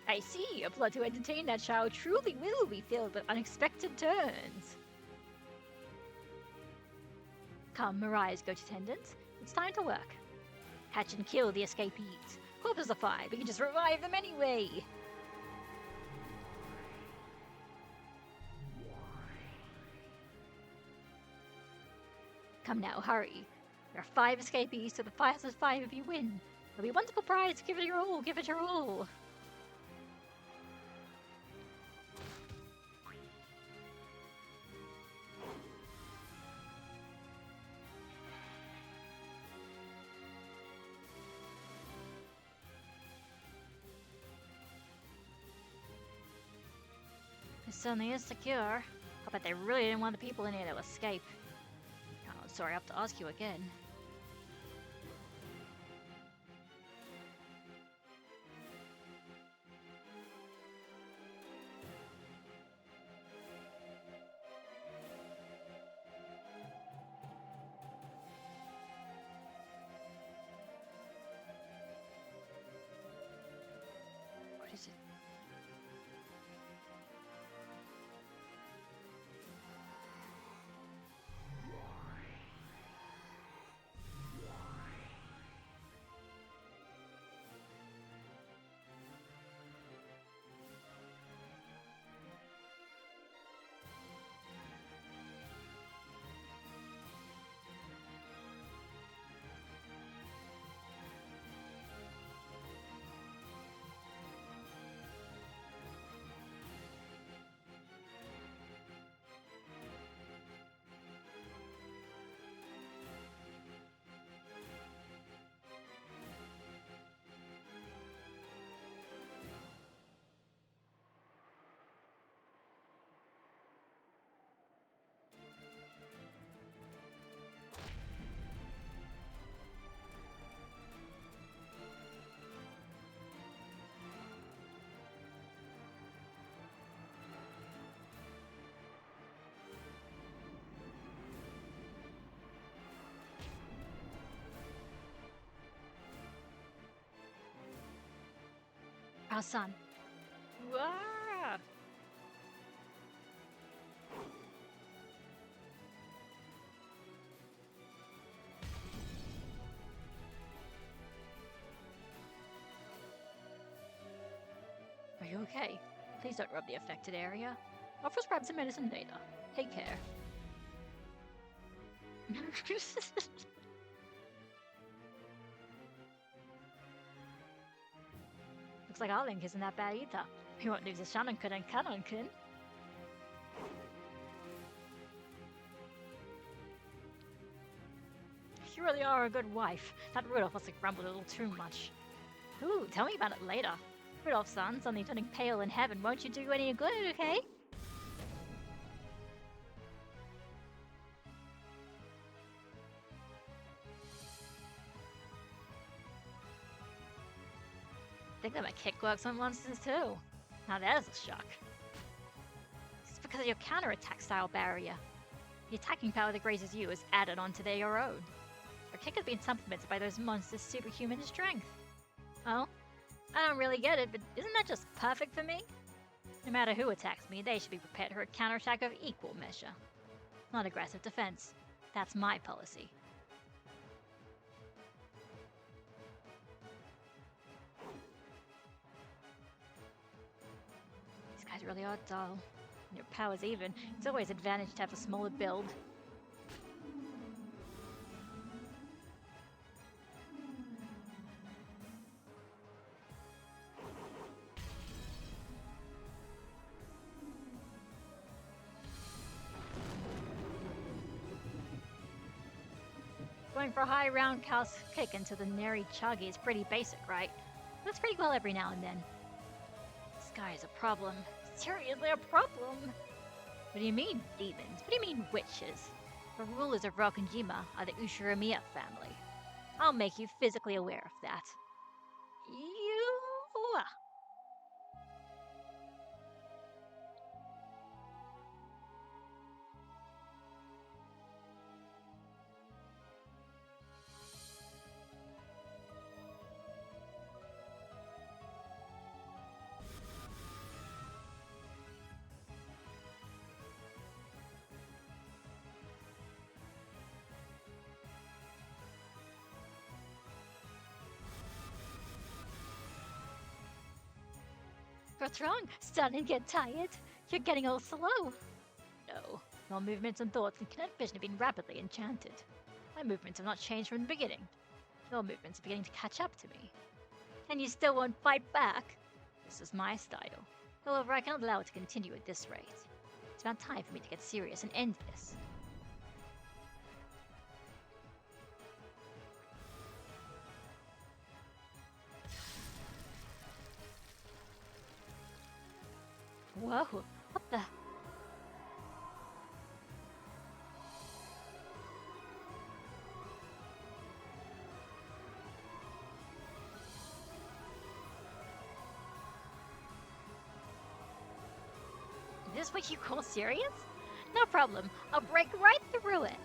I see, a plot to entertain that child truly will be filled with unexpected turns. Come, Mariah's go-to attendants. It's time to work. Catch and kill the escapees. Corpses are fine, we can just revive them anyway. Come now, hurry. There are 5 escapees, so the 5 versus 5 if you win. It'll be a wonderful prize. Give it your all. Give it your all. It certainly is secure. I bet they really didn't want the people in here to escape. Oh, sorry, I have to ask you again. What is it? Our son. Ah! Are you okay? Please don't rub the affected area. I'll first grab some medicine later. Take care. Looks like our link isn't that bad either. We won't lose a Shannonkin and Cannonkin. You really are a good wife. That Rudolph must have grumbled a little too much. Ooh, tell me about it later. Rudolph's son, suddenly turning pale in heaven. Won't you do any good, okay? I think that my kick works on monsters too. Now there's a shock. It's because of your counterattack style barrier. The attacking power that grazes you is added onto your own. Your kick has been supplemented by those monsters' superhuman strength. Oh? I don't really get it, but isn't that just perfect for me? No matter who attacks me, they should be prepared for a counterattack of equal measure. Not aggressive defense. That's my policy. These guys really are dull. When your power's even, it's always an advantage to have a smaller build. Going for a high roundhouse kick into the nary chuggy is pretty basic, right? That's pretty well every now and then. This guy is a problem. Seriously, a problem! What do you mean, demons? What do you mean, witches? The rulers of Rokunjima are the Ushiramiya family. I'll make you physically aware of that. You... What's wrong? Starting to get tired? You're getting all slow. No, your movements and thoughts and kinetic vision have been rapidly enchanted. My movements have not changed from the beginning. Your movements are beginning to catch up to me. And you still won't fight back? This is my style. However, I cannot allow it to continue at this rate. It's about time for me to get serious and end this. Whoa, what the? Is this what you call serious? No problem, I'll break right through it.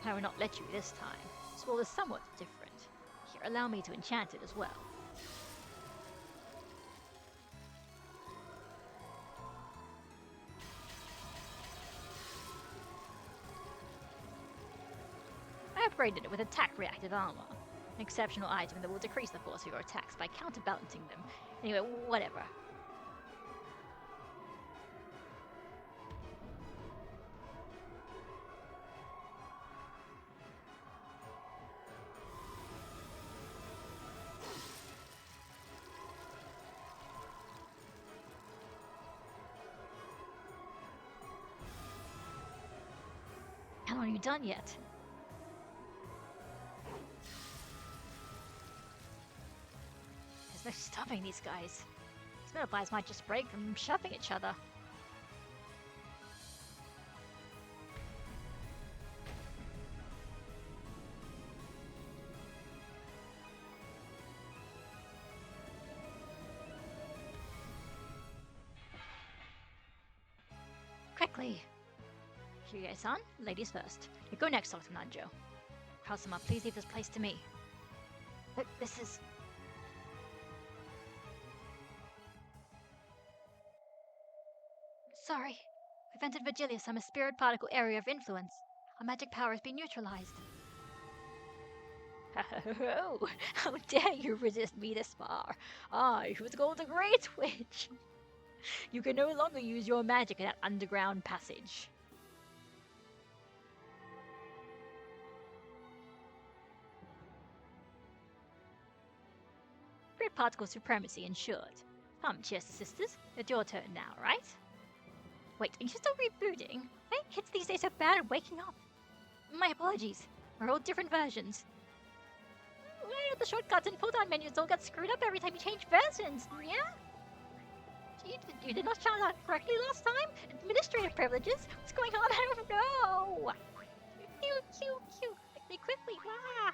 I will not let you this time. This wall is somewhat different. Here, allow me to enchant it as well. I upgraded it with attack reactive armor. An exceptional item that will decrease the force of your attacks by counterbalancing them. Anyway, whatever. How are you done yet? There's no stopping these guys. These metal might just break from shoving each other. Quickly! Kyrie-san, ladies first. You go next, Dr. Nanjo. Karasuma, please leave this place to me. But this is... Sorry. We've entered Vigilius, a spirit particle area of influence. Our magic power has been neutralized. Oh, how dare you resist me this far? I was called the Great Witch. You can no longer use your magic in that underground passage. Spirit particle supremacy ensured. Come, cheers, sisters. It's your turn now, right? Wait, are you still rebooting? Why are kids these days so bad at waking up? My apologies. We're all different versions. Why are the shortcuts and pull-down menus all got screwed up every time you change versions? Yeah? You did not shout out correctly last time? Administrative privileges? What's going on? I don't know! Quickly! Ah!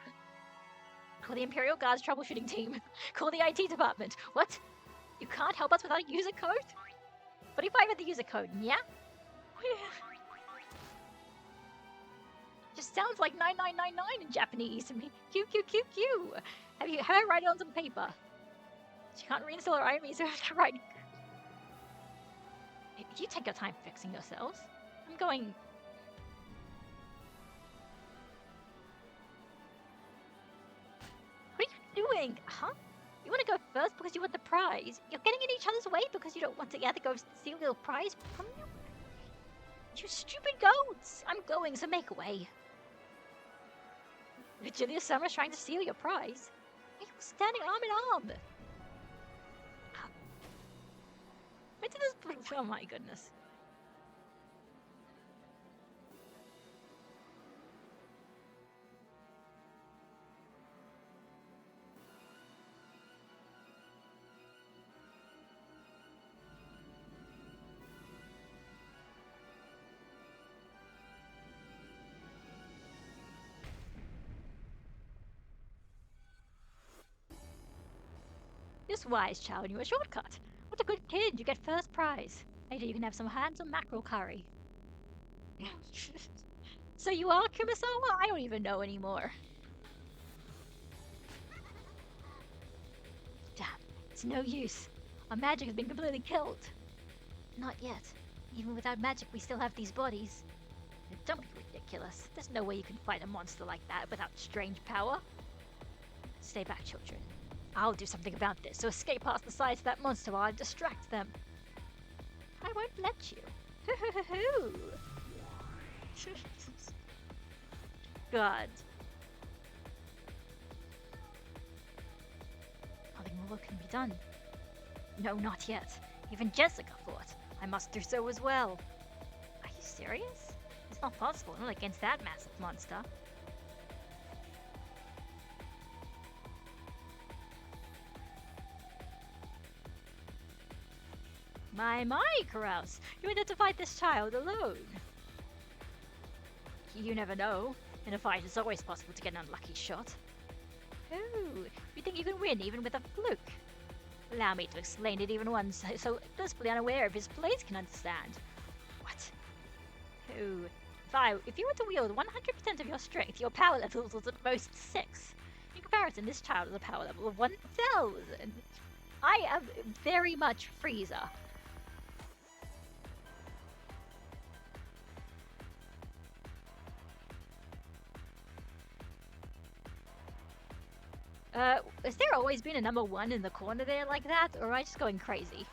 Call the Imperial Guard's troubleshooting team. Call the IT department. What? You can't help us without a user code? 45 at the user code, yeah? Just sounds like 9999 in Japanese. Q, Q, Q, Q. Have I write it on some paper? She can't reinstall her IME, so I have to write. You take your time fixing yourselves. I'm going... What are you doing? Huh? You want to go first because you want the prize. You're getting in each other's way because you don't want the other go steal your prize from you. You stupid goats! I'm going, so make way. Virginia Summer's trying to steal your prize. You're standing arm in arm. When did this... Oh my goodness. This wise child knew a shortcut. What a good kid, you get first prize. Later you can have some handsome mackerel curry. So you are Kumasawa? I don't even know anymore. Damn, it's no use. Our magic has been completely killed. Not yet. Even without magic we still have these bodies. Don't be ridiculous. There's no way you can fight a monster like that without strange power. Stay back, children. I'll do something about this, so escape past the sides of that monster while I distract them. I won't let you. God. Nothing more can be done. No, not yet. Even Jessica thought I must do so as well. Are you serious? It's not possible, not against that massive monster. My, Kraus! You had to fight this child alone. You never know. In a fight, it's always possible to get an unlucky shot. Oh, you think you can win even with a fluke? Allow me to explain it even once, so blissfully unaware of his place can understand. What? Oh, if you were to wield 100% of your strength, your power level was at most 6. In comparison, this child has a power level of 1,000. I am very much Frieza. Has there always been a number 1 in the corner there like that, or am I just going crazy?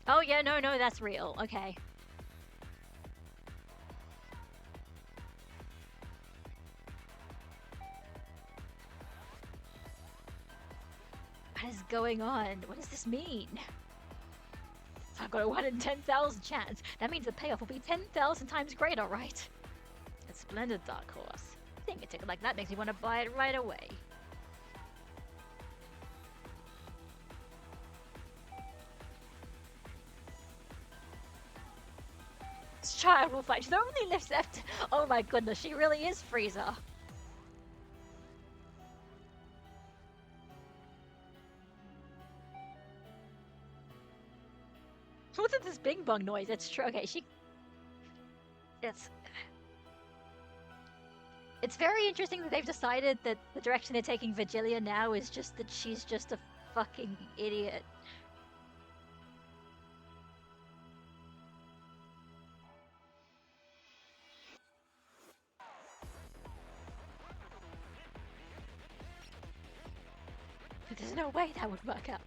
Oh yeah, no, that's real. Okay. What is going on? What does this mean? I've got a 1 in 10,000 chance. That means the payoff will be 10,000 times greater, right? It's splendid, Dark Horse. Seeing a ticket like that makes me want to buy it right away. This child will fight. She only lives left. Oh my goodness, she really is Frieza. What's this bing bong noise? It's true. Okay, It's very interesting that they've decided that the direction they're taking Vigilia now is just that she's just a fucking idiot. But there's no way that would work out.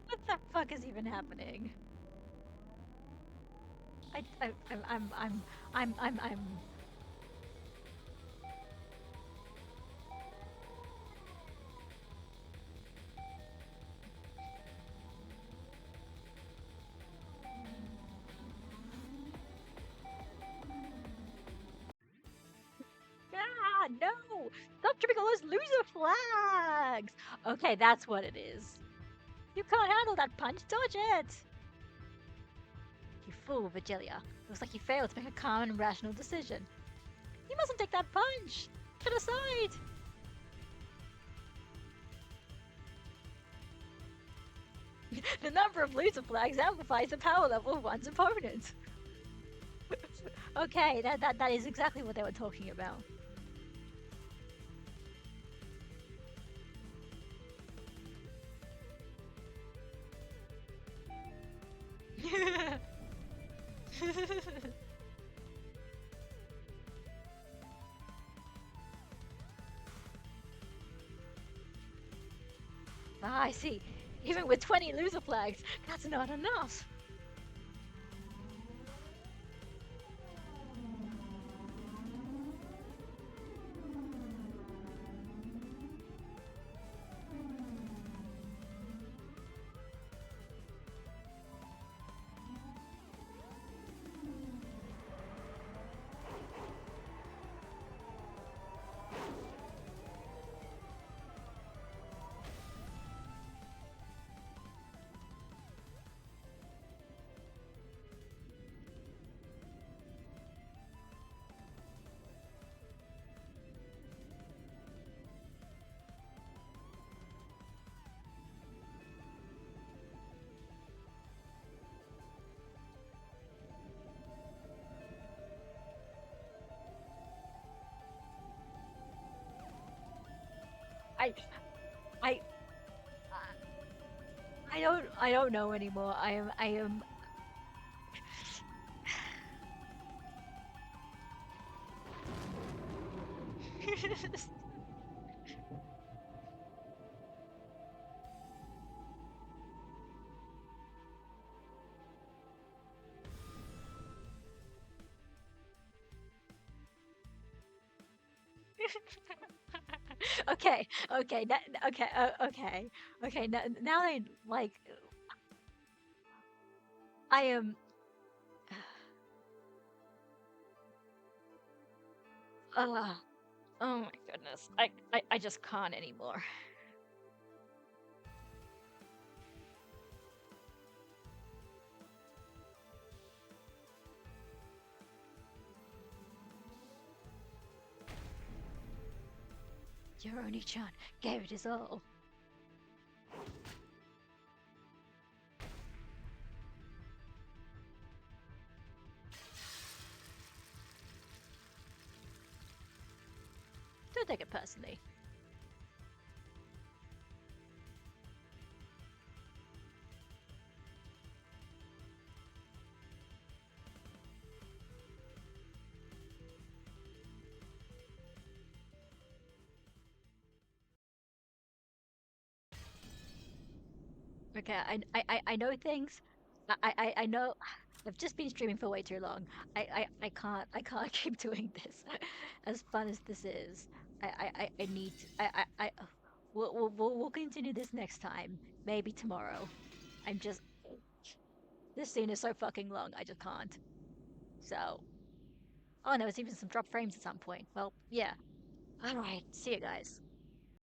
What the fuck is even happening? I'm. Ah, no! Stop tripping all those loser flags! Okay, that's what it is. You can't handle that punch, dodge it! You fool, Vigilia. Looks like you failed to make a calm and rational decision. You mustn't take that punch! Get aside! The number of loser flags amplifies the power level of one's opponent. Okay, that is exactly what they were talking about. Ah, I see. Even with 20 loser flags, that's not enough. I I I don't know anymore. I am okay, okay, okay, okay, okay. Now I like I am. Uh, oh my goodness, I just can't anymore. Your Oni-chan gave it his all. Don't take it personally. Okay, I know things. I know. I've just been streaming for way too long. I can't keep doing this. As fun as this is, I need to, we'll continue this next time. Maybe tomorrow. I'm just this scene is so fucking long. I just can't. So, oh, and there was even some drop frames at some point. Well, yeah. All right. See you guys.